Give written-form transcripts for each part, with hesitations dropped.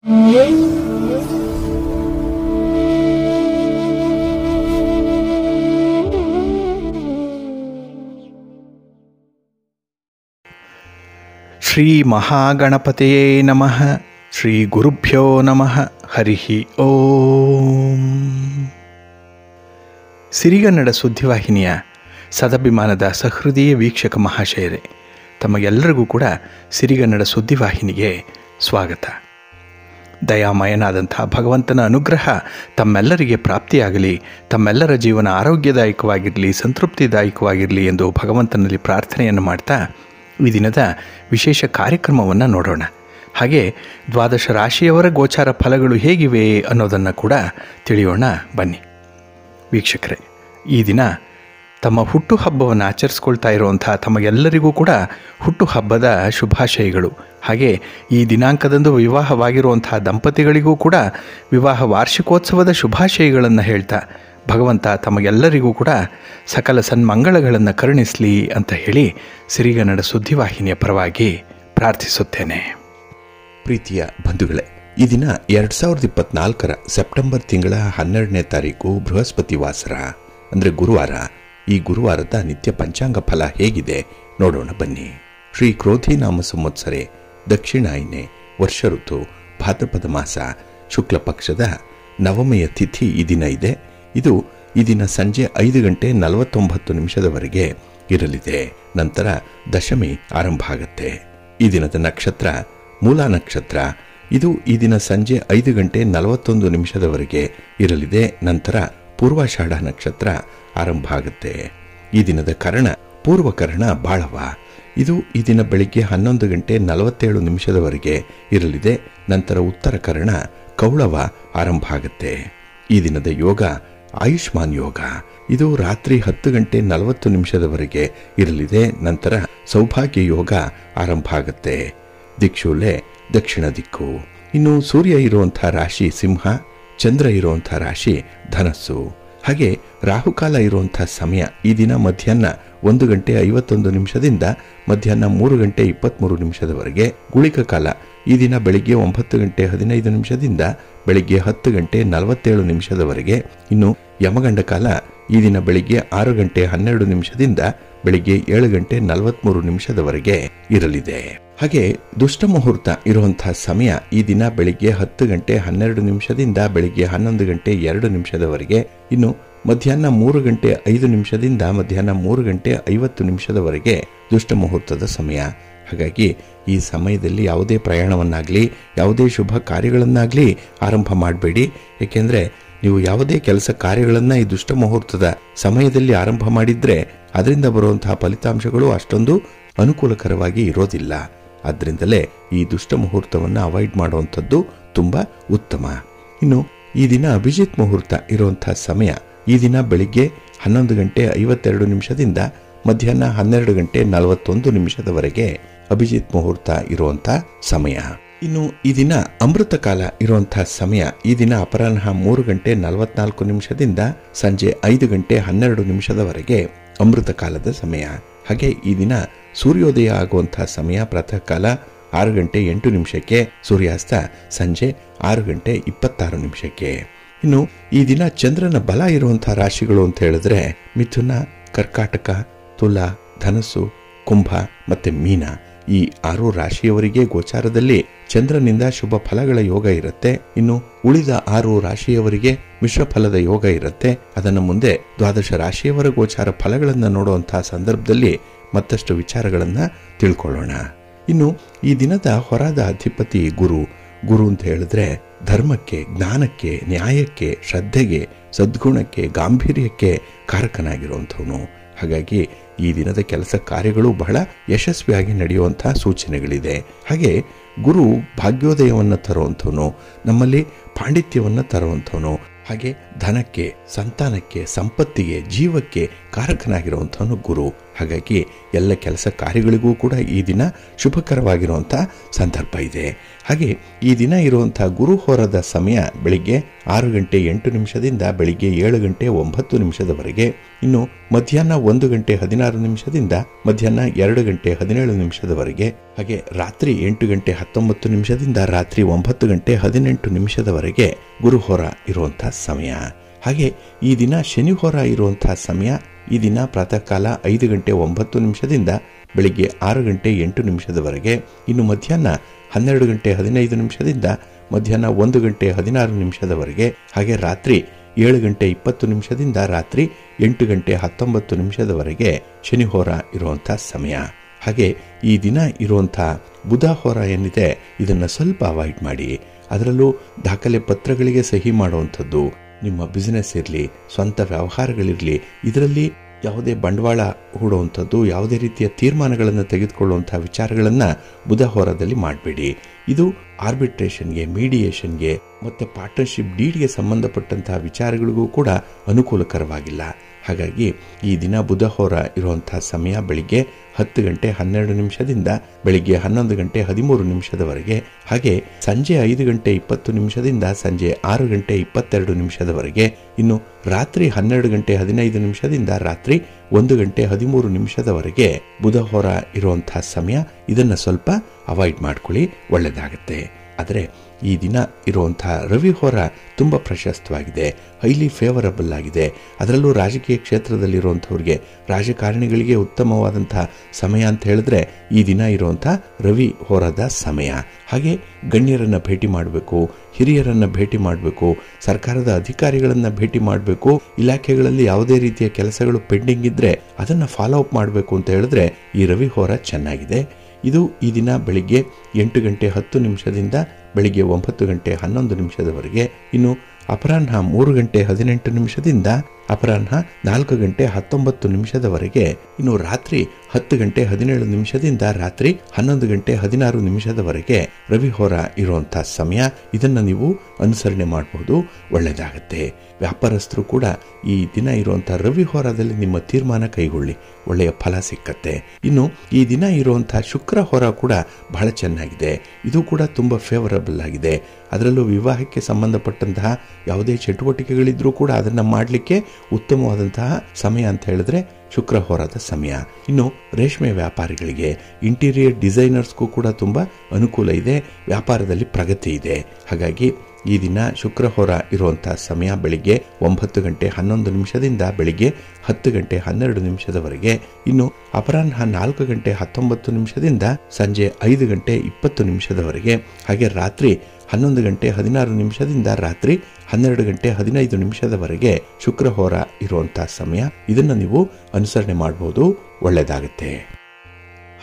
ಶ್ರೀ ಮಹಾಗಣಪತಿಯೇ ನಮಃ. ಶ್ರೀ ಗುರುಭ್ಯೋ ನಮಃ. ಹರಿ ಓಂ. ಸಿರಿಗನ್ನಡ ಸುದ್ದಿವಾಹಿನಿಯ ಸದಭಿಮಾನದ ಸಹೃದಯ ವೀಕ್ಷಕ ಮಹಾಶಯರೇ, ತಮಗೆಲ್ಲರಿಗೂ ಕೂಡ ಸಿರಿಗನ್ನಡ ಸುದ್ದಿವಾಹಿನಿಗೆ ಸ್ವಾಗತ. ದಯಾಮಯನಾದಂಥ ಭಗವಂತನ ಅನುಗ್ರಹ ತಮ್ಮೆಲ್ಲರಿಗೆ ಪ್ರಾಪ್ತಿಯಾಗಲಿ, ತಮ್ಮೆಲ್ಲರ ಜೀವನ ಆರೋಗ್ಯದಾಯಕವಾಗಿರಲಿ, ಸಂತೃಪ್ತಿದಾಯಕವಾಗಿರಲಿ ಎಂದು ಭಗವಂತನಲ್ಲಿ ಪ್ರಾರ್ಥನೆಯನ್ನು ಮಾಡ್ತಾ ಈ ದಿನದ ವಿಶೇಷ ಕಾರ್ಯಕ್ರಮವನ್ನು ನೋಡೋಣ. ಹಾಗೆ ದ್ವಾದಶ ರಾಶಿಯವರ ಗೋಚಾರ ಫಲಗಳು ಹೇಗಿವೆ ಅನ್ನೋದನ್ನು ಕೂಡ ತಿಳಿಯೋಣ ಬನ್ನಿ. ವೀಕ್ಷಕರೇ, ಈ ದಿನ ತಮ್ಮ ಹುಟ್ಟುಹಬ್ಬವನ್ನು ಆಚರಿಸ್ಕೊಳ್ತಾ ಇರುವಂಥ ತಮಗೆಲ್ಲರಿಗೂ ಕೂಡ ಹುಟ್ಟುಹಬ್ಬದ ಶುಭಾಶಯಗಳು. ಹಾಗೆ ಈ ದಿನಾಂಕದಂದು ವಿವಾಹವಾಗಿರುವಂಥ ದಂಪತಿಗಳಿಗೂ ಕೂಡ ವಿವಾಹ ವಾರ್ಷಿಕೋತ್ಸವದ ಶುಭಾಶಯಗಳನ್ನು ಹೇಳ್ತಾ ಭಗವಂತ ತಮಗೆಲ್ಲರಿಗೂ ಕೂಡ ಸಕಲ ಸನ್ಮಂಗಳಗಳನ್ನು ಕರುಣಿಸಲಿ ಅಂತ ಹೇಳಿ ಸಿರಿಗನ್ನಡ ಸುದ್ದಿವಾಹಿನಿಯ ಪರವಾಗಿ ಪ್ರಾರ್ಥಿಸುತ್ತೇನೆ. ಪ್ರೀತಿಯ ಬಂಧುಗಳೇ, ಈ ದಿನ 2024 ಸೆಪ್ಟೆಂಬರ್ ತಿಂಗಳ 12ನೇ ತಾರೀಕು ಬೃಹಸ್ಪತಿ ವಾಸರ ಅಂದರೆ ಗುರುವಾರ. ಈ ಗುರುವಾರದ ನಿತ್ಯ ಪಂಚಾಂಗ ಫಲ ಹೇಗಿದೆ ನೋಡೋಣ ಬನ್ನಿ. ಶ್ರೀ ಕ್ರೋಧಿನಾಮ ಸಂವತ್ಸರೆ ದಕ್ಷಿಣಾಯನೆ ವರ್ಷ ಋತು ಭಾದ್ರಪದ ಮಾಸ ಶುಕ್ಲ ಪಕ್ಷದ ನವಮೆಯ ತಿಥಿ ಈ ದಿನ ಇದೆ. ಇದು ಈ ದಿನ ಸಂಜೆ 5:49 ಇರಲಿದೆ. ನಂತರ ದಶಮಿ ಆರಂಭ ಆಗುತ್ತೆ. ಈ ದಿನದ ನಕ್ಷತ್ರ ಮೂಲ ನಕ್ಷತ್ರ. ಇದು ಈ ದಿನ ಸಂಜೆ 5:41 ಇರಲಿದೆ. ನಂತರ ಪೂರ್ವಾಷಾಢ ನಕ್ಷತ್ರ ಆರಂಭ ಆಗುತ್ತೆ. ಈ ದಿನದ ಕರ್ಣ ಪೂರ್ವಕರ್ಣ ಬಾಳವ. ಇದು ಈ ದಿನ ಬೆಳಿಗ್ಗೆ 11:47 ಇರಲಿದೆ. ನಂತರ ಉತ್ತರ ಕರ್ಣ ಕೌಳವ ಆರಂಭ ಆಗುತ್ತೆ. ಈ ದಿನದ ಯೋಗ ಆಯುಷ್ಮಾನ್ ಯೋಗ. ಇದು ರಾತ್ರಿ 10:40 ಇರಲಿದೆ. ನಂತರ ಸೌಭಾಗ್ಯ ಯೋಗ ಆರಂಭ ಆಗುತ್ತೆ. ದಿಕ್ಷೂಲೆ ದಕ್ಷಿಣ ದಿಕ್ಕು. ಇನ್ನು ಸೂರ್ಯ ಇರುವಂಥ ರಾಶಿ ಸಿಂಹ, ಚಂದ್ರ ಇರುವಂಥ ರಾಶಿ ಧನಸ್ಸು. ಹಾಗೆ ರಾಹುಕಾಲ ಇರುವಂಥ ಸಮಯ ಈ ದಿನ ಮಧ್ಯಾಹ್ನ 1:51 ಮಧ್ಯಾಹ್ನ 3:23 ಗುಳಿಕ ಕಾಲ ಈ ದಿನ ಬೆಳಿಗ್ಗೆ 9:15 ಬೆಳಿಗ್ಗೆ 10:47 ಇನ್ನು ಯಮಗಂಡ ಕಾಲ ಈ ದಿನ ಬೆಳಿಗ್ಗೆ 6:12 ಬೆಳಿಗ್ಗೆ 7:43 ಇರಲಿದೆ. ಹಾಗೆ ದುಷ್ಟ ಮುಹೂರ್ತ ಇರುವಂತಹ ಸಮಯ ಈ ದಿನ ಬೆಳಿಗ್ಗೆ 10:12 ಬೆಳಿಗ್ಗೆ 11:02 ಇನ್ನು ಮಧ್ಯಾಹ್ನ 3:05 ಮಧ್ಯಾಹ್ನ 3:50 ದುಷ್ಟ ಮುಹೂರ್ತದ ಸಮಯ. ಹಾಗಾಗಿ ಈ ಸಮಯದಲ್ಲಿ ಯಾವುದೇ ಪ್ರಯಾಣವನ್ನಾಗಲಿ ಯಾವುದೇ ಶುಭ ಕಾರ್ಯಗಳನ್ನಾಗಲಿ ಆರಂಭ ಮಾಡಬೇಡಿ. ಏಕೆಂದರೆ ನೀವು ಯಾವುದೇ ಕೆಲಸ ಕಾರ್ಯಗಳನ್ನು ಈ ದುಷ್ಟ ಮುಹೂರ್ತದ ಸಮಯದಲ್ಲಿ ಆರಂಭ ಮಾಡಿದ್ರೆ ಅದರಿಂದ ಬರುವಂತಹ ಫಲಿತಾಂಶಗಳು ಅಷ್ಟೊಂದು ಅನುಕೂಲಕರವಾಗಿ ಇರೋದಿಲ್ಲ. ಆದ್ದರಿಂದಲೇ ಈ ದುಷ್ಟ ಮುಹೂರ್ತವನ್ನು ಅವಾಯ್ಡ್ ಮಾಡುವಂಥದ್ದು ತುಂಬ ಉತ್ತಮ. ಇನ್ನು ಈ ದಿನ ಅಭಿಜಿತ್ ಮುಹೂರ್ತ ಇರುವಂತಹ ಸಮಯ ಈ ದಿನ ಬೆಳಿಗ್ಗೆ 11:52 ಮಧ್ಯಾಹ್ನ 12:41 ಅಭಿಜಿತ್ ಮುಹೂರ್ತ ಇರುವಂಥ ಸಮಯ. ಇನ್ನು ಈ ದಿನ ಅಮೃತ ಕಾಲ ಇರುವಂತಹ ಸಮಯ ಈ ದಿನ ಅಪರಾಹ್ನ 3:44 ಸಂಜೆ 5:12 ಅಮೃತ ಕಾಲದ ಸಮಯ. ಹಾಗೆ ಈ ದಿನ ಸೂರ್ಯೋದಯ ಆಗುವಂತಹ ಸಮಯ ಪ್ರಾತಃ ಕಾಲ 6:08 ಸೂರ್ಯಾಸ್ತ ಸಂಜೆ 6:26. ಇನ್ನು ಈ ದಿನ ಚಂದ್ರನ ಬಲ ಇರುವಂತಹ ರಾಶಿಗಳು ಅಂತ ಹೇಳಿದ್ರೆ ಮಿಥುನ, ಕರ್ಕಾಟಕ, ತುಲಾ, ಧನಸ್ಸು, ಕುಂಭ ಮತ್ತೆ ಮೀನ. ಈ 6 ರಾಶಿಯವರಿಗೆ ಗೋಚಾರದಲ್ಲಿ ಚಂದ್ರನಿಂದ ಶುಭ ಫಲಗಳ ಯೋಗ ಇರುತ್ತೆ. ಇನ್ನು ಉಳಿದ 6 ರಾಶಿಯವರಿಗೆ ಮಿಶ್ರ ಫಲದ ಯೋಗ ಇರುತ್ತೆ. ಅದನ್ನು ಮುಂದೆ ದ್ವಾದಶ ರಾಶಿಯವರ ಗೋಚಾರ ಫಲಗಳನ್ನು ನೋಡುವಂತಹ ಸಂದರ್ಭದಲ್ಲಿ ಮತ್ತಷ್ಟು ವಿಚಾರಗಳನ್ನ ತಿಳ್ಕೊಳ್ಳೋಣ. ಇನ್ನು ಈ ದಿನದ ಹೊರದ ಅಧಿಪತಿ ಗುರು. ಗುರು ಅಂತ ಹೇಳಿದ್ರೆ ಧರ್ಮಕ್ಕೆ, ಜ್ಞಾನಕ್ಕೆ, ನ್ಯಾಯಕ್ಕೆ, ಶ್ರದ್ಧೆಗೆ, ಸದ್ಗುಣಕ್ಕೆ, ಗಾಂಭೀರ್ಯಕ್ಕೆ ಕಾರಕನಾಗಿರುವಂಥವನು. ಹಾಗಾಗಿ ಈ ದಿನದ ಕೆಲಸ ಕಾರ್ಯಗಳು ಬಹಳ ಯಶಸ್ವಿಯಾಗಿ ನಡೆಯುವಂತಹ ಸೂಚನೆಗಳಿದೆ. ಹಾಗೆ ಗುರು ಭಾಗ್ಯೋದಯವನ್ನು ತರುವಂಥವನು, ನಮ್ಮಲ್ಲಿ ಪಾಂಡಿತ್ಯವನ್ನು ತರುವಂಥವನು. ಹಾಗೆ ಧನಕ್ಕೆ, ಸಂತಾನಕ್ಕೆ, ಸಂಪತ್ತಿಗೆ, ಜೀವಕ್ಕೆ ಕಾರಕನಾಗಿರುವಂಥವನು ಗುರು. ಹಾಗಾಗಿ ಎಲ್ಲ ಕೆಲಸ ಕಾರ್ಯಗಳಿಗೂ ಕೂಡ ಈ ದಿನ ಶುಭಕರವಾಗಿರುವಂಥ ಸಂದರ್ಭ ಇದೆ. ಹಾಗೆ ಈ ದಿನ ಇರುವಂಥ ಗುರುಹೋರದ ಸಮಯ ಬೆಳಿಗ್ಗೆ 6:08 ಬೆಳಿಗ್ಗೆ 7:09 ಇನ್ನು ಮಧ್ಯಾಹ್ನ 1:16 ಮಧ್ಯಾಹ್ನ 2:17 ಹಾಗೆ ರಾತ್ರಿ 8:19 ರಾತ್ರಿ 9:18 ಗುರುಹೋರ ಇರುವಂಥ ಸಮಯ. ಹಾಗೆ ಈ ದಿನ ಶನಿಹೋರ ಇರುವಂತಹ ಸಮಯ ಈ ದಿನ ಪ್ರಾತಃ ಕಾಲ 5:09 ಬೆಳಿಗ್ಗೆ 6:08 ಇನ್ನು ಮಧ್ಯಾಹ್ನ 12:15 ಮಧ್ಯಾಹ್ನ 1:16 ಹಾಗೆ ರಾತ್ರಿ 7:20 ರಾತ್ರಿ 8:19 ಶನಿಹೋರ ಇರುವಂಥ ಸಮಯ. ಹಾಗೆ ಈ ದಿನ ಇರುವಂಥ ಬುಧ ಹೋರ ಏನಿದೆ ಇದನ್ನು ಸ್ವಲ್ಪ ಅವಾಯ್ಡ್ ಮಾಡಿ. ಅದರಲ್ಲೂ ದಾಖಲೆ ಪತ್ರಗಳಿಗೆ ಸಹಿ ಮಾಡುವಂಥದ್ದು, ನಿಮ್ಮ ಬಿಸಿನೆಸ್ ಇರಲಿ, ಸ್ವಂತ ವ್ಯವಹಾರಗಳಿರಲಿ, ಇದರಲ್ಲಿ ಯಾವುದೇ ಬಂಡವಾಳ ಹೂಡುವಂಥದ್ದು, ಯಾವುದೇ ರೀತಿಯ ತೀರ್ಮಾನಗಳನ್ನು ತೆಗೆದುಕೊಳ್ಳುವಂಥ ವಿಚಾರಗಳನ್ನು ಬುಧ ಹೋರದಲ್ಲಿ ಮಾಡಬೇಡಿ. ಇದು ಆರ್ಬಿಟ್ರೇಷನ್ಗೆ, ಮೀಡಿಯೇಷನ್ಗೆ ಮತ್ತು ಪಾರ್ಟ್ನರ್ಶಿಪ್ ಡೀಡ್ಗೆ ಸಂಬಂಧಪಟ್ಟಂತಹ ವಿಚಾರಗಳಿಗೂ ಕೂಡ ಅನುಕೂಲಕರವಾಗಿಲ್ಲ. ಹಾಗಾಗಿ ಈ ದಿನ ಬುಧ ಹೋರ ಇರುವಂಥ ಸಮಯ ಬೆಳಿಗ್ಗೆ 10:12 ಬೆಳಿಗ್ಗೆ 11:13 ಹಾಗೆ ಸಂಜೆ 5:20 ಸಂಜೆ 6:22 ಇನ್ನು ರಾತ್ರಿ 12:15 ರಾತ್ರಿ 1:13 ಬುಧ ಹೋರ ಇರುವಂತಹ ಸಮಯ. ಇದನ್ನು ಸ್ವಲ್ಪ ಅವಾಯ್ಡ್ ಮಾಡ್ಕೊಳ್ಳಿ, ಒಳ್ಳೆಯದಾಗುತ್ತೆ. ಆದರೆ ಈ ದಿನ ಇರುವಂತಹ ರವಿ ಹೋರ ತುಂಬ ಪ್ರಶಸ್ತವಾಗಿದೆ, ಹೈಲಿ ಫೇವರಬಲ್ ಆಗಿದೆ. ಅದರಲ್ಲೂ ರಾಜಕೀಯ ಕ್ಷೇತ್ರದಲ್ಲಿರುವಂಥವ್ರಿಗೆ, ರಾಜಕಾರಣಿಗಳಿಗೆ ಉತ್ತಮವಾದಂತಹ ಸಮಯ ಅಂತ ಹೇಳಿದ್ರೆ ಈ ದಿನ ಇರುವಂಥ ರವಿ ಹೋರದ ಸಮಯ. ಹಾಗೆ ಗಣ್ಯರನ್ನು ಭೇಟಿ ಮಾಡಬೇಕು, ಹಿರಿಯರನ್ನು ಭೇಟಿ ಮಾಡಬೇಕು, ಸರ್ಕಾರದ ಅಧಿಕಾರಿಗಳನ್ನು ಭೇಟಿ ಮಾಡಬೇಕು, ಇಲಾಖೆಗಳಲ್ಲಿ ಯಾವುದೇ ರೀತಿಯ ಕೆಲಸಗಳು ಪೆಂಡಿಂಗ್ ಇದ್ದರೆ ಅದನ್ನು ಫಾಲೋ ಅಪ್ ಮಾಡಬೇಕು ಅಂತ ಹೇಳಿದ್ರೆ ಈ ರವಿ ಹೋರ ಚೆನ್ನಾಗಿದೆ. ಇದು ಈ ದಿನ ಬೆಳಿಗ್ಗೆ 8:10 ಬೆಳಿಗ್ಗೆ 9:11 ಇನ್ನು ಅಪರಾಹ್ನ 3:18 ಅಪರಾಹ್ನ 4:19 ಇನ್ನು ರಾತ್ರಿ 10:17 ರಾತ್ರಿ 11:16 ರವಿ ಹೋರ ಇರುವಂತಹ ಸಮಯ. ಇದನ್ನು ನೀವು ಅನುಸರಣೆ ಮಾಡಬಹುದು, ಒಳ್ಳೆಯದಾಗತ್ತೆ. ವ್ಯಾಪಾರಸ್ಥರು ಕೂಡ ಈ ದಿನ ಇರುವಂತಹ ರವಿ ಹೋರದಲ್ಲಿ ನಿಮ್ಮ ತೀರ್ಮಾನ ಕೈಗೊಳ್ಳಿ, ಒಳ್ಳೆಯ ಫಲ ಸಿಕ್ಕತ್ತೆ. ಇನ್ನು ಈ ದಿನ ಇರುವಂತಹ ಶುಕ್ರ ಹೋರ ಕೂಡ ಬಹಳ ಚೆನ್ನಾಗಿದೆ, ಇದು ಕೂಡ ತುಂಬ ಫೇವರಬಲ್ ಆಗಿದೆ. ಅದರಲ್ಲೂ ವಿವಾಹಕ್ಕೆ ಸಂಬಂಧಪಟ್ಟಂತಹ ಯಾವುದೇ ಚಟುವಟಿಕೆಗಳಿದ್ರೂ ಕೂಡ ಅದನ್ನು ಮಾಡಲಿಕ್ಕೆ ಉತ್ತಮವಾದಂತಹ ಸಮಯ ಅಂತ ಹೇಳಿದ್ರೆ ಶುಕ್ರ ಹೋರದ ಸಮಯ. ಇನ್ನು ರೇಷ್ಮೆ ವ್ಯಾಪಾರಿಗಳಿಗೆ, ಇಂಟೀರಿಯರ್ ಡಿಸೈನರ್ಸ್ಗೂ ಕೂಡ ತುಂಬ ಅನುಕೂಲ ಇದೆ, ವ್ಯಾಪಾರದಲ್ಲಿ ಪ್ರಗತಿ ಇದೆ. ಹಾಗಾಗಿ ಈ ದಿನ ಶುಕ್ರ ಹೋರ ಇರುವಂತಹ ಸಮಯ ಬೆಳಿಗ್ಗೆ 9:11 ಬೆಳಿಗ್ಗೆ 10:12 ಇನ್ನು ಅಪರಾಹ್ನ 4:19 ಸಂಜೆ 5:20 ಹಾಗೆ ರಾತ್ರಿ 11:16 ರಾತ್ರಿ 12:15 ಶುಕ್ರ ಹೋರ ಇರುವಂತಹ ಸಮಯ. ಇದನ್ನು ನೀವು ಅನುಸರಣೆ ಮಾಡಬಹುದು, ಒಳ್ಳೆಯದಾಗುತ್ತೆ.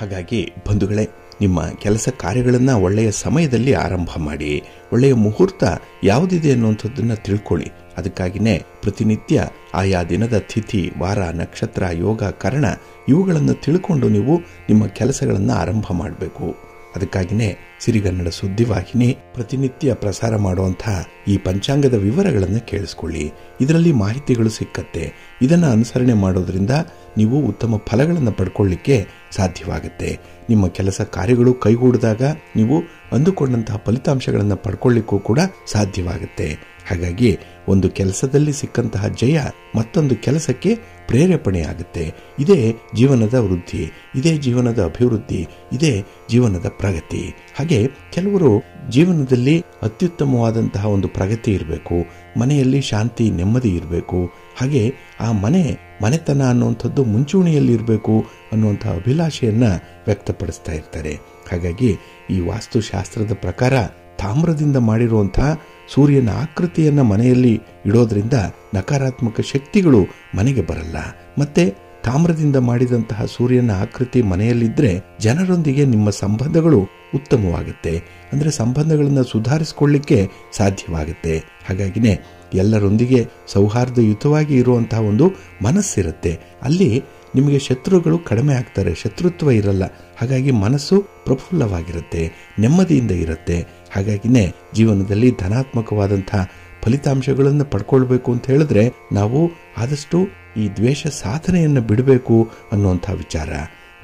ಹಾಗಾಗಿ ಬಂಧುಗಳೇ, ನಿಮ್ಮ ಕೆಲಸ ಕಾರ್ಯಗಳನ್ನು ಒಳ್ಳೆಯ ಸಮಯದಲ್ಲಿ ಆರಂಭ ಮಾಡಿ. ಒಳ್ಳೆಯ ಮುಹೂರ್ತ ಯಾವುದಿದೆ ಅನ್ನುವಂಥದ್ದನ್ನು ತಿಳ್ಕೊಳ್ಳಿ. ಅದಕ್ಕಾಗಿಯೇ ಪ್ರತಿನಿತ್ಯ ಆಯಾ ದಿನದ ತಿಥಿ, ವಾರ, ನಕ್ಷತ್ರ, ಯೋಗ, ಕರ್ಣ ಇವುಗಳನ್ನು ತಿಳ್ಕೊಂಡು ನೀವು ನಿಮ್ಮ ಕೆಲಸಗಳನ್ನು ಆರಂಭ ಮಾಡಬೇಕು. ಅದಕ್ಕಾಗಿಯೇ ಸಿರಿಗನ್ನಡ ಸುದ್ದಿವಾಹಿನಿ ಪ್ರತಿನಿತ್ಯ ಪ್ರಸಾರ ಮಾಡುವಂತಹ ಈ ಪಂಚಾಂಗದ ವಿವರಗಳನ್ನು ಕೇಳಿಸ್ಕೊಳ್ಳಿ. ಇದರಲ್ಲಿ ಮಾಹಿತಿಗಳು ಸಿಕ್ಕತ್ತೆ. ಇದನ್ನು ಅನುಸರಣೆ ಮಾಡೋದ್ರಿಂದ ನೀವು ಉತ್ತಮ ಫಲಗಳನ್ನು ಪಡ್ಕೊಳ್ಳಿಕ್ಕೆ ಸಾಧ್ಯವಾಗುತ್ತೆ. ನಿಮ್ಮ ಕೆಲಸ ಕಾರ್ಯಗಳು ಕೈಗೂಡಿದಾಗ ನೀವು ಅಂದುಕೊಂಡಂತಹ ಫಲಿತಾಂಶಗಳನ್ನು ಪಡ್ಕೊಳ್ಳಿಕ್ಕೂ ಕೂಡ ಸಾಧ್ಯವಾಗುತ್ತೆ. ಹಾಗಾಗಿ ಒಂದು ಕೆಲಸದಲ್ಲಿ ಸಿಕ್ಕಂತಹ ಜಯ ಮತ್ತೊಂದು ಕೆಲಸಕ್ಕೆ ಪ್ರೇರೇಪಣೆಯಾಗುತ್ತೆ. ಇದೇ ಜೀವನದ ವೃದ್ಧಿ, ಇದೇ ಜೀವನದ ಅಭಿವೃದ್ಧಿ, ಇದೇ ಜೀವನದ ಪ್ರಗತಿ. ಹಾಗೆ ಕೆಲವರು ಜೀವನದಲ್ಲಿ ಅತ್ಯುತ್ತಮವಾದಂತಹ ಒಂದು ಪ್ರಗತಿ ಇರಬೇಕು, ಮನೆಯಲ್ಲಿ ಶಾಂತಿ ನೆಮ್ಮದಿ ಇರಬೇಕು, ಹಾಗೆ ಆ ಮನೆತನ ಅನ್ನುವಂಥದ್ದು ಮುಂಚೂಣಿಯಲ್ಲಿ ಇರಬೇಕು ಅನ್ನುವಂತಹ ಅಭಿಲಾಷೆಯನ್ನ ವ್ಯಕ್ತಪಡಿಸ್ತಾ ಇರ್ತಾರೆ. ಹಾಗಾಗಿ ಈ ವಾಸ್ತುಶಾಸ್ತ್ರದ ಪ್ರಕಾರ ತಾಮ್ರದಿಂದ ಮಾಡಿರುವಂತಹ ಸೂರ್ಯನ ಆಕೃತಿಯನ್ನ ಮನೆಯಲ್ಲಿ ಇಡೋದ್ರಿಂದ ನಕಾರಾತ್ಮಕ ಶಕ್ತಿಗಳು ಮನೆಗೆ ಬರಲ್ಲ. ಮತ್ತೆ ತಾಮ್ರದಿಂದ ಮಾಡಿದಂತಹ ಸೂರ್ಯನ ಆಕೃತಿ ಮನೆಯಲ್ಲಿದ್ದರೆ ಜನರೊಂದಿಗೆ ನಿಮ್ಮ ಸಂಬಂಧಗಳು ಉತ್ತಮವಾಗುತ್ತೆ. ಅಂದರೆ ಸಂಬಂಧಗಳನ್ನು ಸುಧಾರಿಸಿಕೊಳ್ಳಿಕ್ಕೆ ಸಾಧ್ಯವಾಗುತ್ತೆ. ಹಾಗಾಗಿನೇ ಎಲ್ಲರೊಂದಿಗೆ ಸೌಹಾರ್ದಯುತವಾಗಿ ಇರುವಂತಹ ಒಂದು ಮನಸ್ಸಿರುತ್ತೆ. ಅಲ್ಲಿ ನಿಮಗೆ ಶತ್ರುಗಳು ಕಡಿಮೆ ಆಗ್ತಾರೆ, ಶತ್ರುತ್ವ ಇರಲ್ಲ. ಹಾಗಾಗಿ ಮನಸ್ಸು ಪ್ರಫುಲ್ಲವಾಗಿರುತ್ತೆ, ನೆಮ್ಮದಿಯಿಂದ ಇರುತ್ತೆ. ಹಾಗಾಗಿನೇ ಜೀವನದಲ್ಲಿ ಧನಾತ್ಮಕವಾದಂತಹ ಫಲಿತಾಂಶಗಳನ್ನು ಪಡ್ಕೊಳ್ಬೇಕು ಅಂತ ಹೇಳಿದ್ರೆ ನಾವು ಆದಷ್ಟು ಈ ದ್ವೇಷ ಸಾಧನೆಯನ್ನು ಬಿಡಬೇಕು ಅನ್ನುವಂಥ ವಿಚಾರ.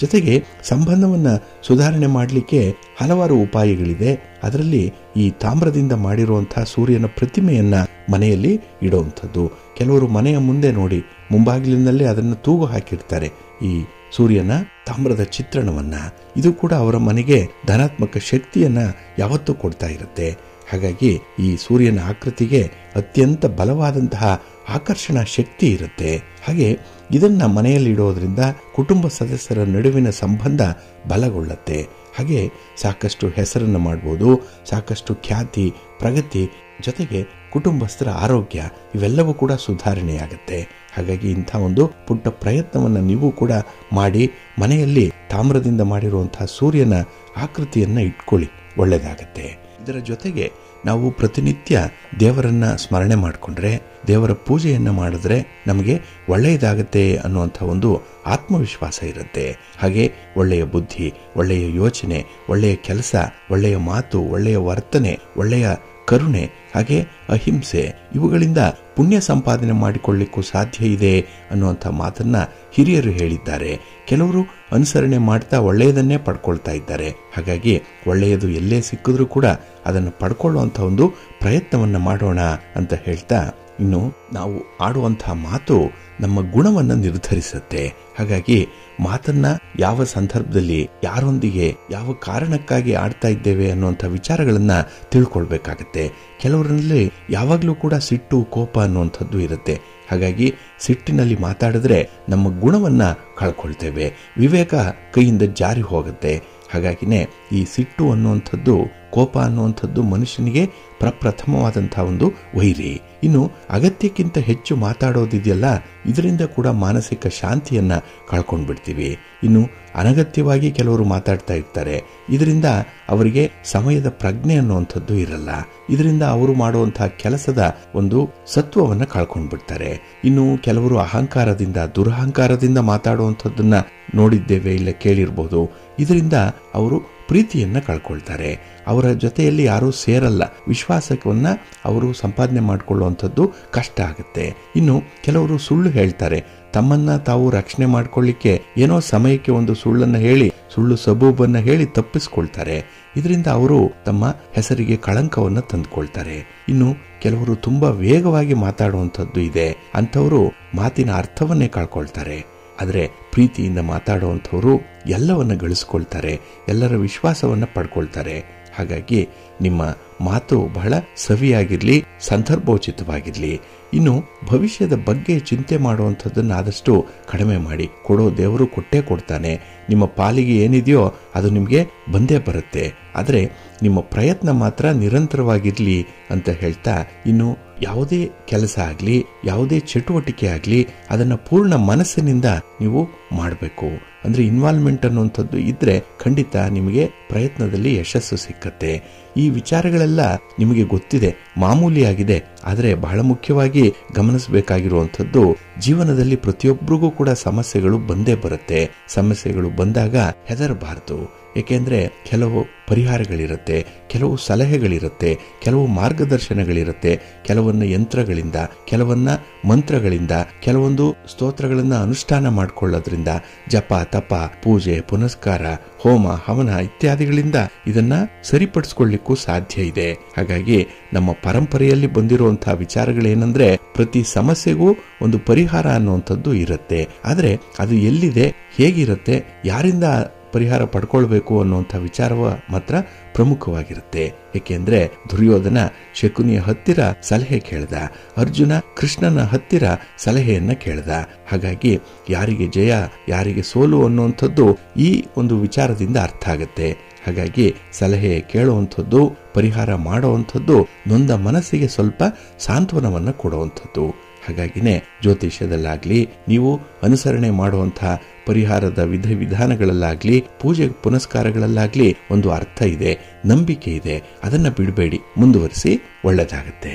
ಜೊತೆಗೆ ಸಂಬಂಧವನ್ನ ಸುಧಾರಣೆ ಮಾಡಲಿಕ್ಕೆ ಹಲವಾರು ಉಪಾಯಗಳಿದೆ. ಅದರಲ್ಲಿ ಈ ತಾಮ್ರದಿಂದ ಮಾಡಿರುವಂತಹ ಸೂರ್ಯನ ಪ್ರತಿಮೆಯನ್ನ ಮನೆಯಲ್ಲಿ ಇಡುವಂಥದ್ದು. ಕೆಲವರು ಮನೆಯ ಮುಂದೆ ನೋಡಿ ಮುಂಬಾಗಿಲಿನಲ್ಲೇ ಅದನ್ನು ತೂಗು ಹಾಕಿರ್ತಾರೆ, ಈ ಸೂರ್ಯನ ತಾಮ್ರದ ಚಿತ್ರಣವನ್ನ. ಇದು ಕೂಡ ಅವರ ಮನೆಗೆ ಧನಾತ್ಮಕ ಶಕ್ತಿಯನ್ನ ಯಾವತ್ತೂ ಕೊಡ್ತಾ ಇರುತ್ತೆ. ಹಾಗಾಗಿ ಈ ಸೂರ್ಯನ ಆಕೃತಿಗೆ ಅತ್ಯಂತ ಬಲವಾದಂತಹ ಆಕರ್ಷಣಾ ಶಕ್ತಿ ಇರುತ್ತೆ. ಹಾಗೆ ಇದನ್ನ ಮನೆಯಲ್ಲಿ ಇಡೋದ್ರಿಂದ ಕುಟುಂಬ ಸದಸ್ಯರ ನಡುವಿನ ಸಂಬಂಧ ಬಲಗೊಳ್ಳುತ್ತೆ. ಹಾಗೆ ಸಾಕಷ್ಟು ಹೆಸರನ್ನು ಮಾಡಬಹುದು, ಸಾಕಷ್ಟು ಖ್ಯಾತಿ, ಪ್ರಗತಿ, ಜೊತೆಗೆ ಕುಟುಂಬಸ್ಥರ ಆರೋಗ್ಯ ಇವೆಲ್ಲವೂ ಕೂಡ ಸುಧಾರಣೆಯಾಗುತ್ತೆ. ಹಾಗಾಗಿ ಇಂಥ ಒಂದು ಪುಟ್ಟ ಪ್ರಯತ್ನವನ್ನು ನೀವು ಕೂಡ ಮಾಡಿ ಮನೆಯಲ್ಲಿ ತಾಮ್ರದಿಂದ ಮಾಡಿರುವಂತಹ ಸೂರ್ಯನ ಆಕೃತಿಯನ್ನ ಇಟ್ಕೊಳ್ಳಿ, ಒಳ್ಳೆಯದಾಗತ್ತೆ. ಇದರ ಜೊತೆಗೆ ನಾವು ಪ್ರತಿನಿತ್ಯ ದೇವರನ್ನ ಸ್ಮರಣೆ ಮಾಡಿಕೊಂಡ್ರೆ, ದೇವರ ಪೂಜೆಯನ್ನ ಮಾಡಿದ್ರೆ ನಮಗೆ ಒಳ್ಳೆಯದಾಗತ್ತೆ ಅನ್ನುವಂಥ ಒಂದು ಆತ್ಮವಿಶ್ವಾಸ ಇರುತ್ತೆ. ಹಾಗೆ ಒಳ್ಳೆಯ ಬುದ್ಧಿ, ಒಳ್ಳೆಯ ಯೋಚನೆ, ಒಳ್ಳೆಯ ಕೆಲಸ, ಒಳ್ಳೆಯ ಮಾತು, ಒಳ್ಳೆಯ ವರ್ತನೆ, ಒಳ್ಳೆಯ ಕರುಣೆ, ಹಾಗೆ ಅಹಿಂಸೆ, ಇವುಗಳಿಂದ ಪುಣ್ಯ ಸಂಪಾದನೆ ಮಾಡಿಕೊಳ್ಳಿಕ್ಕೂ ಸಾಧ್ಯ ಇದೆ ಅನ್ನುವಂಥ ಮಾತನ್ನ ಹಿರಿಯರು ಹೇಳಿದ್ದಾರೆ. ಕೆಲವರು ಅನುಸರಣೆ ಮಾಡ್ತಾ ಒಳ್ಳೆಯದನ್ನೇ ಪಡ್ಕೊಳ್ತಾ ಇದ್ದಾರೆ. ಹಾಗಾಗಿ ಒಳ್ಳೆಯದು ಎಲ್ಲೇ ಸಿಕ್ಕಿದ್ರೂ ಕೂಡ ಅದನ್ನು ಪಡ್ಕೊಳ್ಳುವಂಥ ಒಂದು ಪ್ರಯತ್ನವನ್ನ ಮಾಡೋಣ ಅಂತ ಹೇಳ್ತಾ, ಇನ್ನು ನಾವು ಆಡುವಂತಹ ಮಾತು ನಮ್ಮ ಗುಣವನ್ನ ನಿರ್ಧರಿಸುತ್ತೆ. ಹಾಗಾಗಿ ಮಾತನ್ನ ಯಾವ ಸಂದರ್ಭದಲ್ಲಿ, ಯಾರೊಂದಿಗೆ, ಯಾವ ಕಾರಣಕ್ಕಾಗಿ ಆಡ್ತಾ ಇದ್ದೇವೆ ಅನ್ನುವಂಥ ವಿಚಾರಗಳನ್ನ ತಿಳ್ಕೊಳ್ಬೇಕಾಗತ್ತೆ. ಕೆಲವರಲ್ಲಿ ಯಾವಾಗಲೂ ಕೂಡ ಸಿಟ್ಟು, ಕೋಪ ಅನ್ನುವಂಥದ್ದು ಇರುತ್ತೆ. ಹಾಗಾಗಿ ಸಿಟ್ಟಿನಲ್ಲಿ ಮಾತಾಡಿದ್ರೆ ನಮ್ಮ ಗುಣವನ್ನ ಕಳ್ಕೊಳ್ತೇವೆ, ವಿವೇಕ ಕೈಯಿಂದ ಜಾರಿ ಹೋಗುತ್ತೆ. ಹಾಗಾಗಿನೇ ಈ ಸಿಟ್ಟು ಅನ್ನುವಂಥದ್ದು, ಕೋಪ ಅನ್ನುವಂಥದ್ದು ಮನುಷ್ಯನಿಗೆ ಪ್ರಪ್ರಥಮವಾದಂತಹ ಒಂದು ವೈರಿ. ಇನ್ನು ಅಗತ್ಯಕ್ಕಿಂತ ಹೆಚ್ಚು ಮಾತಾಡೋದಿದೆಯಲ್ಲ, ಇದರಿಂದ ಕೂಡ ಮಾನಸಿಕ ಶಾಂತಿಯನ್ನ ಕಳ್ಕೊಂಡ್ಬಿಡ್ತೀವಿ. ಇನ್ನು ಅನಗತ್ಯವಾಗಿ ಕೆಲವರು ಮಾತಾಡ್ತಾ ಇರ್ತಾರೆ. ಇದರಿಂದ ಅವರಿಗೆ ಸಮಯದ ಪ್ರಜ್ಞೆ ಅನ್ನುವಂಥದ್ದು ಇರಲ್ಲ. ಇದರಿಂದ ಅವರು ಮಾಡುವಂತಹ ಕೆಲಸದ ಒಂದು ಸತ್ವವನ್ನ ಕಳ್ಕೊಂಡ್ಬಿಡ್ತಾರೆ. ಇನ್ನು ಕೆಲವರು ಅಹಂಕಾರದಿಂದ, ದುರಹಂಕಾರದಿಂದ ಮಾತಾಡುವಂಥದ್ದನ್ನ ನೋಡಿದ್ದೇವೆ, ಇಲ್ಲ ಕೇಳಿರ್ಬೋದು. ಇದರಿಂದ ಅವರು ಪ್ರೀತಿಯನ್ನ ಕಳ್ಕೊಳ್ತಾರೆ. ಅವರ ಜೊತೆಯಲ್ಲಿ ಯಾರೂ ಸೇರಲ್ಲ, ವಿಶ್ವಾಸವನ್ನ ಅವರು ಸಂಪಾದನೆ ಮಾಡಿಕೊಳ್ಳುವಂಥದ್ದು ಕಷ್ಟ ಆಗುತ್ತೆ. ಇನ್ನು ಕೆಲವರು ಸುಳ್ಳು ಹೇಳ್ತಾರೆ, ತಮ್ಮನ್ನ ತಾವು ರಕ್ಷಣೆ ಮಾಡ್ಕೊಳ್ಳಿಕ್ಕೆ ಏನೋ ಸಮಯಕ್ಕೆ ಒಂದು ಸುಳ್ಳನ್ನ ಹೇಳಿ, ಸುಳ್ಳು ಸಬೂಬನ್ನ ಹೇಳಿ ತಪ್ಪಿಸ್ಕೊಳ್ತಾರೆ. ಇದರಿಂದ ಅವರು ತಮ್ಮ ಹೆಸರಿಗೆ ಕಳಂಕವನ್ನ ತಂದುಕೊಳ್ತಾರೆ. ಇನ್ನು ಕೆಲವರು ತುಂಬಾ ವೇಗವಾಗಿ ಮಾತಾಡುವಂಥದ್ದು ಇದೆ, ಅಂಥವರು ಮಾತಿನ ಅರ್ಥವನ್ನೇ ಕಳ್ಕೊಳ್ತಾರೆ. ಆದರೆ ಪ್ರೀತಿಯಿಂದ ಮಾತಾಡುವಂಥವರು ಎಲ್ಲವನ್ನ ಗಳಿಸ್ಕೊಳ್ತಾರೆ, ಎಲ್ಲರ ವಿಶ್ವಾಸವನ್ನ ಪಡ್ಕೊಳ್ತಾರೆ. ಹಾಗಾಗಿ ನಿಮ್ಮ ಮಾತು ಬಹಳ ಸವಿಯಾಗಿರ್ಲಿ, ಸಂದರ್ಭೋಚಿತವಾಗಿರ್ಲಿ. ಇನ್ನು ಭವಿಷ್ಯದ ಬಗ್ಗೆ ಚಿಂತೆ ಮಾಡುವಂಥದ್ದನ್ನು ಆದಷ್ಟು ಕಡಿಮೆ ಮಾಡಿ. ಕೊಡೋ ದೇವರು ಕೊಟ್ಟೇ ಕೊಡ್ತಾನೆ. ನಿಮ್ಮ ಪಾಲಿಗೆ ಏನಿದೆಯೋ ಅದು ನಿಮಗೆ ಬಂದೇ ಬರುತ್ತೆ. ಆದರೆ ನಿಮ್ಮ ಪ್ರಯತ್ನ ಮಾತ್ರ ನಿರಂತರವಾಗಿರ್ಲಿ ಅಂತ ಹೇಳ್ತಾ, ಇನ್ನು ಯಾವುದೇ ಕೆಲಸ ಆಗಲಿ, ಯಾವುದೇ ಚಟುವಟಿಕೆ ಆಗಲಿ, ಅದನ್ನ ಪೂರ್ಣ ಮನಸ್ಸಿನಿಂದ ನೀವು ಮಾಡಬೇಕು. ಅಂದ್ರೆ ಇನ್ವಾಲ್ವ್ಮೆಂಟ್ ಅನ್ನುವಂಥದ್ದು ಇದ್ರೆ ಖಂಡಿತ ನಿಮಗೆ ಪ್ರಯತ್ನದಲ್ಲಿ ಯಶಸ್ಸು ಸಿಕ್ಕತ್ತೆ. ಈ ವಿಚಾರಗಳೆಲ್ಲ ನಿಮಗೆ ಗೊತ್ತಿದೆ, ಮಾಮೂಲಿಯಾಗಿದೆ. ಆದರೆ ಬಹಳ ಮುಖ್ಯವಾಗಿ ಗಮನಿಸಬೇಕಾಗಿರುವಂಥದ್ದು, ಜೀವನದಲ್ಲಿ ಪ್ರತಿಯೊಬ್ಬರಿಗೂ ಕೂಡ ಸಮಸ್ಯೆಗಳು ಬಂದೇ ಬರುತ್ತೆ. ಸಮಸ್ಯೆಗಳು ಬಂದಾಗ ಹೆದರಬಾರದು. ಏಕೆಂದ್ರೆ ಕೆಲವು ಪರಿಹಾರಗಳಿರುತ್ತೆ, ಕೆಲವು ಸಲಹೆಗಳಿರುತ್ತೆ, ಕೆಲವು ಮಾರ್ಗದರ್ಶನಗಳಿರುತ್ತೆ. ಕೆಲವನ್ನ ಯಂತ್ರಗಳಿಂದ, ಕೆಲವನ್ನ ಮಂತ್ರಗಳಿಂದ, ಕೆಲವೊಂದು ಸ್ತೋತ್ರಗಳನ್ನ ಅನುಷ್ಠಾನ ಮಾಡಿಕೊಳ್ಳೋದ್ರಿಂದ, ಜಪ, ತಪ, ಪೂಜೆ, ಪುನಸ್ಕಾರ, ಹೋಮ, ಹವನ ಇತ್ಯಾದಿಗಳಿಂದ ಇದನ್ನ ಸರಿಪಡಿಸಿಕೊಳ್ಳಿಕ್ಕೂ ಸಾಧ್ಯ ಇದೆ. ಹಾಗಾಗಿ ನಮ್ಮ ಪರಂಪರೆಯಲ್ಲಿ ಬಂದಿರುವಂತಹ ವಿಚಾರಗಳೇನಂದ್ರೆ, ಪ್ರತಿ ಸಮಸ್ಯೆಗೂ ಒಂದು ಪರಿಹಾರ ಅನ್ನುವಂಥದ್ದು ಇರುತ್ತೆ. ಆದ್ರೆ ಅದು ಎಲ್ಲಿದೆ, ಹೇಗಿರುತ್ತೆ, ಯಾರಿಂದ ಪರಿಹಾರ ಪಡ್ಕೊಳ್ಬೇಕು ಅನ್ನುವಂಥ ವಿಚಾರವ ಮಾತ್ರ ಪ್ರಮುಖವಾಗಿರುತ್ತೆ. ಏಕೆಂದ್ರೆ ದುರ್ಯೋಧನ ಶಕುನಿಯ ಹತ್ತಿರ ಸಲಹೆ ಕೇಳ್ದ, ಅರ್ಜುನ ಕೃಷ್ಣನ ಹತ್ತಿರ ಸಲಹೆಯನ್ನ ಕೇಳ್ದ. ಹಾಗಾಗಿ ಯಾರಿಗೆ ಜಯ, ಯಾರಿಗೆ ಸೋಲು ಅನ್ನುವಂಥದ್ದು ಈ ಒಂದು ವಿಚಾರದಿಂದ ಅರ್ಥ ಆಗತ್ತೆ. ಹಾಗಾಗಿ ಸಲಹೆ ಕೇಳುವಂಥದ್ದು, ಪರಿಹಾರ ಮಾಡುವಂಥದ್ದು ನೊಂದ ಮನಸ್ಸಿಗೆ ಸ್ವಲ್ಪ ಸಾಂತ್ವನವನ್ನ ಕೊಡುವಂಥದ್ದು. ಹಾಗಾಗಿನೇ ಜ್ಯೋತಿಷ್ಯದಲ್ಲಾಗ್ಲಿ, ನೀವು ಅನುಸರಣೆ ಮಾಡುವಂತಹ ಪರಿಹಾರದ ವಿಧಾನಗಳಲ್ಲಾಗ್ಲಿ, ಪೂಜೆ ಪುನಸ್ಕಾರಗಳಲ್ಲಾಗ್ಲಿ ಒಂದು ಅರ್ಥ ಇದೆ, ನಂಬಿಕೆ ಇದೆ. ಅದನ್ನ ಬಿಡಬೇಡಿ, ಮುಂದುವರಿಸಿ, ಒಳ್ಳೆದಾಗತ್ತೆ.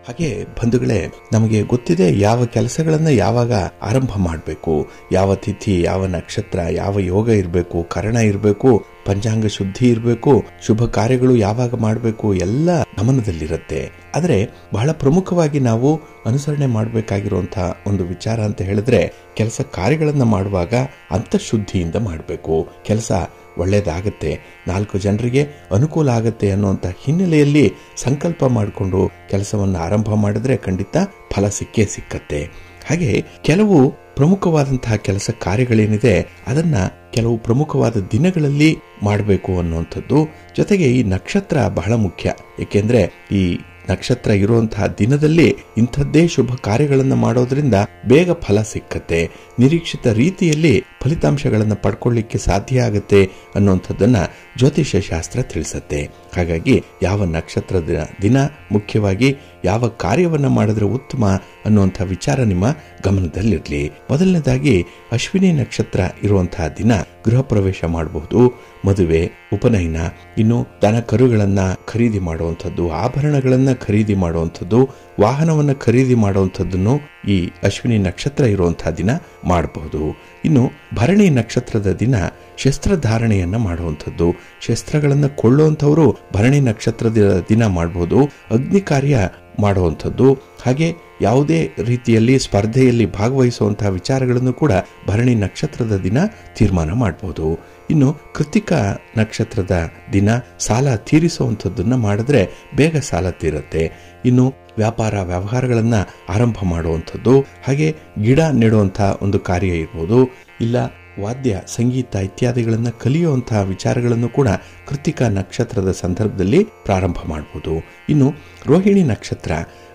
ಹಾಗೆ ಬಂಧುಗಳೇ, ನಮಗೆ ಗೊತ್ತಿದೆ ಯಾವ ಕೆಲಸಗಳನ್ನ ಯಾವಾಗ ಆರಂಭ ಮಾಡಬೇಕು, ಯಾವ ತಿಥಿ, ಯಾವ ನಕ್ಷತ್ರ, ಯಾವ ಯೋಗ ಇರಬೇಕು, ಕರಣ ಇರಬೇಕು, ಪಂಚಾಂಗ ಶುದ್ಧಿ ಇರಬೇಕು, ಶುಭ ಕಾರ್ಯಗಳು ಯಾವಾಗ ಮಾಡಬೇಕು ಎಲ್ಲ ಗಮನದಲ್ಲಿರುತ್ತೆ. ಆದರೆ ಬಹಳ ಪ್ರಮುಖವಾಗಿ ನಾವು ಅನುಸರಣೆ ಮಾಡಬೇಕಾಗಿರುವಂತಹ ಒಂದು ವಿಚಾರ ಅಂತ ಹೇಳಿದ್ರೆ, ಕೆಲಸ ಕಾರ್ಯಗಳನ್ನ ಮಾಡುವಾಗ ಅಂತಃಶುದ್ಧಿಯಿಂದ ಮಾಡಬೇಕು. ಕೆಲಸ ಒಳ್ಳೇದಾಗತ್ತೆ, 4 ಜನರಿಗೆ ಅನುಕೂಲ ಆಗತ್ತೆ ಅನ್ನುವಂಥ ಹಿನ್ನೆಲೆಯಲ್ಲಿ ಸಂಕಲ್ಪ ಮಾಡಿಕೊಂಡು ಕೆಲಸವನ್ನು ಆರಂಭ ಮಾಡಿದ್ರೆ ಖಂಡಿತ ಫಲ ಸಿಕ್ಕೇ ಸಿಕ್ಕತ್ತೆ. ಹಾಗೆ ಕೆಲವು ಪ್ರಮುಖವಾದಂತಹ ಕೆಲಸ ಕಾರ್ಯಗಳೇನಿದೆ ಅದನ್ನ ಕೆಲವು ಪ್ರಮುಖವಾದ ದಿನಗಳಲ್ಲಿ ಮಾಡಬೇಕು ಅನ್ನುವಂಥದ್ದು. ಜೊತೆಗೆ ಈ ನಕ್ಷತ್ರ ಬಹಳ ಮುಖ್ಯ. ಏಕೆಂದ್ರೆ ಈ ನಕ್ಷತ್ರ ಇರುವಂತಹ ದಿನದಲ್ಲಿ ಇಂಥದ್ದೇ ಶುಭ ಕಾರ್ಯಗಳನ್ನು ಮಾಡೋದ್ರಿಂದ ಬೇಗ ಫಲ ಸಿಕ್ಕತ್ತೆ, ನಿರೀಕ್ಷಿತ ರೀತಿಯಲ್ಲಿ ಫಲಿತಾಂಶಗಳನ್ನು ಪಡ್ಕೊಳ್ಳಿಕ್ಕೆ ಸಾಧ್ಯ ಆಗತ್ತೆ ಅನ್ನುವಂಥದ್ದನ್ನ ಜ್ಯೋತಿಷ್ಯ ಶಾಸ್ತ್ರ ತಿಳಿಸತ್ತೆ. ಹಾಗಾಗಿ ಯಾವ ನಕ್ಷತ್ರದ ದಿನ, ಮುಖ್ಯವಾಗಿ ಯಾವ ಕಾರ್ಯವನ್ನ ಮಾಡಿದ್ರೆ ಉತ್ತಮ ಅನ್ನುವಂಥ ವಿಚಾರ ನಿಮ್ಮ ಗಮನದಲ್ಲಿರಲಿ. ಮೊದಲನೇದಾಗಿ ಅಶ್ವಿನಿ ನಕ್ಷತ್ರ ಇರುವಂತಹ ದಿನ ಗೃಹ ಪ್ರವೇಶ ಮಾಡಬಹುದು, ಮದುವೆ, ಉಪನಯನ, ಇನ್ನು ದನ ಕರುಗಳನ್ನ ಖರೀದಿ ಮಾಡುವಂಥದ್ದು, ಆಭರಣಗಳನ್ನ ಖರೀದಿ ಮಾಡುವಂಥದ್ದು, ವಾಹನವನ್ನ ಖರೀದಿ ಮಾಡುವಂಥದ್ದನ್ನು ಈ ಅಶ್ವಿನಿ ನಕ್ಷತ್ರ ಇರುವಂತಹ ದಿನ ಮಾಡಬಹುದು. ಇನ್ನು ಭರಣಿ ನಕ್ಷತ್ರದ ದಿನ ಶಸ್ತ್ರಧಾರಣೆಯನ್ನ ಮಾಡುವಂಥದ್ದು, ಶಸ್ತ್ರಗಳನ್ನ ಕೊಳ್ಳುವಂಥವರು ಭರಣಿ ನಕ್ಷತ್ರದ ದಿನ ಮಾಡಬಹುದು. ಅಗ್ನಿ ಕಾರ್ಯ ಮಾಡುವಂಥದ್ದು, ಹಾಗೆ ಯಾವುದೇ ರೀತಿಯಲ್ಲಿ ಸ್ಪರ್ಧೆಯಲ್ಲಿ ಭಾಗವಹಿಸುವಂತಹ ವಿಚಾರಗಳನ್ನು ಕೂಡ ಭರಣಿ ನಕ್ಷತ್ರದ ದಿನ ತೀರ್ಮಾನ ಮಾಡಬಹುದು. ಇನ್ನು ಕೃತಿಕ ನಕ್ಷತ್ರದ ದಿನ ಸಾಲ ತೀರಿಸುವಂಥದ್ದನ್ನ ಮಾಡಿದ್ರೆ ಬೇಗ ಸಾಲ ತೀರತ್ತೆ. ಇನ್ನು ವ್ಯಾಪಾರ ವ್ಯವಹಾರಗಳನ್ನ ಆರಂಭ ಮಾಡುವಂಥದ್ದು, ಹಾಗೆ ಗಿಡ ನೆಡುವಂತಹ ಒಂದು ಕಾರ್ಯ ಇರ್ಬೋದು, ಇಲ್ಲ ವಾದ್ಯ ಸಂಗೀತ ಇತ್ಯಾದಿಗಳನ್ನ ಕಲಿಯುವಂತಹ ವಿಚಾರಗಳನ್ನು ಕೂಡ ಕೃತಿಕ ನಕ್ಷತ್ರದ ಸಂದರ್ಭದಲ್ಲಿ ಪ್ರಾರಂಭ ಮಾಡಬಹುದು. ಇನ್ನು ರೋಹಿಣಿ ನಕ್ಷತ್ರ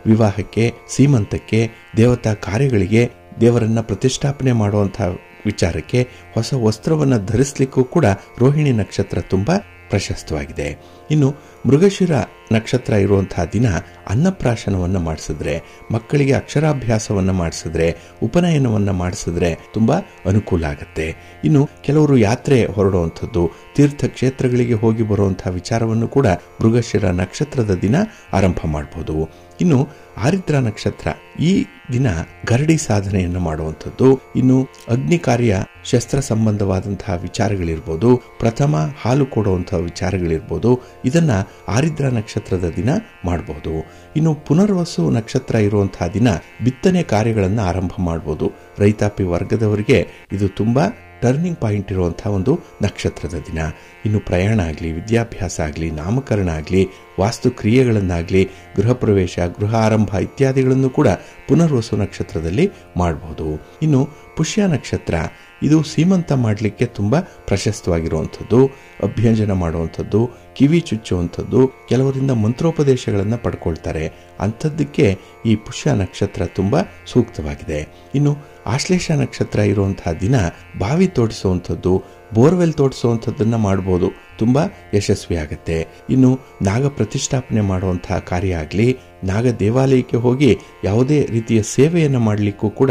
ವಿವಾಹಕ್ಕೆ, ಸೀಮಂತಕ್ಕೆ, ದೇವತಾ ಕಾರ್ಯಗಳಿಗೆ, ದೇವರನ್ನ ಪ್ರತಿಷ್ಠಾಪನೆ ಮಾಡುವಂತಹ ವಿಚಾರಕ್ಕೆ, ಹೊಸ ವಸ್ತ್ರವನ್ನ ಧರಿಸಲಿಕ್ಕೂ ಕೂಡ ರೋಹಿಣಿ ನಕ್ಷತ್ರ ತುಂಬಾ ಪ್ರಶಸ್ತವಾಗಿದೆ. ಇನ್ನು ಮೃಗಶಿರ ನಕ್ಷತ್ರ ಇರುವಂತಹ ದಿನ ಅನ್ನಪ್ರಾಶನವನ್ನ ಮಾಡಿಸಿದ್ರೆ, ಮಕ್ಕಳಿಗೆ ಅಕ್ಷರಾಭ್ಯಾಸವನ್ನ ಮಾಡಿಸಿದ್ರೆ, ಉಪನಯನವನ್ನ ಮಾಡಿಸಿದ್ರೆ ತುಂಬಾ ಅನುಕೂಲ ಆಗತ್ತೆ. ಇನ್ನು ಕೆಲವರು ಯಾತ್ರೆ ಹೊರಡುವಂಥದ್ದು, ತೀರ್ಥಕ್ಷೇತ್ರಗಳಿಗೆ ಹೋಗಿ ಬರುವಂತಹ ವಿಚಾರವನ್ನು ಕೂಡ ಮೃಗಶಿರ ನಕ್ಷತ್ರದ ದಿನ ಆರಂಭ ಮಾಡಬಹುದು. ಇನ್ನು ಆರಿದ್ರ ನಕ್ಷತ್ರ ಈ ದಿನ ಗರಡಿ ಸಾಧನೆಯನ್ನು ಮಾಡುವಂಥದ್ದು, ಇನ್ನು ಅಗ್ನಿ ಕಾರ್ಯ, ಶಸ್ತ್ರ ಸಂಬಂಧವಾದಂತಹ ವಿಚಾರಗಳಿರ್ಬೋದು, ಪ್ರಥಮ ಹಾಲು ಕೊಡುವಂತಹ ವಿಚಾರಗಳಿರ್ಬೋದು, ಇದನ್ನ ಆರಿದ್ರ ನಕ್ಷತ್ರದ ದಿನ ಮಾಡಬಹುದು. ಇನ್ನು ಪುನರ್ವಸು ನಕ್ಷತ್ರ ಇರುವಂತಹ ದಿನ ಬಿತ್ತನೆ ಕಾರ್ಯಗಳನ್ನು ಆರಂಭ ಮಾಡಬಹುದು. ರೈತಾಪಿ ವರ್ಗದವರಿಗೆ ಇದು ತುಂಬಾ ಟರ್ನಿಂಗ್ ಪಾಯಿಂಟ್ ಇರುವಂತಹ ಒಂದು ನಕ್ಷತ್ರದ ದಿನ. ಇನ್ನು ಪ್ರಯಾಣ ಆಗಲಿ, ವಿದ್ಯಾಭ್ಯಾಸ ಆಗಲಿ, ನಾಮಕರಣ ಆಗಲಿ, ವಾಸ್ತು ಕ್ರಿಯೆಗಳನ್ನಾಗಲಿ, ಗೃಹ ಪ್ರವೇಶ, ಗೃಹ ಆರಂಭ ಇತ್ಯಾದಿಗಳನ್ನು ಕೂಡ ಪುನರ್ವಸು ನಕ್ಷತ್ರದಲ್ಲಿ ಮಾಡಬಹುದು. ಇನ್ನು ಪುಷ್ಯ ನಕ್ಷತ್ರ ಇದು ಸೀಮಂತ ಮಾಡಲಿಕ್ಕೆ ತುಂಬಾ ಪ್ರಶಸ್ತವಾಗಿರುವಂಥದ್ದು, ಅಭ್ಯಂಜನ ಮಾಡುವಂಥದ್ದು, ಕಿವಿ ಚುಚ್ಚುವಂಥದ್ದು, ಕೆಲವರಿಂದ ಮಂತ್ರೋಪದೇಶಗಳನ್ನು ಪಡ್ಕೊಳ್ತಾರೆ. ಅಂಥದ್ದಕ್ಕೆ ಈ ಪುಷ್ಯ ನಕ್ಷತ್ರ ತುಂಬಾ ಸೂಕ್ತವಾಗಿದೆ. ಇನ್ನು ಆಶ್ಲೇಷ ನಕ್ಷತ್ರ ಇರುವಂತಹ ದಿನ ಬಾವಿ ತೋಡಿಸುವಂಥದ್ದು, ಬೋರ್ವೆಲ್ ತೋಡಿಸುವಂಥದ್ದನ್ನ ಮಾಡಬಹುದು, ತುಂಬಾ ಯಶಸ್ವಿ ಆಗುತ್ತೆ. ಇನ್ನು ನಾಗ ಪ್ರತಿಷ್ಠಾಪನೆ ಮಾಡುವಂತಹ ಕಾರ್ಯ ಆಗಲಿ, ನಾಗ ದೇವಾಲಯಕ್ಕೆ ಹೋಗಿ ಯಾವುದೇ ರೀತಿಯ ಸೇವೆಯನ್ನು ಮಾಡಲಿಕ್ಕೂ ಕೂಡ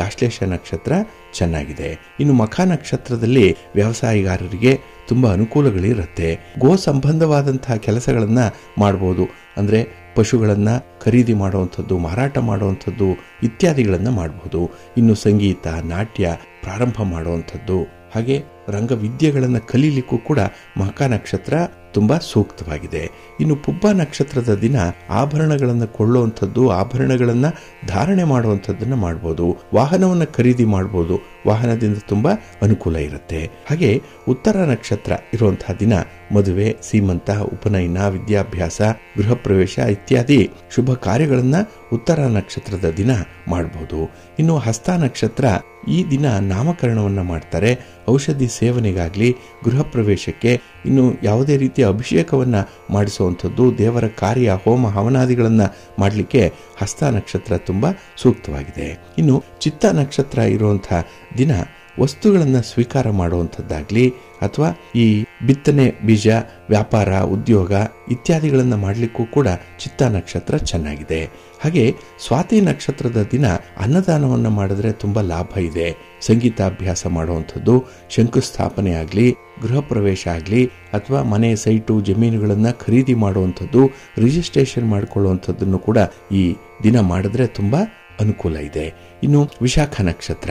ಆಶ್ಲೇಷ ನಕ್ಷತ್ರ ಚೆನ್ನಾಗಿದೆ. ಇನ್ನು ಮಖ ನಕ್ಷತ್ರದಲ್ಲಿ ವ್ಯವಸಾಯಗಾರರಿಗೆ ತುಂಬಾ ಅನುಕೂಲಗಳಿರುತ್ತೆ. ಗೋ ಸಂಬಂಧವಾದಂತಹ ಕೆಲಸಗಳನ್ನ ಮಾಡಬಹುದು. ಅಂದ್ರೆ ಪಶುಗಳನ್ನ ಖರೀದಿ ಮಾಡುವಂಥದ್ದು, ಮಾರಾಟ ಮಾಡುವಂಥದ್ದು ಇತ್ಯಾದಿಗಳನ್ನ ಮಾಡಬಹುದು. ಇನ್ನು ಸಂಗೀತ, ನಾಟ್ಯ ಪ್ರಾರಂಭ ಮಾಡುವಂಥದ್ದು, ಹಾಗೆ ರಂಗವಿದ್ಯೆಗಳನ್ನು ಕಲೀಲಿಕ್ಕೂ ಕೂಡ ಮಖ ನಕ್ಷತ್ರ ತುಂಬಾ ಸೂಕ್ತವಾಗಿದೆ. ಇನ್ನು ಪುಬ್ಬ ನಕ್ಷತ್ರದ ದಿನ ಆಭರಣಗಳನ್ನು ಕೊಳ್ಳುವಂಥದ್ದು, ಆಭರಣಗಳನ್ನ ಧಾರಣೆ ಮಾಡುವಂಥದ್ದನ್ನ ಮಾಡಬಹುದು. ವಾಹನವನ್ನು ಖರೀದಿ ಮಾಡಬಹುದು, ವಾಹನದಿಂದ ತುಂಬಾ ಅನುಕೂಲ ಇರುತ್ತೆ. ಹಾಗೆ ಉತ್ತರ ನಕ್ಷತ್ರ ಇರುವಂತಹ ದಿನ ಮದುವೆ, ಸೀಮಂತ, ಉಪನಯನ, ವಿದ್ಯಾಭ್ಯಾಸ, ಗೃಹ ಪ್ರವೇಶ ಇತ್ಯಾದಿ ಶುಭ ಕಾರ್ಯಗಳನ್ನ ಉತ್ತರ ನಕ್ಷತ್ರದ ದಿನ ಮಾಡಬಹುದು. ಇನ್ನು ಹಸ್ತ ನಕ್ಷತ್ರ ಈ ದಿನ ನಾಮಕರಣವನ್ನ ಮಾಡ್ತಾರೆ. ಔಷಧಿ ಸೇವನೆಗಾಗ್ಲಿ, ಗೃಹ ಪ್ರವೇಶಕ್ಕೆ, ಇನ್ನು ಯಾವುದೇ ರೀತಿಯ ಅಭಿಷೇಕವನ್ನ ಮಾಡಿಸುವಂಥದ್ದು, ದೇವರ ಕಾರ್ಯ, ಹೋಮ ಹವನಾದಿಗಳನ್ನ ಮಾಡಲಿಕ್ಕೆ ಹಸ್ತ ನಕ್ಷತ್ರ ತುಂಬಾ ಸೂಕ್ತವಾಗಿದೆ. ಇನ್ನು ಚಿತ್ತ ನಕ್ಷತ್ರ ಇರುವಂತಹ ದಿನ ವಸ್ತುಗಳನ್ನ ಸ್ವೀಕಾರ ಮಾಡುವಂಥದ್ದಾಗ್ಲಿ, ಅಥವಾ ಈ ಬಿತ್ತನೆ ಬೀಜ, ವ್ಯಾಪಾರ, ಉದ್ಯೋಗ ಇತ್ಯಾದಿಗಳನ್ನ ಮಾಡಲಿಕ್ಕೂ ಕೂಡ ಚಿತ್ತ ನಕ್ಷತ್ರ ಚೆನ್ನಾಗಿದೆ. ಹಾಗೆ ಸ್ವಾತಿ ನಕ್ಷತ್ರದ ದಿನ ಅನ್ನದಾನವನ್ನ ಮಾಡಿದ್ರೆ ತುಂಬಾ ಲಾಭ ಇದೆ. ಸಂಗೀತಾಭ್ಯಾಸ ಮಾಡುವಂಥದ್ದು, ಶಂಕುಸ್ಥಾಪನೆ ಆಗಲಿ, ಗೃಹ ಪ್ರವೇಶ ಆಗಲಿ, ಅಥವಾ ಮನೆ, ಸೈಟು, ಜಮೀನುಗಳನ್ನ ಖರೀದಿ ಮಾಡುವಂಥದ್ದು, ರಿಜಿಸ್ಟ್ರೇಷನ್ ಮಾಡಿಕೊಳ್ಳುವಂಥದ್ದನ್ನು ಕೂಡ ಈ ದಿನ ಮಾಡಿದ್ರೆ ತುಂಬಾ ಅನುಕೂಲ ಇದೆ. ಇನ್ನು ವಿಶಾಖ ನಕ್ಷತ್ರ,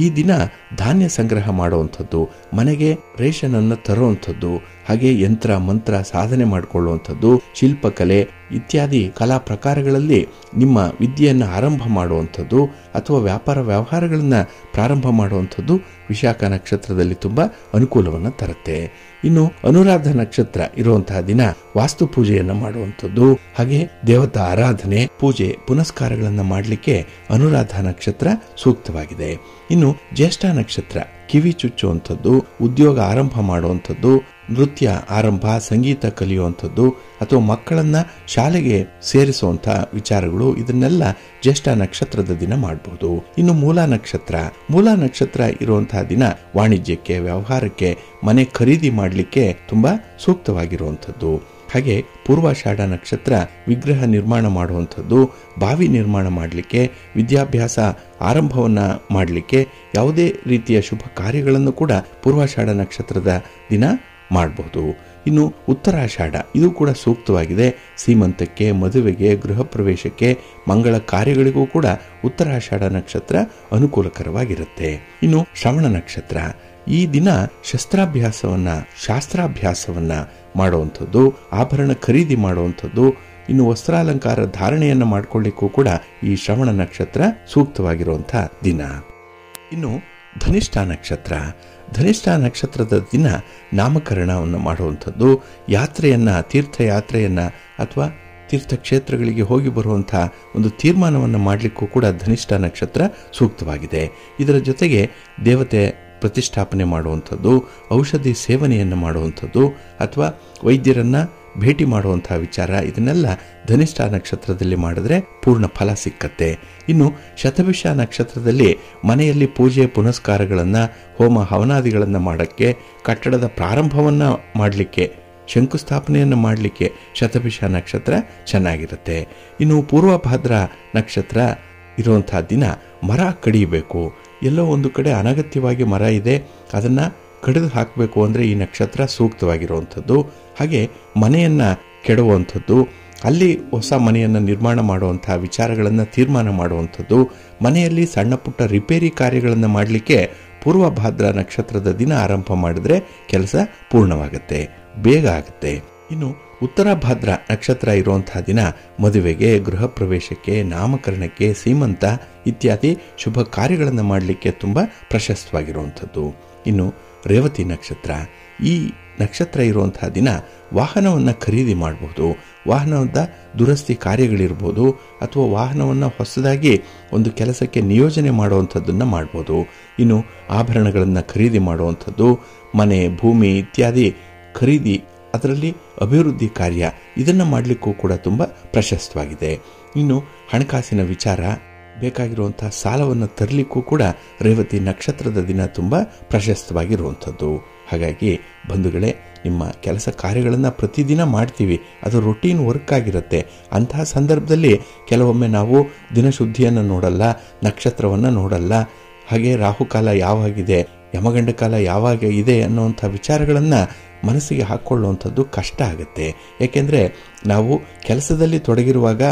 ಈ ದಿನ ಧಾನ್ಯ ಸಂಗ್ರಹ ಮಾಡುವಂಥದ್ದು, ಮನೆಗೆ ರೇಷನ್ ಅನ್ನು ತರುವಂಥದ್ದು, ಹಾಗೆ ಯಂತ್ರ ಮಂತ್ರ ಸಾಧನೆ ಮಾಡಿಕೊಳ್ಳುವಂಥದ್ದು, ಶಿಲ್ಪಕಲೆ ಇತ್ಯಾದಿ ಕಲಾ ಪ್ರಕಾರಗಳಲ್ಲಿ ನಿಮ್ಮ ವಿದ್ಯೆಯನ್ನು ಆರಂಭ ಮಾಡುವಂಥದ್ದು ಅಥವಾ ವ್ಯಾಪಾರ ವ್ಯವಹಾರಗಳನ್ನು ಪ್ರಾರಂಭ ಮಾಡುವಂಥದ್ದು ವಿಶಾಖ ನಕ್ಷತ್ರದಲ್ಲಿ ತುಂಬಾ ಅನುಕೂಲವನ್ನು ತರುತ್ತೆ. ಇನ್ನು ಅನುರಾಧ ನಕ್ಷತ್ರ ಇರುವಂತಹ ದಿನ ವಾಸ್ತು ಪೂಜೆಯನ್ನು ಮಾಡುವಂಥದ್ದು, ಹಾಗೆ ದೇವತಾ ಆರಾಧನೆ, ಪೂಜೆ ಪುನಸ್ಕಾರಗಳನ್ನು ಮಾಡಲಿಕ್ಕೆ ಅನುರಾಧ ನಕ್ಷತ್ರ ಸೂಕ್ತವಾಗಿದೆ. ಇನ್ನು ಜ್ಯೇಷ್ಠ ನಕ್ಷತ್ರ ಕಿವಿ ಚುಚ್ಚುವಂಥದ್ದು, ಉದ್ಯೋಗ ಆರಂಭ ಮಾಡುವಂಥದ್ದು, ನೃತ್ಯ ಆರಂಭ, ಸಂಗೀತ ಕಲಿಯುವಂಥದ್ದು ಅಥವಾ ಮಕ್ಕಳನ್ನ ಶಾಲೆಗೆ ಸೇರಿಸುವಂಥ ವಿಚಾರಗಳು, ಇದನ್ನೆಲ್ಲ ಜ್ಯೇಷ್ಠ ನಕ್ಷತ್ರದ ದಿನ ಮಾಡಬಹುದು. ಇನ್ನು ಮೂಲ ನಕ್ಷತ್ರ ಇರುವಂತಹ ದಿನ ವಾಣಿಜ್ಯಕ್ಕೆ, ವ್ಯವಹಾರಕ್ಕೆ, ಮನೆ ಖರೀದಿ ಮಾಡಲಿಕ್ಕೆ ತುಂಬಾ ಸೂಕ್ತವಾಗಿರುವಂಥದ್ದು. ಹಾಗೆ ಪೂರ್ವಾಷಾಢ ನಕ್ಷತ್ರ ವಿಗ್ರಹ ನಿರ್ಮಾಣ ಮಾಡುವಂಥದ್ದು, ಬಾವಿ ನಿರ್ಮಾಣ ಮಾಡಲಿಕ್ಕೆ, ವಿದ್ಯಾಭ್ಯಾಸ ಆರಂಭವನ್ನ ಮಾಡಲಿಕ್ಕೆ, ಯಾವುದೇ ರೀತಿಯ ಶುಭ ಕಾರ್ಯಗಳನ್ನು ಕೂಡ ಪೂರ್ವಾಷಾಢ ನಕ್ಷತ್ರದ ದಿನ ಮಾಡಬಹುದು. ಇನ್ನು ಉತ್ತರಾಷಾಢ ಇದು ಕೂಡ ಸೂಕ್ತವಾಗಿದೆ. ಸೀಮಂತಕ್ಕೆ, ಮದುವೆಗೆ, ಗೃಹ ಪ್ರವೇಶಕ್ಕೆ, ಮಂಗಳ ಕಾರ್ಯಗಳಿಗೂ ಕೂಡ ಉತ್ತರಾಷಾಢ ನಕ್ಷತ್ರ ಅನುಕೂಲಕರವಾಗಿರುತ್ತೆ. ಇನ್ನು ಶ್ರವಣ ನಕ್ಷತ್ರ, ಈ ದಿನ ಶಾಸ್ತ್ರಾಭ್ಯಾಸವನ್ನ ಮಾಡುವಂಥದ್ದು, ಆಭರಣ ಖರೀದಿ ಮಾಡುವಂಥದ್ದು, ಇನ್ನು ವಸ್ತ್ರಾಲಂಕಾರ ಧಾರಣೆಯನ್ನ ಮಾಡಿಕೊಳ್ಳಿಕ್ಕೂ ಕೂಡ ಈ ಶ್ರವಣ ನಕ್ಷತ್ರ ಸೂಕ್ತವಾಗಿರುವಂತಹ ದಿನ. ಇನ್ನು ಧನಿಷ್ಠ ನಕ್ಷತ್ರದ ದಿನ ನಾಮಕರಣವನ್ನು ಮಾಡುವಂಥದ್ದು, ತೀರ್ಥಯಾತ್ರೆಯನ್ನ ಅಥವಾ ತೀರ್ಥಕ್ಷೇತ್ರಗಳಿಗೆ ಹೋಗಿ ಬರುವಂತಹ ಒಂದು ತೀರ್ಮಾನವನ್ನು ಮಾಡಲಿಕ್ಕೂ ಕೂಡ ಧನಿಷ್ಠ ನಕ್ಷತ್ರ ಸೂಕ್ತವಾಗಿದೆ. ಇದರ ಜೊತೆಗೆ ದೇವತೆ ಪ್ರತಿಷ್ಠಾಪನೆ ಮಾಡುವಂಥದ್ದು, ಔಷಧಿ ಸೇವನೆಯನ್ನು ಮಾಡುವಂಥದ್ದು ಅಥವಾ ವೈದ್ಯರನ್ನ ಭೇಟಿ ಮಾಡುವಂತಹ ವಿಚಾರ, ಇದನ್ನೆಲ್ಲ ಧನಿಷ್ಠ ನಕ್ಷತ್ರದಲ್ಲಿ ಮಾಡಿದ್ರೆ ಪೂರ್ಣ ಫಲ ಸಿಕ್ಕತ್ತೆ. ಇನ್ನು ಶತಭಿಷ ನಕ್ಷತ್ರದಲ್ಲಿ ಮನೆಯಲ್ಲಿ ಪೂಜೆ ಪುನಸ್ಕಾರಗಳನ್ನು, ಹೋಮ ಹವನಾದಿಗಳನ್ನು ಮಾಡಕ್ಕೆ, ಕಟ್ಟಡದ ಪ್ರಾರಂಭವನ್ನ ಮಾಡಲಿಕ್ಕೆ, ಶಂಕುಸ್ಥಾಪನೆಯನ್ನು ಮಾಡಲಿಕ್ಕೆ ಶತಭಿಷ ನಕ್ಷತ್ರ ಚೆನ್ನಾಗಿರುತ್ತೆ. ಇನ್ನು ಪೂರ್ವಭಾದ್ರ ನಕ್ಷತ್ರ ಇರುವಂತಹ ದಿನ ಮರ ಕಡಿಯಬೇಕು. ಎಲ್ಲೋ ಒಂದು ಕಡೆ ಅನಗತ್ಯವಾಗಿ ಮರ ಇದೆ, ಅದನ್ನ ಕಡಿದು ಹಾಕಬೇಕು ಅಂದರೆ ಈ ನಕ್ಷತ್ರ ಸೂಕ್ತವಾಗಿರುವಂಥದ್ದು. ಹಾಗೆ ಮನೆಯನ್ನ ಕೆಡುವಂಥದ್ದು, ಅಲ್ಲಿ ಹೊಸ ಮನೆಯನ್ನು ನಿರ್ಮಾಣ ಮಾಡುವಂತಹ ವಿಚಾರಗಳನ್ನು ತೀರ್ಮಾನ ಮಾಡುವಂಥದ್ದು, ಮನೆಯಲ್ಲಿ ಸಣ್ಣ ಪುಟ್ಟ ರಿಪೇರಿ ಕಾರ್ಯಗಳನ್ನು ಮಾಡಲಿಕ್ಕೆ ಪೂರ್ವಭಾದ್ರ ನಕ್ಷತ್ರದ ದಿನ ಆರಂಭ ಮಾಡಿದ್ರೆ ಕೆಲಸ ಪೂರ್ಣವಾಗುತ್ತೆ, ಬೇಗ ಆಗುತ್ತೆ. ಇನ್ನು ಉತ್ತರ ಭಾದ್ರ ನಕ್ಷತ್ರ ಇರುವಂತಹ ದಿನ ಮದುವೆಗೆ, ಗೃಹ ಪ್ರವೇಶಕ್ಕೆ, ನಾಮಕರಣಕ್ಕೆ, ಸೀಮಂತ ಇತ್ಯಾದಿ ಶುಭ ಕಾರ್ಯಗಳನ್ನು ಮಾಡಲಿಕ್ಕೆ ತುಂಬಾ ಪ್ರಶಸ್ತವಾಗಿರುವಂಥದ್ದು. ಇನ್ನು ರೇವತಿ ನಕ್ಷತ್ರ, ಈ ನಕ್ಷತ್ರ ಇರುವಂತಹ ದಿನ ವಾಹನವನ್ನು ಖರೀದಿ ಮಾಡಬಹುದು, ವಾಹನದ ದುರಸ್ತಿ ಕಾರ್ಯಗಳಿರ್ಬೋದು ಅಥವಾ ವಾಹನವನ್ನು ಹೊಸದಾಗಿ ಒಂದು ಕೆಲಸಕ್ಕೆ ನಿಯೋಜನೆ ಮಾಡುವಂಥದ್ದನ್ನು ಮಾಡ್ಬೋದು. ಇನ್ನು ಆಭರಣಗಳನ್ನು ಖರೀದಿ ಮಾಡುವಂಥದ್ದು, ಮನೆ ಭೂಮಿ ಇತ್ಯಾದಿ ಖರೀದಿ, ಅದರಲ್ಲಿ ಅಭಿವೃದ್ಧಿ ಕಾರ್ಯ, ಇದನ್ನು ಮಾಡಲಿಕ್ಕೂ ಕೂಡ ತುಂಬ ಪ್ರಶಸ್ತವಾಗಿದೆ. ಇನ್ನು ಹಣಕಾಸಿನ ವಿಚಾರ, ಬೇಕಾಗಿರುವಂತಹ ಸಾಲವನ್ನು ತರಲಿಕ್ಕೂ ಕೂಡ ರೇವತಿ ನಕ್ಷತ್ರದ ದಿನ ತುಂಬ ಪ್ರಶಸ್ತವಾಗಿರುವಂಥದ್ದು. ಹಾಗಾಗಿ ಬಂಧುಗಳೇ, ನಿಮ್ಮ ಕೆಲಸ ಕಾರ್ಯಗಳನ್ನು ಪ್ರತಿದಿನ ಮಾಡ್ತೀವಿ, ಅದು ರೊಟೀನ್ ವರ್ಕ್ ಆಗಿರುತ್ತೆ. ಅಂತಹ ಸಂದರ್ಭದಲ್ಲಿ ಕೆಲವೊಮ್ಮೆ ನಾವು ದಿನಶುದ್ಧಿಯನ್ನು ನೋಡಲ್ಲ, ನಕ್ಷತ್ರವನ್ನು ನೋಡಲ್ಲ, ಹಾಗೆ ರಾಹುಕಾಲ ಯಾವಾಗಿದೆ, ಯಮಗಂಡ ಕಾಲ ಯಾವಾಗ ಇದೆ ಅನ್ನುವಂಥ ವಿಚಾರಗಳನ್ನು ಮನಸ್ಸಿಗೆ ಹಾಕ್ಕೊಳ್ಳುವಂಥದ್ದು ಕಷ್ಟ ಆಗುತ್ತೆ. ಏಕೆಂದರೆ ನಾವು ಕೆಲಸದಲ್ಲಿ ತೊಡಗಿರುವಾಗ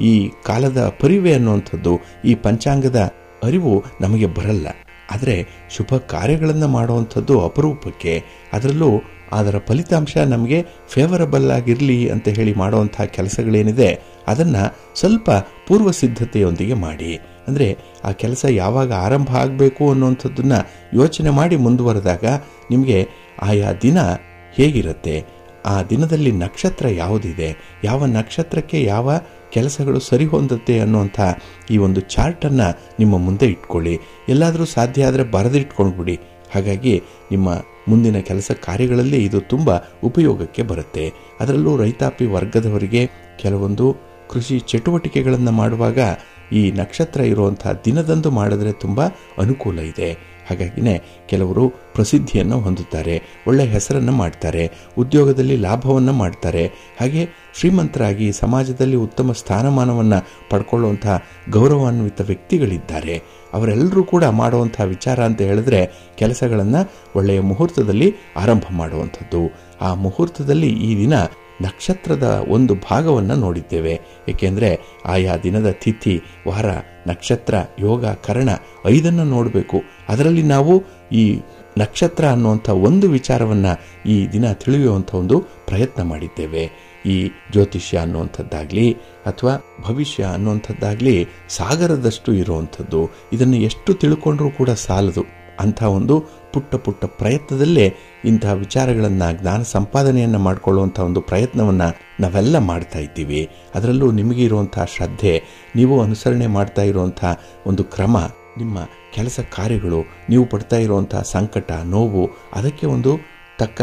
ಈ ಕಾಲದ ಪರಿವೆ ಅನ್ನುವಂಥದ್ದು, ಈ ಪಂಚಾಂಗದ ಅರಿವು ನಮಗೆ ಬರಲ್ಲ. ಆದರೆ ಶುಭ ಕಾರ್ಯಗಳನ್ನು ಮಾಡುವಂಥದ್ದು ಅಪರೂಪಕ್ಕೆ, ಅದರಲ್ಲೂ ಅದರ ಫಲಿತಾಂಶ ನಮಗೆ ಫೇವರಬಲ್ ಆಗಿರಲಿ ಅಂತ ಹೇಳಿ ಮಾಡುವಂಥ ಕೆಲಸಗಳೇನಿದೆ ಅದನ್ನು ಸ್ವಲ್ಪ ಪೂರ್ವ ಸಿದ್ಧತೆಯೊಂದಿಗೆ ಮಾಡಿ. ಅಂದರೆ ಆ ಕೆಲಸ ಯಾವಾಗ ಆರಂಭ ಆಗಬೇಕು ಅನ್ನುವಂಥದ್ದನ್ನು ಯೋಚನೆ ಮಾಡಿ ಮುಂದುವರೆದಾಗ ನಿಮಗೆ ಆಯಾ ದಿನ ಹೇಗಿರುತ್ತೆ, ಆ ದಿನದಲ್ಲಿ ನಕ್ಷತ್ರ ಯಾವುದಿದೆ, ಯಾವ ನಕ್ಷತ್ರಕ್ಕೆ ಯಾವ ಕೆಲಸಗಳು ಸರಿ ಹೊಂದುತ್ತೆ ಅನ್ನುವಂಥ ಈ ಒಂದು ಚಾರ್ಟನ್ನು ನಿಮ್ಮ ಮುಂದೆ ಇಟ್ಕೊಳ್ಳಿ. ಎಲ್ಲಾದರೂ ಸಾಧ್ಯ ಆದರೆ ಬರೆದಿಟ್ಕೊಂಡ್ಬಿಡಿ. ಹಾಗಾಗಿ ನಿಮ್ಮ ಮುಂದಿನ ಕೆಲಸ ಕಾರ್ಯಗಳಲ್ಲಿ ಇದು ತುಂಬ ಉಪಯೋಗಕ್ಕೆ ಬರುತ್ತೆ. ಅದರಲ್ಲೂ ರೈತಾಪಿ ವರ್ಗದವರಿಗೆ ಕೆಲವೊಂದು ಕೃಷಿ ಚಟುವಟಿಕೆಗಳನ್ನು ಮಾಡುವಾಗ ಈ ನಕ್ಷತ್ರ ಇರುವಂಥ ದಿನದಂದು ಮಾಡಿದ್ರೆ ತುಂಬ ಅನುಕೂಲ ಇದೆ. ಹಾಗಾಗಿನೇ ಕೆಲವರು ಪ್ರಸಿದ್ಧಿಯನ್ನು ಹೊಂದುತ್ತಾರೆ, ಒಳ್ಳೆಯ ಹೆಸರನ್ನು ಮಾಡ್ತಾರೆ, ಉದ್ಯೋಗದಲ್ಲಿ ಲಾಭವನ್ನು ಮಾಡ್ತಾರೆ, ಹಾಗೆ ಶ್ರೀಮಂತರಾಗಿ ಸಮಾಜದಲ್ಲಿ ಉತ್ತಮ ಸ್ಥಾನಮಾನವನ್ನು ಪಡ್ಕೊಳ್ಳುವಂಥ ಗೌರವಾನ್ವಿತ ವ್ಯಕ್ತಿಗಳಿದ್ದಾರೆ. ಅವರೆಲ್ಲರೂ ಕೂಡ ಮಾಡುವಂಥ ವಿಚಾರ ಅಂತ ಹೇಳಿದ್ರೆ ಕೆಲಸಗಳನ್ನು ಒಳ್ಳೆಯ ಮುಹೂರ್ತದಲ್ಲಿ ಆರಂಭ ಮಾಡುವಂಥದ್ದು. ಆ ಮುಹೂರ್ತದಲ್ಲಿ ಈ ದಿನ ನಕ್ಷತ್ರದ ಒಂದು ಭಾಗವನ್ನು ನೋಡಿದ್ದೇವೆ. ಏಕೆಂದರೆ ಆಯಾ ದಿನದ ತಿಥಿ, ವಾರ, ನಕ್ಷತ್ರ, ಯೋಗ, ಕರಣ 5 ನೋಡಬೇಕು. ಅದರಲ್ಲಿ ನಾವು ಈ ನಕ್ಷತ್ರ ಅನ್ನುವಂಥ ಒಂದು ವಿಚಾರವನ್ನು ಈ ದಿನ ತಿಳಿಯುವಂಥ ಒಂದು ಪ್ರಯತ್ನ ಮಾಡಿದ್ದೇವೆ. ಈ ಜ್ಯೋತಿಷ್ಯ ಅನ್ನುವಂಥದ್ದಾಗಲಿ ಅಥವಾ ಭವಿಷ್ಯ ಅನ್ನುವಂಥದ್ದಾಗಲಿ ಸಾಗರದಷ್ಟು ಇರುವಂಥದ್ದು. ಇದನ್ನು ಎಷ್ಟು ತಿಳ್ಕೊಂಡ್ರೂ ಕೂಡ ಸಾಲದು. ಅಂಥ ಒಂದು ಪುಟ್ಟ ಪುಟ್ಟ ಪ್ರಯತ್ನದಲ್ಲೇ ಇಂಥ ವಿಚಾರಗಳನ್ನು, ಜ್ಞಾನ ಸಂಪಾದನೆಯನ್ನು ಮಾಡಿಕೊಳ್ಳುವಂಥ ಒಂದು ಪ್ರಯತ್ನವನ್ನು ನಾವೆಲ್ಲ ಮಾಡ್ತಾ ಇದ್ದೀವಿ. ಅದರಲ್ಲೂ ನಿಮಗೆ ಇರುವಂಥ ಶ್ರದ್ಧೆ, ನೀವು ಅನುಸರಣೆ ಮಾಡ್ತಾ ಇರುವಂಥ ಒಂದು ಕ್ರಮ, ನಿಮ್ಮ ಕೆಲಸ ಕಾರ್ಯಗಳು, ನೀವು ಪಡ್ತಾ ಇರುವಂಥ ಸಂಕಟ, ನೋವು, ಅದಕ್ಕೆ ಒಂದು ತಕ್ಕ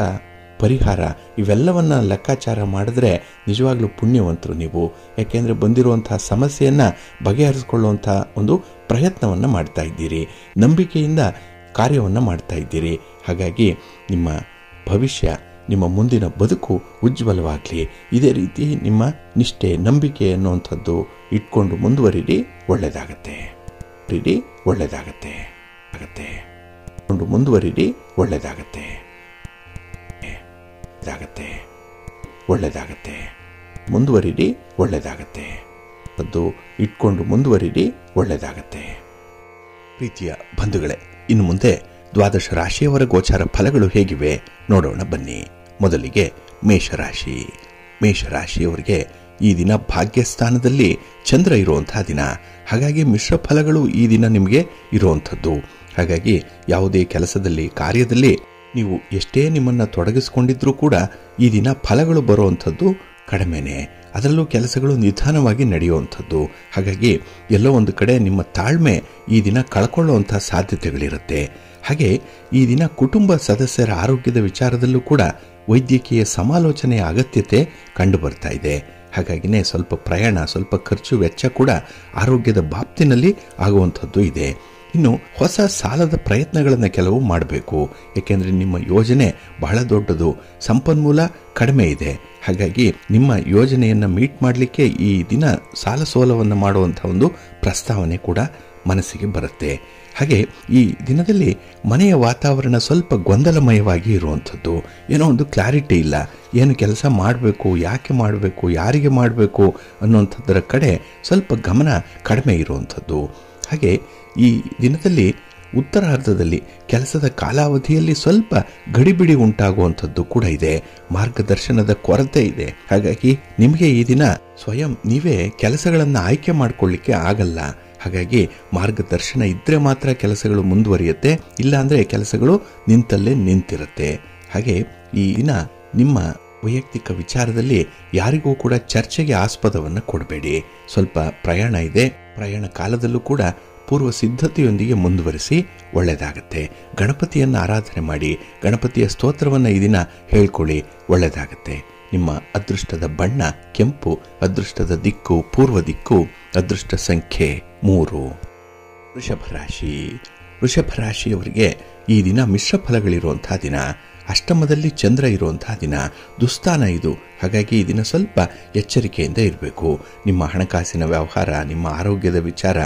ಪರಿಹಾರ, ಇವೆಲ್ಲವನ್ನ ಲೆಕ್ಕಾಚಾರ ಮಾಡಿದ್ರೆ ನಿಜವಾಗ್ಲೂ ಪುಣ್ಯವಂತರು ನೀವು. ಯಾಕೆಂದರೆ ಬಂದಿರುವಂಥ ಸಮಸ್ಯೆಯನ್ನು ಬಗೆಹರಿಸಿಕೊಳ್ಳುವಂಥ ಒಂದು ಪ್ರಯತ್ನವನ್ನು ಮಾಡ್ತಾ ಇದ್ದೀರಿ, ನಂಬಿಕೆಯಿಂದ ಕಾರ್ಯವನ್ನು ಮಾಡ್ತಾ ಇದ್ದೀರಿ. ಹಾಗಾಗಿ ನಿಮ್ಮ ಭವಿಷ್ಯ, ನಿಮ್ಮ ಮುಂದಿನ ಬದುಕು ಉಜ್ವಲವಾಗಲಿ. ಇದೇ ರೀತಿ ನಿಮ್ಮ ನಿಷ್ಠೆ, ನಂಬಿಕೆ ಅನ್ನುವಂಥದ್ದು ಇಟ್ಕೊಂಡು ಮುಂದುವರಿರಿ, ಒಳ್ಳೆಯದಾಗತ್ತೆ. ಒಳ್ಳೆಯದಾಗತ್ತೆ ಮುಂದುವರಿರಿ, ಒಳ್ಳೆಯದಾಗತ್ತೆ. ಒಳ್ಳೆಯದಾಗತ್ತೆ ಮುಂದುವರಿರಿ, ಒಳ್ಳೆಯದಾಗತ್ತೆ. ಅದು ಇಟ್ಕೊಂಡು ಮುಂದುವರಿರಿ, ಒಳ್ಳೆಯದಾಗತ್ತೆ. ಪ್ರೀತಿಯ ಬಂಧುಗಳೇ, ಇನ್ನು ಮುಂದೆ ದ್ವಾದಶ ರಾಶಿಯವರ ಗೋಚಾರ ಫಲಗಳು ಹೇಗಿವೆ ನೋಡೋಣ ಬನ್ನಿ. ಮೊದಲಿಗೆ ಮೇಷರಾಶಿ. ಮೇಷರಾಶಿಯವರಿಗೆ ಈ ದಿನ ಭಾಗ್ಯಸ್ಥಾನದಲ್ಲಿ ಚಂದ್ರ ಇರುವಂತಹ ದಿನ. ಹಾಗಾಗಿ ಮಿಶ್ರ ಫಲಗಳು ಈ ದಿನ ನಿಮಗೆ ಇರುವಂಥದ್ದು. ಹಾಗಾಗಿ ಯಾವುದೇ ಕೆಲಸದಲ್ಲಿ, ಕಾರ್ಯದಲ್ಲಿ ನೀವು ಎಷ್ಟೇ ನಿಮ್ಮನ್ನು ತೊಡಗಿಸಿಕೊಂಡಿದ್ರೂ ಕೂಡ ಈ ದಿನ ಫಲಗಳು ಬರುವಂಥದ್ದು ಕಡಿಮೆನೆ. ಅದರಲ್ಲೂ ಕೆಲಸಗಳು ನಿಧಾನವಾಗಿ ನಡೆಯುವಂಥದ್ದು. ಹಾಗಾಗಿ ಎಲ್ಲೋ ಒಂದು ಕಡೆ ನಿಮ್ಮ ತಾಳ್ಮೆ ಈ ದಿನ ಕಳ್ಕೊಳ್ಳುವಂಥ ಸಾಧ್ಯತೆಗಳಿರುತ್ತೆ. ಹಾಗೆ ಈ ದಿನ ಕುಟುಂಬ ಸದಸ್ಯರ ಆರೋಗ್ಯದ ವಿಚಾರದಲ್ಲೂ ಕೂಡ ವೈದ್ಯಕೀಯ ಸಮಾಲೋಚನೆಯ ಅಗತ್ಯತೆ ಕಂಡು ಬರ್ತಾ ಇದೆ. ಹಾಗಾಗಿನೇ ಸ್ವಲ್ಪ ಪ್ರಯಾಣ, ಸ್ವಲ್ಪ ಖರ್ಚು ವೆಚ್ಚ ಕೂಡ ಆರೋಗ್ಯದ ಬಾಬ್ತಿನಲ್ಲಿ ಆಗುವಂಥದ್ದು ಇದೆ. ಇನ್ನು ಹೊಸ ಸಾಲದ ಪ್ರಯತ್ನಗಳನ್ನು ಕೆಲವು ಮಾಡಬೇಕು. ಏಕೆಂದರೆ ನಿಮ್ಮ ಯೋಜನೆ ಬಹಳ ದೊಡ್ಡದು, ಸಂಪನ್ಮೂಲ ಕಡಿಮೆ ಇದೆ. ಹಾಗಾಗಿ ನಿಮ್ಮ ಯೋಜನೆಯನ್ನು ಮೀಟ್ ಮಾಡಲಿಕ್ಕೆ ಈ ದಿನ ಸಾಲ ಸೋಲವನ್ನು ಮಾಡುವಂಥ ಒಂದು ಪ್ರಸ್ತಾವನೆ ಕೂಡ ಮನಸ್ಸಿಗೆ ಬರುತ್ತೆ. ಹಾಗೆ ಈ ದಿನದಲ್ಲಿ ಮನೆಯ ವಾತಾವರಣ ಸ್ವಲ್ಪ ಗೊಂದಲಮಯವಾಗಿ ಇರುವಂಥದ್ದು. ಏನೋ ಒಂದು ಕ್ಲಾರಿಟಿ ಇಲ್ಲ, ಏನು ಕೆಲಸ ಮಾಡಬೇಕು, ಯಾಕೆ ಮಾಡಬೇಕು, ಯಾರಿಗೆ ಮಾಡಬೇಕು ಅನ್ನುವಂಥದ್ದರ ಕಡೆ ಸ್ವಲ್ಪ ಗಮನ ಕಡಿಮೆ ಇರುವಂಥದ್ದು. ಹಾಗೆ ಈ ದಿನದಲ್ಲಿ ಉತ್ತರಾರ್ಧದಲ್ಲಿ ಕೆಲಸದ ಕಾಲಾವಧಿಯಲ್ಲಿ ಸ್ವಲ್ಪ ಗಡಿಬಿಡಿ ಉಂಟಾಗುವಂಥದ್ದು ಕೂಡ ಇದೆ. ಮಾರ್ಗದರ್ಶನದ ಕೊರತೆ ಇದೆ. ಹಾಗಾಗಿ ನಿಮಗೆ ಈ ದಿನ ಸ್ವಯಂ ನೀವೇ ಕೆಲಸಗಳನ್ನು ಆಯ್ಕೆ ಮಾಡಿಕೊಳ್ಳಿಕ್ಕೆ ಆಗಲ್ಲ. ಹಾಗಾಗಿ ಮಾರ್ಗದರ್ಶನ ಇದ್ರೆ ಮಾತ್ರ ಕೆಲಸಗಳು ಮುಂದುವರಿಯುತ್ತೆ, ಇಲ್ಲಾಂದ್ರೆ ಕೆಲಸಗಳು ನಿಂತಲ್ಲೇ ನಿಂತಿರುತ್ತೆ. ಹಾಗೆ ಈ ದಿನ ನಿಮ್ಮ ವೈಯಕ್ತಿಕ ವಿಚಾರದಲ್ಲಿ ಯಾರಿಗೂ ಕೂಡ ಚರ್ಚೆಗೆ ಆಸ್ಪದವನ್ನು ಕೊಡಬೇಡಿ. ಸ್ವಲ್ಪ ಪ್ರಯಾಣ ಇದೆ, ಪ್ರಯಾಣ ಕಾಲದಲ್ಲೂ ಕೂಡ ಪೂರ್ವ ಸಿದ್ಧತೆಯೊಂದಿಗೆ ಮುಂದುವರಿಸಿ, ಒಳ್ಳೆಯದಾಗತ್ತೆ. ಗಣಪತಿಯನ್ನು ಆರಾಧನೆ ಮಾಡಿ, ಗಣಪತಿಯ ಸ್ತೋತ್ರವನ್ನು ಈ ದಿನ ಹೇಳ್ಕೊಳ್ಳಿ, ಒಳ್ಳೆಯದಾಗತ್ತೆ. ನಿಮ್ಮ ಅದೃಷ್ಟದ ಬಣ್ಣ ಕೆಂಪು, ಅದೃಷ್ಟದ ದಿಕ್ಕು ಪೂರ್ವ ದಿಕ್ಕು, ಅದೃಷ್ಟ ಸಂಖ್ಯೆ 3. ವೃಷಭ ರಾಶಿ. ವೃಷಭ ರಾಶಿಯವರಿಗೆ ಈ ದಿನ ಮಿಶ್ರ ಫಲಗಳಿರುವಂತಹ ದಿನ. ಅಷ್ಟಮದಲ್ಲಿ ಚಂದ್ರ ಇರುವಂತಹ ದಿನ, ದುಸ್ಥಾನ ಇದು. ಹಾಗಾಗಿ ಈ ದಿನ ಸ್ವಲ್ಪ ಎಚ್ಚರಿಕೆಯಿಂದ ಇರಬೇಕು. ನಿಮ್ಮ ಹಣಕಾಸಿನ ವ್ಯವಹಾರ, ನಿಮ್ಮ ಆರೋಗ್ಯದ ವಿಚಾರ,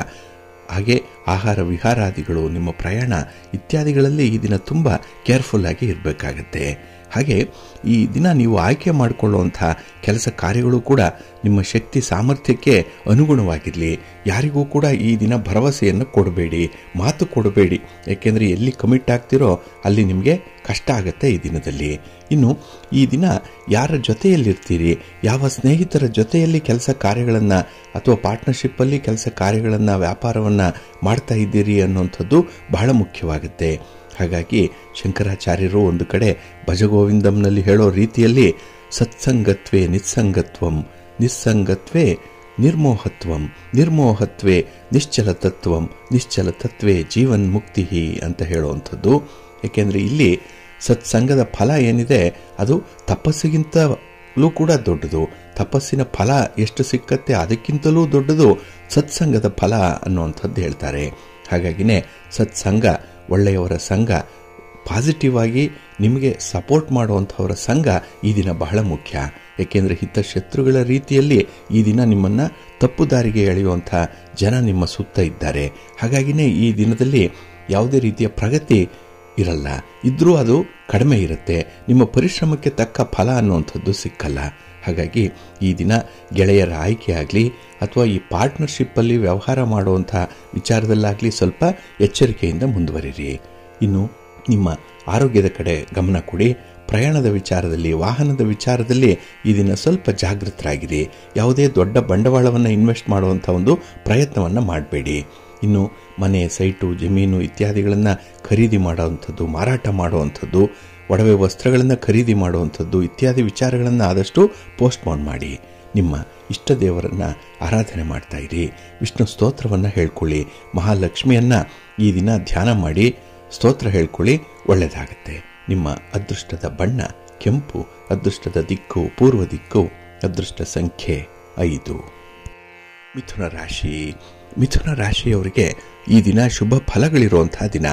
ಹಾಗೆ ಆಹಾರ ವಿಹಾರಾದಿಗಳು, ನಿಮ್ಮ ಪ್ರಯಾಣ ಇತ್ಯಾದಿಗಳಲ್ಲಿ ಈ ದಿನ ತುಂಬ ಕೇರ್ಫುಲ್ ಆಗಿ ಇರಬೇಕಾಗತ್ತೆ. ಹಾಗೆ ಈ ದಿನ ನೀವು ಆಯ್ಕೆ ಮಾಡಿಕೊಳ್ಳುವಂಥ ಕೆಲಸ ಕಾರ್ಯಗಳು ಕೂಡ ನಿಮ್ಮ ಶಕ್ತಿ ಸಾಮರ್ಥ್ಯಕ್ಕೆ ಅನುಗುಣವಾಗಿರಲಿ. ಯಾರಿಗೂ ಕೂಡ ಈ ದಿನ ಭರವಸೆಯನ್ನು ಕೊಡಬೇಡಿ, ಮಾತು ಕೊಡಬೇಡಿ. ಯಾಕೆಂದರೆ ಎಲ್ಲಿ ಕಮಿಟ್ ಆಗ್ತಿರೋ ಅಲ್ಲಿ ನಿಮಗೆ ಕಷ್ಟ ಆಗುತ್ತೆ ಈ ದಿನದಲ್ಲಿ. ಇನ್ನು ಈ ದಿನ ಯಾರ ಜೊತೆಯಲ್ಲಿರ್ತೀರಿ, ಯಾವ ಸ್ನೇಹಿತರ ಜೊತೆಯಲ್ಲಿ ಕೆಲಸ ಕಾರ್ಯಗಳನ್ನು ಅಥವಾ ಪಾರ್ಟ್ನರ್ಶಿಪ್ಪಲ್ಲಿ ಕೆಲಸ ಕಾರ್ಯಗಳನ್ನು, ವ್ಯಾಪಾರವನ್ನು ಮಾಡ್ತಾ ಇದ್ದೀರಿ ಅನ್ನುವಂಥದ್ದು ಬಹಳ ಮುಖ್ಯವಾಗುತ್ತೆ. ಹಾಗಾಗಿ ಶಂಕರಾಚಾರ್ಯರು ಒಂದು ಕಡೆ ಭಜಗೋವಿಂದಂನಲ್ಲಿ ಹೇಳೋ ರೀತಿಯಲ್ಲಿ ಸತ್ಸಂಗತ್ವೇ ನಿಸ್ಸಂಗತ್ವಂ, ನಿಸ್ಸಂಗತ್ವೇ ನಿರ್ಮೋಹತ್ವಂ, ನಿರ್ಮೋಹತ್ವೇ ನಿಶ್ಚಲತತ್ವಂ, ನಿಶ್ಚಲತತ್ವೇ ಜೀವನ್ ಮುಕ್ತಿ ಅಂತ ಹೇಳುವಂಥದ್ದು. ಏಕೆಂದರೆ ಇಲ್ಲಿ ಸತ್ಸಂಗದ ಫಲ ಏನಿದೆ ಅದು ತಪಸ್ಸಿಗಿಂತಲೂ ಕೂಡ ದೊಡ್ಡದು. ತಪಸ್ಸಿನ ಫಲ ಎಷ್ಟು ಸಿಕ್ಕತ್ತೆ ಅದಕ್ಕಿಂತಲೂ ದೊಡ್ಡದು ಸತ್ಸಂಗದ ಫಲ ಅನ್ನುವಂಥದ್ದು ಹೇಳ್ತಾರೆ. ಹಾಗಾಗಿನೇ ಸತ್ಸಂಗ, ಒಳ್ಳೆಯವರ ಸಂಘ, ಪಾಸಿಟಿವ್ ಆಗಿ ನಿಮಗೆ ಸಪೋರ್ಟ್ ಮಾಡುವಂಥವರ ಸಂಘ ಈ ದಿನ ಬಹಳ ಮುಖ್ಯ. ಏಕೆಂದರೆ ಹಿತಶತ್ರುಗಳ ರೀತಿಯಲ್ಲಿ ಈ ದಿನ ನಿಮ್ಮನ್ನು ತಪ್ಪು ದಾರಿಗೆ ಎಳೆಯುವಂಥ ಜನ ನಿಮ್ಮ ಸುತ್ತ ಇದ್ದಾರೆ. ಹಾಗಾಗಿನೇ ಈ ದಿನದಲ್ಲಿ ಯಾವುದೇ ರೀತಿಯ ಪ್ರಗತಿ ಇರಲ್ಲ, ಇದ್ರೂ ಅದು ಕಡಿಮೆ ಇರುತ್ತೆ. ನಿಮ್ಮ ಪರಿಶ್ರಮಕ್ಕೆ ತಕ್ಕ ಫಲ ಅನ್ನುವಂಥದ್ದು ಸಿಕ್ಕಲ್ಲ. ಹಾಗಾಗಿ ಈ ದಿನ ಗೆಳೆಯರ ಆಯ್ಕೆ ಆಗಲಿ ಅಥವಾ ಈ ಪಾರ್ಟ್ನರ್ಶಿಪ್ಪಲ್ಲಿ ವ್ಯವಹಾರ ಮಾಡುವಂಥ ವಿಚಾರದಲ್ಲಾಗಲಿ ಸ್ವಲ್ಪ ಎಚ್ಚರಿಕೆಯಿಂದ ಮುಂದುವರಿರಿ. ಇನ್ನು ನಿಮ್ಮ ಆರೋಗ್ಯದ ಕಡೆ ಗಮನ ಕೊಡಿ. ಪ್ರಯಾಣದ ವಿಚಾರದಲ್ಲಿ, ವಾಹನದ ವಿಚಾರದಲ್ಲಿ ಈ ದಿನ ಸ್ವಲ್ಪ ಜಾಗೃತರಾಗಿರಿ. ಯಾವುದೇ ದೊಡ್ಡ ಬಂಡವಾಳವನ್ನು ಇನ್ವೆಸ್ಟ್ ಮಾಡುವಂಥ ಒಂದು ಪ್ರಯತ್ನವನ್ನು ಮಾಡಬೇಡಿ. ಇನ್ನು ಮನೆ, ಸೈಟು, ಜಮೀನು ಇತ್ಯಾದಿಗಳನ್ನು ಖರೀದಿ ಮಾಡುವಂಥದ್ದು, ಮಾರಾಟ ಮಾಡುವಂಥದ್ದು, ಒಡವೆ ವಸ್ತ್ರಗಳನ್ನು ಖರೀದಿ ಮಾಡುವಂಥದ್ದು ಇತ್ಯಾದಿ ವಿಚಾರಗಳನ್ನು ಆದಷ್ಟು ಪೋಸ್ಟ್ಪೋನ್ ಮಾಡಿ. ನಿಮ್ಮ ಇಷ್ಟ ದೇವರನ್ನು ಆರಾಧನೆ ಮಾಡ್ತಾ ಇರಿ. ವಿಷ್ಣು ಸ್ತೋತ್ರವನ್ನು ಹೇಳ್ಕೊಳ್ಳಿ. ಮಹಾಲಕ್ಷ್ಮಿಯನ್ನು ಈ ದಿನ ಧ್ಯಾನ ಮಾಡಿ ಸ್ತೋತ್ರ ಹೇಳ್ಕೊಳ್ಳಿ, ಒಳ್ಳೆಯದಾಗತ್ತೆ. ನಿಮ್ಮ ಅದೃಷ್ಟದ ಬಣ್ಣ ಕೆಂಪು, ಅದೃಷ್ಟದ ದಿಕ್ಕು ಪೂರ್ವ ದಿಕ್ಕು, ಅದೃಷ್ಟ ಸಂಖ್ಯೆ 5. ಮಿಥುನ ರಾಶಿ. ಮಿಥುನ ರಾಶಿಯವರಿಗೆ ಈ ದಿನ ಶುಭ ಫಲಗಳಿರುವಂತಹ ದಿನ.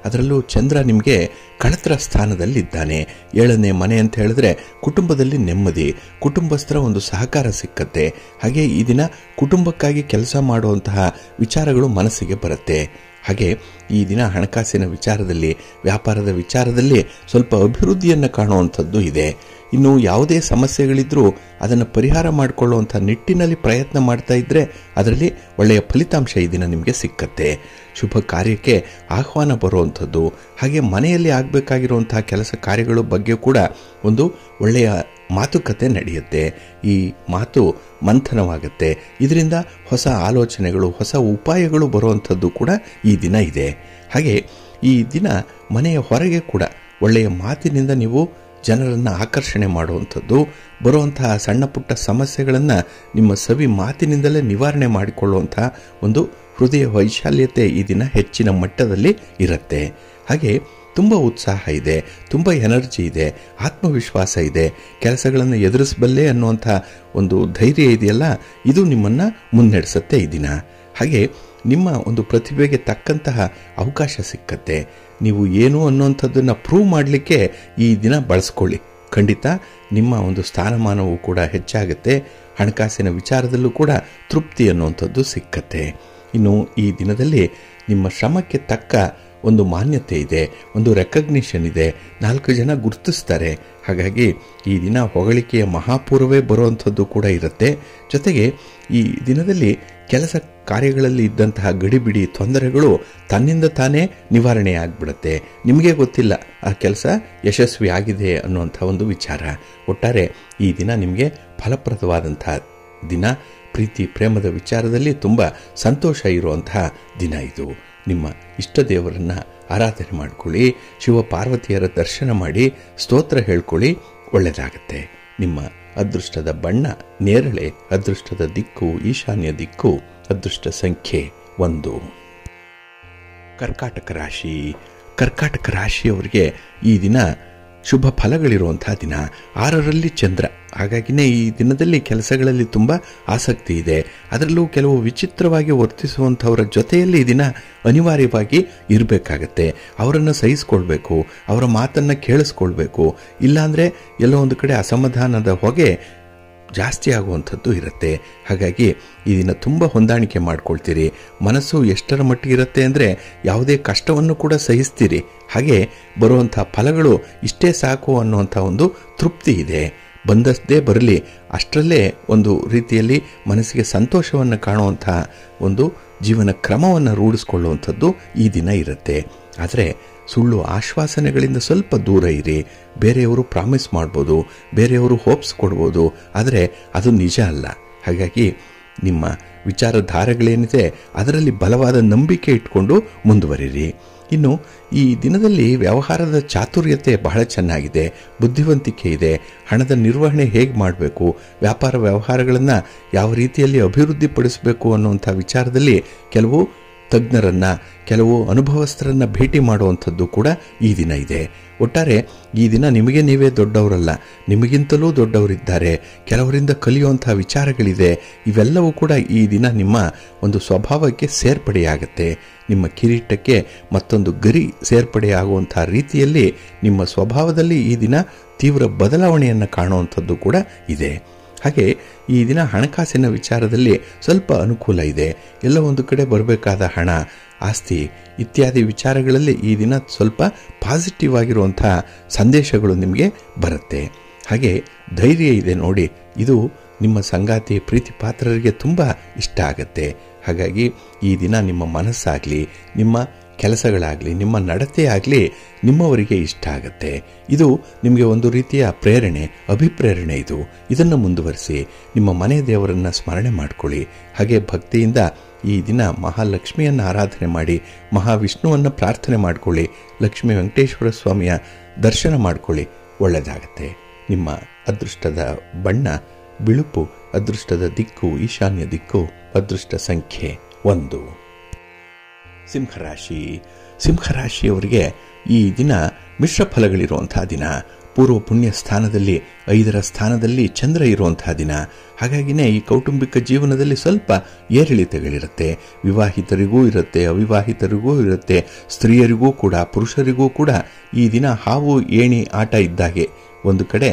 ಅದರಲ್ಲೂ ಚಂದ್ರ ನಿಮಗೆ ಕಳತ್ರ ಸ್ಥಾನದಲ್ಲಿದ್ದಾನೆ. 7ನೇ ಮನೆ ಅಂತ ಹೇಳಿದ್ರೆ ಕುಟುಂಬದಲ್ಲಿ ನೆಮ್ಮದಿ, ಕುಟುಂಬಸ್ಥರ ಒಂದು ಸಹಕಾರ ಸಿಕ್ಕತ್ತೆ. ಹಾಗೆ ಈ ದಿನ ಕುಟುಂಬಕ್ಕಾಗಿ ಕೆಲಸ ಮಾಡುವಂತಹ ವಿಚಾರಗಳು ಮನಸ್ಸಿಗೆ ಬರುತ್ತೆ. ಹಾಗೆ ಈ ದಿನ ಹಣಕಾಸಿನ ವಿಚಾರದಲ್ಲಿ, ವ್ಯಾಪಾರದ ವಿಚಾರದಲ್ಲಿ ಸ್ವಲ್ಪ ಅಭಿವೃದ್ಧಿಯನ್ನು ಕಾಣುವಂಥದ್ದು ಇದೆ. ಇನ್ನು ಯಾವುದೇ ಸಮಸ್ಯೆಗಳಿದ್ರೂ ಅದನ್ನು ಪರಿಹಾರ ಮಾಡಿಕೊಳ್ಳುವಂಥ ನಿಟ್ಟಿನಲ್ಲಿ ಪ್ರಯತ್ನ ಮಾಡ್ತಾ ಇದ್ದರೆ ಅದರಲ್ಲಿ ಒಳ್ಳೆಯ ಫಲಿತಾಂಶ ಈ ದಿನ ನಿಮಗೆ ಸಿಕ್ಕತ್ತೆ. ಶುಭ ಕಾರ್ಯಕ್ಕೆ ಆಹ್ವಾನ ಬರುವಂಥದ್ದು, ಹಾಗೆ ಮನೆಯಲ್ಲಿ ಆಗಬೇಕಾಗಿರುವಂತಹ ಕೆಲಸ ಕಾರ್ಯಗಳ ಬಗ್ಗೆ ಕೂಡ ಒಂದು ಒಳ್ಳೆಯ ಮಾತುಕತೆ ನಡೆಯುತ್ತೆ. ಈ ಮಾತು ಮಂಥನವಾಗುತ್ತೆ. ಇದರಿಂದ ಹೊಸ ಆಲೋಚನೆಗಳು, ಹೊಸ ಉಪಾಯಗಳು ಬರುವಂಥದ್ದು ಕೂಡ ಈ ದಿನ ಇದೆ. ಹಾಗೆ ಈ ದಿನ ಮನೆಯ ಹೊರಗೆ ಕೂಡ ಒಳ್ಳೆಯ ಮಾತಿನಿಂದ ನೀವು ಜನರನ್ನು ಆಕರ್ಷಣೆ ಮಾಡುವಂಥದ್ದು, ಬರುವಂತಹ ಸಣ್ಣ ಪುಟ್ಟ ಸಮಸ್ಯೆಗಳನ್ನು ನಿಮ್ಮ ಸವಿ ಮಾತಿನಿಂದಲೇ ನಿವಾರಣೆ ಮಾಡಿಕೊಳ್ಳುವಂತಹ ಒಂದು ಹೃದಯ ವೈಶಾಲ್ಯತೆ ಈ ದಿನ ಹೆಚ್ಚಿನ ಮಟ್ಟದಲ್ಲಿ ಇರುತ್ತೆ. ಹಾಗೆ ತುಂಬ ಉತ್ಸಾಹ ಇದೆ, ತುಂಬ ಎನರ್ಜಿ ಇದೆ, ಆತ್ಮವಿಶ್ವಾಸ ಇದೆ, ಕೆಲಸಗಳನ್ನು ಎದುರಿಸಬಲ್ಲೆ ಅನ್ನುವಂಥ ಒಂದು ಧೈರ್ಯ ಇದೆಯಲ್ಲ, ಇದು ನಿಮ್ಮನ್ನು ಮುನ್ನಡೆಸುತ್ತೆ ಈ ದಿನ. ಹಾಗೆ ನಿಮ್ಮ ಒಂದು ಪ್ರತಿಭೆಗೆ ತಕ್ಕಂತಹ ಅವಕಾಶ ಸಿಕ್ಕತ್ತೆ. ನೀವು ಏನು ಅನ್ನುವಂಥದ್ದನ್ನು ಪ್ರೂವ್ ಮಾಡಲಿಕ್ಕೆ ಈ ದಿನ ಬಳಸ್ಕೊಳ್ಳಿ. ಖಂಡಿತ ನಿಮ್ಮ ಒಂದು ಸ್ಥಾನಮಾನವೂ ಕೂಡ ಹೆಚ್ಚಾಗುತ್ತೆ. ಹಣಕಾಸಿನ ವಿಚಾರದಲ್ಲೂ ಕೂಡ ತೃಪ್ತಿ ಅನ್ನುವಂಥದ್ದು ಸಿಕ್ಕತ್ತೆ. ಇನ್ನು ಈ ದಿನದಲ್ಲಿ ನಿಮ್ಮ ಶ್ರಮಕ್ಕೆ ತಕ್ಕ ಒಂದು ಮಾನ್ಯತೆ ಇದೆ, ಒಂದು ರೆಕಗ್ನಿಷನ್ ಇದೆ, 4 ಜನ ಗುರುತಿಸ್ತಾರೆ. ಹಾಗಾಗಿ ಈ ದಿನ ಹೊಗಳಿಕೆಯ ಮಹಾಪೂರ್ವೇ ಬರುವಂಥದ್ದು ಕೂಡ ಇರುತ್ತೆ. ಜೊತೆಗೆ ಈ ದಿನದಲ್ಲಿ ಕೆಲಸ ಕಾರ್ಯಗಳಲ್ಲಿ ಇದ್ದಂತಹ ಗಡಿಬಿಡಿ ತೊಂದರೆಗಳು ತನ್ನಿಂದ ತಾನೇ ನಿವಾರಣೆ ಆಗಿಬಿಡುತ್ತೆ. ನಿಮಗೆ ಗೊತ್ತಿಲ್ಲ ಆ ಕೆಲಸ ಯಶಸ್ವಿ ಆಗಿದೆ ಅನ್ನುವಂಥ ಒಂದು ವಿಚಾರ. ಒಟ್ಟಾರೆ ಈ ದಿನ ನಿಮಗೆ ಫಲಪ್ರದವಾದಂಥ ದಿನ. ಪ್ರೀತಿ ಪ್ರೇಮದ ವಿಚಾರದಲ್ಲಿ ತುಂಬ ಸಂತೋಷ ಇರುವಂತಹ ದಿನ ಇದು. ನಿಮ್ಮ ಇಷ್ಟ ದೇವರನ್ನು ಆರಾಧನೆ ಮಾಡಿಕೊಳ್ಳಿ, ಶಿವ ಪಾರ್ವತಿಯರ ದರ್ಶನ ಮಾಡಿ ಸ್ತೋತ್ರ ಹೇಳ್ಕೊಳ್ಳಿ, ಒಳ್ಳೆಯದಾಗತ್ತೆ. ನಿಮ್ಮ ಅದೃಷ್ಟದ ಬಣ್ಣ ನೇರಳೆ, ಅದೃಷ್ಟದ ದಿಕ್ಕು ಈಶಾನ್ಯ ದಿಕ್ಕು, ಅದೃಷ್ಟ ಸಂಖ್ಯೆ 1. ಕರ್ಕಾಟಕ ರಾಶಿ. ಕರ್ಕಾಟಕ ರಾಶಿಯವರಿಗೆ ಈ ದಿನ ಶುಭ ಫಲಗಳಿರುವಂತಹ ದಿನ. 6ರಲ್ಲಿ ಚಂದ್ರ. ಹಾಗಾಗಿನೇ ಈ ದಿನದಲ್ಲಿ ಕೆಲಸಗಳಲ್ಲಿ ತುಂಬ ಆಸಕ್ತಿ ಇದೆ. ಅದರಲ್ಲೂ ಕೆಲವು ವಿಚಿತ್ರವಾಗಿ ವರ್ತಿಸುವಂಥವರ ಜೊತೆಯಲ್ಲಿ ಈ ದಿನ ಅನಿವಾರ್ಯವಾಗಿ ಇರಬೇಕಾಗತ್ತೆ. ಅವರನ್ನು ಸಹಿಸ್ಕೊಳ್ಬೇಕು, ಅವರ ಮಾತನ್ನು ಕೇಳಿಸ್ಕೊಳ್ಬೇಕು. ಇಲ್ಲಾಂದರೆ ಎಲ್ಲೋ ಒಂದು ಕಡೆ ಅಸಮಾಧಾನದ ಹೊಗೆ ಜಾಸ್ತಿ ಆಗುವಂಥದ್ದು ಇರುತ್ತೆ. ಹಾಗಾಗಿ ಈ ದಿನ ತುಂಬ ಹೊಂದಾಣಿಕೆ ಮಾಡ್ಕೊಳ್ತೀರಿ. ಮನಸ್ಸು ಎಷ್ಟರ ಮಟ್ಟಿಗೆ ಇರುತ್ತೆ ಅಂದರೆ ಯಾವುದೇ ಕಷ್ಟವನ್ನು ಕೂಡ ಸಹಿಸ್ತೀರಿ. ಹಾಗೆ ಬರುವಂಥ ಫಲಗಳು ಇಷ್ಟೇ ಸಾಕು ಅನ್ನುವಂಥ ಒಂದು ತೃಪ್ತಿ ಇದೆ. ಬಂದದ್ದೇ ಬರಲಿ, ಅಷ್ಟರಲ್ಲೇ ಒಂದು ರೀತಿಯಲ್ಲಿ ಮನಸ್ಸಿಗೆ ಸಂತೋಷವನ್ನು ಕಾಣುವಂಥ ಒಂದು ಜೀವನ ಕ್ರಮವನ್ನು ರೂಢಿಸ್ಕೊಳ್ಳುವಂಥದ್ದು ಈ ದಿನ ಇರುತ್ತೆ. ಆದರೆ ಸುಳ್ಳು ಆಶ್ವಾಸನೆಗಳಿಂದ ಸ್ವಲ್ಪ ದೂರ ಇರಿ. ಬೇರೆಯವರು ಪ್ರಾಮಿಸ್ ಮಾಡ್ಬೋದು, ಬೇರೆಯವರು ಹೋಪ್ಸ್ ಕೊಡ್ಬೋದು, ಆದರೆ ಅದು ನಿಜ ಅಲ್ಲ. ಹಾಗಾಗಿ ನಿಮ್ಮ ವಿಚಾರಧಾರೆಗಳೇನಿದೆ ಅದರಲ್ಲಿ ಬಲವಾದ ನಂಬಿಕೆ ಇಟ್ಕೊಂಡು ಮುಂದುವರಿರಿ. ಇನ್ನು ಈ ದಿನದಲ್ಲಿ ವ್ಯವಹಾರದ ಚಾತುರ್ಯತೆ ಬಹಳ ಚೆನ್ನಾಗಿದೆ, ಬುದ್ಧಿವಂತಿಕೆ ಇದೆ. ಹಣದ ನಿರ್ವಹಣೆ ಹೇಗೆ ಮಾಡಬೇಕು, ವ್ಯಾಪಾರ ವ್ಯವಹಾರಗಳನ್ನು ಯಾವ ರೀತಿಯಲ್ಲಿ ಅಭಿವೃದ್ಧಿಪಡಿಸಬೇಕು ಅನ್ನುವಂಥ ವಿಚಾರದಲ್ಲಿ ಕೆಲವು ತಜ್ಞರನ್ನು, ಕೆಲವು ಅನುಭವಸ್ಥರನ್ನು ಭೇಟಿ ಮಾಡುವಂಥದ್ದು ಕೂಡ ಈ ದಿನ ಇದೆ. ಒಟ್ಟಾರೆ ಈ ದಿನ ನಿಮಗೆ ನೀವೇ ದೊಡ್ಡವರಲ್ಲ, ನಿಮಗಿಂತಲೂ ದೊಡ್ಡವರಿದ್ದಾರೆ. ಕೆಲವರಿಂದ ಕಲಿಯುವಂಥ ವಿಚಾರಗಳಿದೆ. ಇವೆಲ್ಲವೂ ಕೂಡ ಈ ದಿನ ನಿಮ್ಮ ಒಂದು ಸ್ವಭಾವಕ್ಕೆ ಸೇರ್ಪಡೆಯಾಗುತ್ತೆ. ನಿಮ್ಮ ಕಿರೀಟಕ್ಕೆ ಮತ್ತೊಂದು ಗರಿ ಸೇರ್ಪಡೆಯಾಗುವಂಥ ರೀತಿಯಲ್ಲಿ ನಿಮ್ಮ ಸ್ವಭಾವದಲ್ಲಿ ಈ ದಿನ ತೀವ್ರ ಬದಲಾವಣೆಯನ್ನು ಕಾಣುವಂಥದ್ದು ಕೂಡ ಇದೆ. ಹಾಗೆ ಈ ದಿನ ಹಣಕಾಸಿನ ವಿಚಾರದಲ್ಲಿ ಸ್ವಲ್ಪ ಅನುಕೂಲ ಇದೆ. ಎಲ್ಲ ಒಂದು ಕಡೆ ಬರಬೇಕಾದ ಹಣ, ಆಸ್ತಿ ಇತ್ಯಾದಿ ವಿಚಾರಗಳಲ್ಲಿ ಈ ದಿನ ಸ್ವಲ್ಪ ಪಾಸಿಟಿವ್ ಆಗಿರುವಂಥ ಸಂದೇಶಗಳು ನಿಮಗೆ ಬರುತ್ತೆ. ಹಾಗೆ ಧೈರ್ಯ ಇದೆ ನೋಡಿ, ಇದು ನಿಮ್ಮ ಸಂಗಾತಿ ಪ್ರೀತಿ ಪಾತ್ರರಿಗೆ ತುಂಬ ಇಷ್ಟ ಆಗುತ್ತೆ. ಹಾಗಾಗಿ ಈ ದಿನ ನಿಮ್ಮ ಮನಸ್ಸಾಗಲಿ, ನಿಮ್ಮ ಕೆಲಸಗಳಾಗಲಿ, ನಿಮ್ಮ ನಡತೆ ಆಗಲಿ ನಿಮ್ಮವರಿಗೆ ಇಷ್ಟ ಆಗುತ್ತೆ. ಇದು ನಿಮಗೆ ಒಂದು ರೀತಿಯ ಪ್ರೇರಣೆ, ಅಭಿಪ್ರೇರಣೆ. ಇದನ್ನು ಮುಂದುವರಿಸಿ ನಿಮ್ಮ ಮನೆ ದೇವರನ್ನು ಸ್ಮರಣೆ ಮಾಡಿಕೊಳ್ಳಿ. ಹಾಗೆ ಭಕ್ತಿಯಿಂದ ಈ ದಿನ ಮಹಾಲಕ್ಷ್ಮಿಯನ್ನು ಆರಾಧನೆ ಮಾಡಿ, ಮಹಾವಿಷ್ಣುವನ್ನು ಪ್ರಾರ್ಥನೆ ಮಾಡಿಕೊಳ್ಳಿ, ಲಕ್ಷ್ಮೀ ವೆಂಕಟೇಶ್ವರ ಸ್ವಾಮಿಯ ದರ್ಶನ ಮಾಡಿಕೊಳ್ಳಿ. ಒಳ್ಳೆಯದಾಗತ್ತೆ. ನಿಮ್ಮ ಅದೃಷ್ಟದ ಬಣ್ಣ ಬಿಳುಪು, ಅದೃಷ್ಟದ ದಿಕ್ಕು ಈಶಾನ್ಯ ದಿಕ್ಕು, ಅದೃಷ್ಟ ಸಂಖ್ಯೆ 1. ಸಿಂಹರಾಶಿ. ಸಿಂಹರಾಶಿಯವರಿಗೆ ಈ ದಿನ ಮಿಶ್ರ ಫಲಗಳಿರುವಂತಹ ದಿನ. ಪೂರ್ವ ಪುಣ್ಯ ಸ್ಥಾನದಲ್ಲಿ 5ರ ಸ್ಥಾನದಲ್ಲಿ ಚಂದ್ರ ಇರುವಂತಹ ದಿನ. ಹಾಗಾಗಿನೇ ಈ ಕೌಟುಂಬಿಕ ಜೀವನದಲ್ಲಿ ಸ್ವಲ್ಪ ಏರಿಳಿತಗಳಿರುತ್ತೆ. ವಿವಾಹಿತರಿಗೂ ಇರುತ್ತೆ, ಅವಿವಾಹಿತರಿಗೂ ಇರುತ್ತೆ, ಸ್ತ್ರೀಯರಿಗೂ ಕೂಡ, ಪುರುಷರಿಗೂ ಕೂಡ ಈ ದಿನ ಹಾವು ಏಣಿ ಆಟ ಇದ್ದಾಗೆ. ಒಂದು ಕಡೆ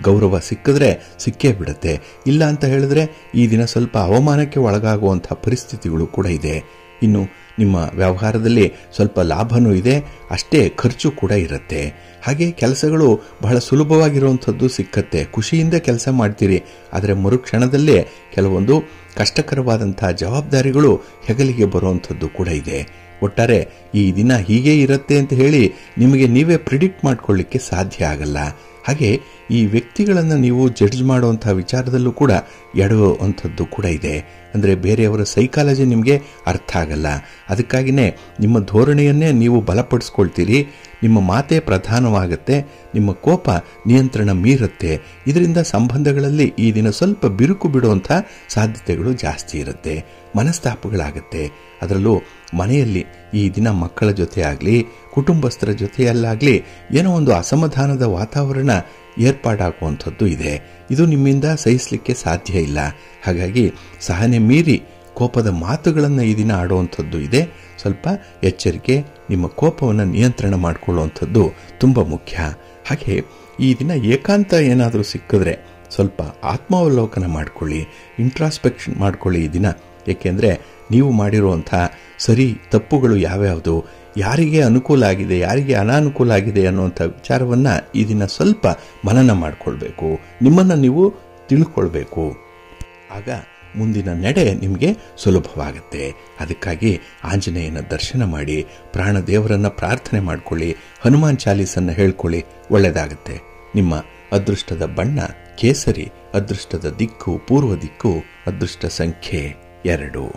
ಗೌರವ ಸಿಕ್ಕಿದ್ರೆ ಸಿಕ್ಕೇ ಬಿಡುತ್ತೆ, ಇಲ್ಲ ಅಂತ ಹೇಳಿದ್ರೆ ಈ ದಿನ ಸ್ವಲ್ಪ ಅವಮಾನಕ್ಕೆ ಒಳಗಾಗುವಂಥ ಪರಿಸ್ಥಿತಿಗಳು ಕೂಡ ಇದೆ. ಇನ್ನು ನಿಮ್ಮ ವ್ಯವಹಾರದಲ್ಲಿ ಸ್ವಲ್ಪ ಲಾಭನೂ ಇದೆ, ಅಷ್ಟೇ ಖರ್ಚು ಕೂಡ ಇರುತ್ತೆ. ಹಾಗೆ ಕೆಲಸಗಳು ಬಹಳ ಸುಲಭವಾಗಿರುವಂಥದ್ದು ಸಿಕ್ಕತ್ತೆ, ಖುಷಿಯಿಂದ ಕೆಲಸ ಮಾಡ್ತೀರಿ. ಆದರೆ ಮರುಕ್ಷಣದಲ್ಲೇ ಕೆಲವೊಂದು ಕಷ್ಟಕರವಾದಂಥ ಜವಾಬ್ದಾರಿಗಳು ಹೆಗಲಿಗೆ ಬರುವಂಥದ್ದು ಕೂಡ ಇದೆ. ಒಟ್ಟಾರೆ ಈ ದಿನ ಹೀಗೆ ಇರುತ್ತೆ ಅಂತ ಹೇಳಿ ನಿಮಗೆ ನೀವೇ ಪ್ರಿಡಿಕ್ಟ್ ಮಾಡ್ಕೊಳ್ಳಿಕ್ಕೆ ಸಾಧ್ಯ ಆಗಲ್ಲ. ಹಾಗೆ ಈ ವ್ಯಕ್ತಿಗಳನ್ನು ನೀವು ಜಡ್ಜ್ ಮಾಡುವಂಥ ವಿಚಾರದಲ್ಲೂ ಕೂಡ ಎಡುವಂಥದ್ದು ಕೂಡ ಇದೆ. ಅಂದರೆ ಬೇರೆಯವರ ಸೈಕಾಲಜಿ ನಿಮಗೆ ಅರ್ಥ ಆಗಲ್ಲ. ಅದಕ್ಕಾಗಿಯೇ ನಿಮ್ಮ ಧೋರಣೆಯನ್ನೇ ನೀವು ಬಲಪಡಿಸ್ಕೊಳ್ತೀರಿ. ನಿಮ್ಮ ಮಾತೇ ಪ್ರಧಾನವಾಗುತ್ತೆ, ನಿಮ್ಮ ಕೋಪ ನಿಯಂತ್ರಣ ಮೀರುತ್ತೆ. ಇದರಿಂದ ಸಂಬಂಧಗಳಲ್ಲಿ ಈ ದಿನ ಸ್ವಲ್ಪ ಬಿರುಕು ಬಿಡುವಂಥ ಸಾಧ್ಯತೆಗಳು ಜಾಸ್ತಿ ಇರುತ್ತೆ. ಮನಸ್ತಾಪಗಳಾಗುತ್ತೆ. ಅದರಲ್ಲೂ ಮನೆಯಲ್ಲಿ ಈ ದಿನ ಮಕ್ಕಳ ಜೊತೆ ಆಗಲಿ, ಕುಟುಂಬಸ್ಥರ ಜೊತೆಯಲ್ಲಾಗಲಿ ಏನೋ ಒಂದು ಅಸಮಾಧಾನದ ವಾತಾವರಣ ಏರ್ಪಾಡಾಗುವಂಥದ್ದು ಇದೆ. ಇದು ನಿಮ್ಮಿಂದ ಸಹಿಸಲಿಕ್ಕೆ ಸಾಧ್ಯ ಇಲ್ಲ. ಹಾಗಾಗಿ ಸಹನೆ ಮೀರಿ ಕೋಪದ ಮಾತುಗಳನ್ನು ಈ ದಿನ ಆಡುವಂಥದ್ದು ಇದೆ. ಸ್ವಲ್ಪ ಎಚ್ಚರಿಕೆ, ನಿಮ್ಮ ಕೋಪವನ್ನು ನಿಯಂತ್ರಣ ಮಾಡಿಕೊಳ್ಳುವಂಥದ್ದು ತುಂಬ ಮುಖ್ಯ. ಹಾಗೆ ಈ ದಿನ ಏಕಾಂತ ಏನಾದರೂ ಸಿಕ್ಕಿದ್ರೆ ಸ್ವಲ್ಪ ಆತ್ಮಾವಲೋಕನ ಮಾಡಿಕೊಳ್ಳಿ, ಇಂಟ್ರಾಸ್ಪೆಕ್ಷನ್ ಮಾಡಿಕೊಳ್ಳಿ ಈ ದಿನ. ಏಕೆಂದರೆ ನೀವು ಮಾಡಿರುವಂಥ ಸರಿ ತಪ್ಪುಗಳು ಯಾವ್ಯಾವುದು, ಯಾರಿಗೆ ಅನುಕೂಲ ಆಗಿದೆ, ಯಾರಿಗೆ ಅನಾನುಕೂಲ ಆಗಿದೆ ಅನ್ನುವಂಥ ವಿಚಾರವನ್ನು ಈ ದಿನ ಸ್ವಲ್ಪ ಮನನ ಮಾಡಿಕೊಳ್ಬೇಕು, ನಿಮ್ಮನ್ನು ನೀವು ತಿಳ್ಕೊಳ್ಬೇಕು. ಆಗ ಮುಂದಿನ ನಡೆ ನಿಮಗೆ ಸುಲಭವಾಗುತ್ತೆ. ಅದಕ್ಕಾಗಿ ಆಂಜನೇಯನ ದರ್ಶನ ಮಾಡಿ, ಪ್ರಾಣದೇವರನ್ನು ಪ್ರಾರ್ಥನೆ ಮಾಡಿಕೊಳ್ಳಿ, ಹನುಮಾನ್ ಚಾಲೀಸನ್ನು ಹೇಳ್ಕೊಳ್ಳಿ. ಒಳ್ಳೆಯದಾಗುತ್ತೆ. ನಿಮ್ಮ ಅದೃಷ್ಟದ ಬಣ್ಣ ಕೇಸರಿ, ಅದೃಷ್ಟದ ದಿಕ್ಕು ಪೂರ್ವ ದಿಕ್ಕು, ಅದೃಷ್ಟ ಸಂಖ್ಯೆ 2.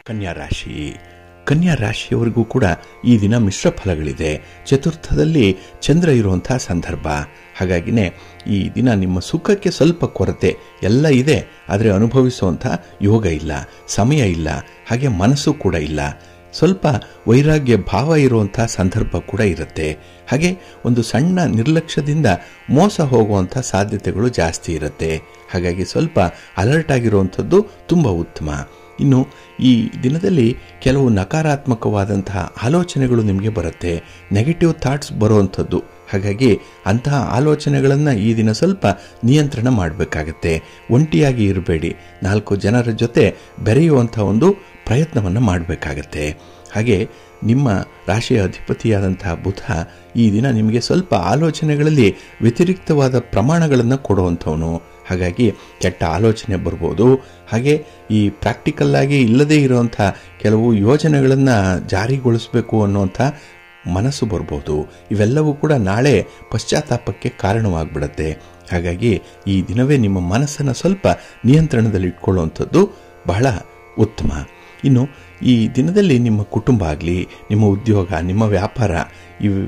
ಕನ್ಯಾ ರಾಶಿ. ಕನ್ಯಾ ರಾಶಿಯವರಿಗೂ ಕೂಡ ಈ ದಿನ ಮಿಶ್ರ ಫಲಗಳಿದೆ. ಚತುರ್ಥದಲ್ಲಿ ಚಂದ್ರ ಇರುವಂತಹ ಸಂದರ್ಭ. ಹಾಗಾಗಿನೇ ಈ ದಿನ ನಿಮ್ಮ ಸುಖಕ್ಕೆ ಸ್ವಲ್ಪ ಕೊರತೆ ಎಲ್ಲ ಇದೆ, ಆದರೆ ಅನುಭವಿಸುವಂಥ ಯೋಗ ಇಲ್ಲ, ಸಮಯ ಇಲ್ಲ, ಹಾಗೆ ಮನಸ್ಸು ಕೂಡ ಇಲ್ಲ. ಸ್ವಲ್ಪ ವೈರಾಗ್ಯ ಭಾವ ಇರುವಂಥ ಸಂದರ್ಭ ಕೂಡ ಇರುತ್ತೆ. ಹಾಗೆ ಒಂದು ಸಣ್ಣ ನಿರ್ಲಕ್ಷ್ಯದಿಂದ ಮೋಸ ಹೋಗುವಂಥ ಸಾಧ್ಯತೆಗಳು ಜಾಸ್ತಿ ಇರುತ್ತೆ. ಹಾಗಾಗಿ ಸ್ವಲ್ಪ ಅಲರ್ಟ್ ಆಗಿರುವಂಥದ್ದು ತುಂಬ ಉತ್ತಮ. ಇನ್ನು ಈ ದಿನದಲ್ಲಿ ಕೆಲವು ನಕಾರಾತ್ಮಕವಾದಂತಹ ಆಲೋಚನೆಗಳು ನಿಮಗೆ ಬರುತ್ತೆ, ನೆಗೆಟಿವ್ ಥಾಟ್ಸ್ ಬರುವಂಥದ್ದು. ಹಾಗಾಗಿ ಅಂತಹ ಆಲೋಚನೆಗಳನ್ನು ಈ ದಿನ ಸ್ವಲ್ಪ ನಿಯಂತ್ರಣ ಮಾಡಬೇಕಾಗತ್ತೆ. ಒಂಟಿಯಾಗಿ ಇರಬೇಡಿ, 4 ಜನರ ಜೊತೆ ಬೆರೆಯುವಂಥ ಒಂದು ಪ್ರಯತ್ನವನ್ನು ಮಾಡಬೇಕಾಗತ್ತೆ. ಹಾಗೆ ನಿಮ್ಮ ರಾಶಿಯ ಅಧಿಪತಿಯಾದಂತಹ ಬುಧ ಈ ದಿನ ನಿಮಗೆ ಸ್ವಲ್ಪ ಆಲೋಚನೆಗಳಲ್ಲಿ ವ್ಯತಿರಿಕ್ತವಾದ ಪ್ರಮಾಣಗಳನ್ನು ಕೊಡುವಂಥವನು. ಹಾಗಾಗಿ ಕೆಟ್ಟ ಆಲೋಚನೆ ಬರ್ಬೋದು. ಹಾಗೆ ಈ ಪ್ರಾಕ್ಟಿಕಲ್ ಆಗಿ ಇಲ್ಲದೇ ಇರುವಂಥ ಕೆಲವು ಯೋಜನೆಗಳನ್ನು ಜಾರಿಗೊಳಿಸಬೇಕು ಅನ್ನುವಂಥ ಮನಸ್ಸು ಬರ್ಬೋದು. ಇವೆಲ್ಲವೂ ಕೂಡ ನಾಳೆ ಪಶ್ಚಾತ್ತಾಪಕ್ಕೆ ಕಾರಣವಾಗ್ಬಿಡತ್ತೆ. ಹಾಗಾಗಿ ಈ ದಿನವೇ ನಿಮ್ಮ ಮನಸ್ಸನ್ನು ಸ್ವಲ್ಪ ನಿಯಂತ್ರಣದಲ್ಲಿ ಇಟ್ಕೊಳ್ಳುವಂಥದ್ದು ಬಹಳ ಉತ್ತಮ. ಇನ್ನು ಈ ದಿನದಲ್ಲಿ ನಿಮ್ಮ ಕುಟುಂಬ ಆಗಲಿ, ನಿಮ್ಮ ಉದ್ಯೋಗ, ನಿಮ್ಮ ವ್ಯಾಪಾರ, ಇವು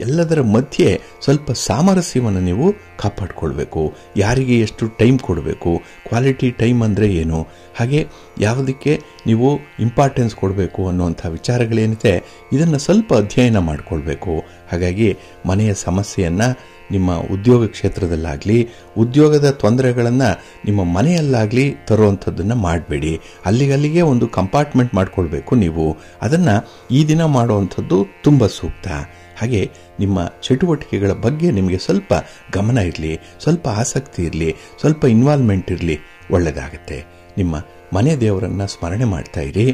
ಎಲ್ಲದರ ಮಧ್ಯೆ ಸ್ವಲ್ಪ ಸಾಮರಸ್ಯವನ್ನು ನೀವು ಕಾಪಾಡಿಕೊಳ್ಬೇಕು. ಯಾರಿಗೆ ಎಷ್ಟು ಟೈಮ್ ಕೊಡಬೇಕು, ಕ್ವಾಲಿಟಿ ಟೈಮ್ ಅಂದರೆ ಏನು, ಹಾಗೆ ಯಾವುದಕ್ಕೆ ನೀವು ಇಂಪಾರ್ಟೆನ್ಸ್ ಕೊಡಬೇಕು ಅನ್ನುವಂಥ ವಿಚಾರಗಳೇನಿದೆ ಇದನ್ನು ಸ್ವಲ್ಪ ಅಧ್ಯಯನ ಮಾಡಿಕೊಳ್ಬೇಕು. ಹಾಗಾಗಿ ಮನೆಯ ಸಮಸ್ಯೆಯನ್ನು ನಿಮ್ಮ ಉದ್ಯೋಗ ಕ್ಷೇತ್ರದಲ್ಲಾಗಲಿ, ಉದ್ಯೋಗದ ತೊಂದರೆಗಳನ್ನು ನಿಮ್ಮ ಮನೆಯಲ್ಲಾಗಲಿ ತರುವಂಥದ್ದನ್ನು ಮಾಡಬೇಡಿ. ಅಲ್ಲಿಗಲ್ಲಿಗೆ ಒಂದು ಕಂಪಾರ್ಟ್ಮೆಂಟ್ ಮಾಡಿಕೊಳ್ಬೇಕು ನೀವು. ಅದನ್ನು ಈ ದಿನ ಮಾಡುವಂಥದ್ದು ತುಂಬ ಸೂಕ್ತ. ಹಾಗೆ ನಿಮ್ಮ ಚಟುವಟಿಕೆಗಳ ಬಗ್ಗೆ ನಿಮಗೆ ಸ್ವಲ್ಪ ಗಮನ ಇರಲಿ, ಸ್ವಲ್ಪ ಆಸಕ್ತಿ ಇರಲಿ, ಸ್ವಲ್ಪ ಇನ್ವಾಲ್ವ್ಮೆಂಟ್ ಇರಲಿ. ಒಳ್ಳೆಯದಾಗತ್ತೆ. ನಿಮ್ಮ ಮನೆ ದೇವರನ್ನು ಸ್ಮರಣೆ ಮಾಡ್ತಾ ಇರಿ,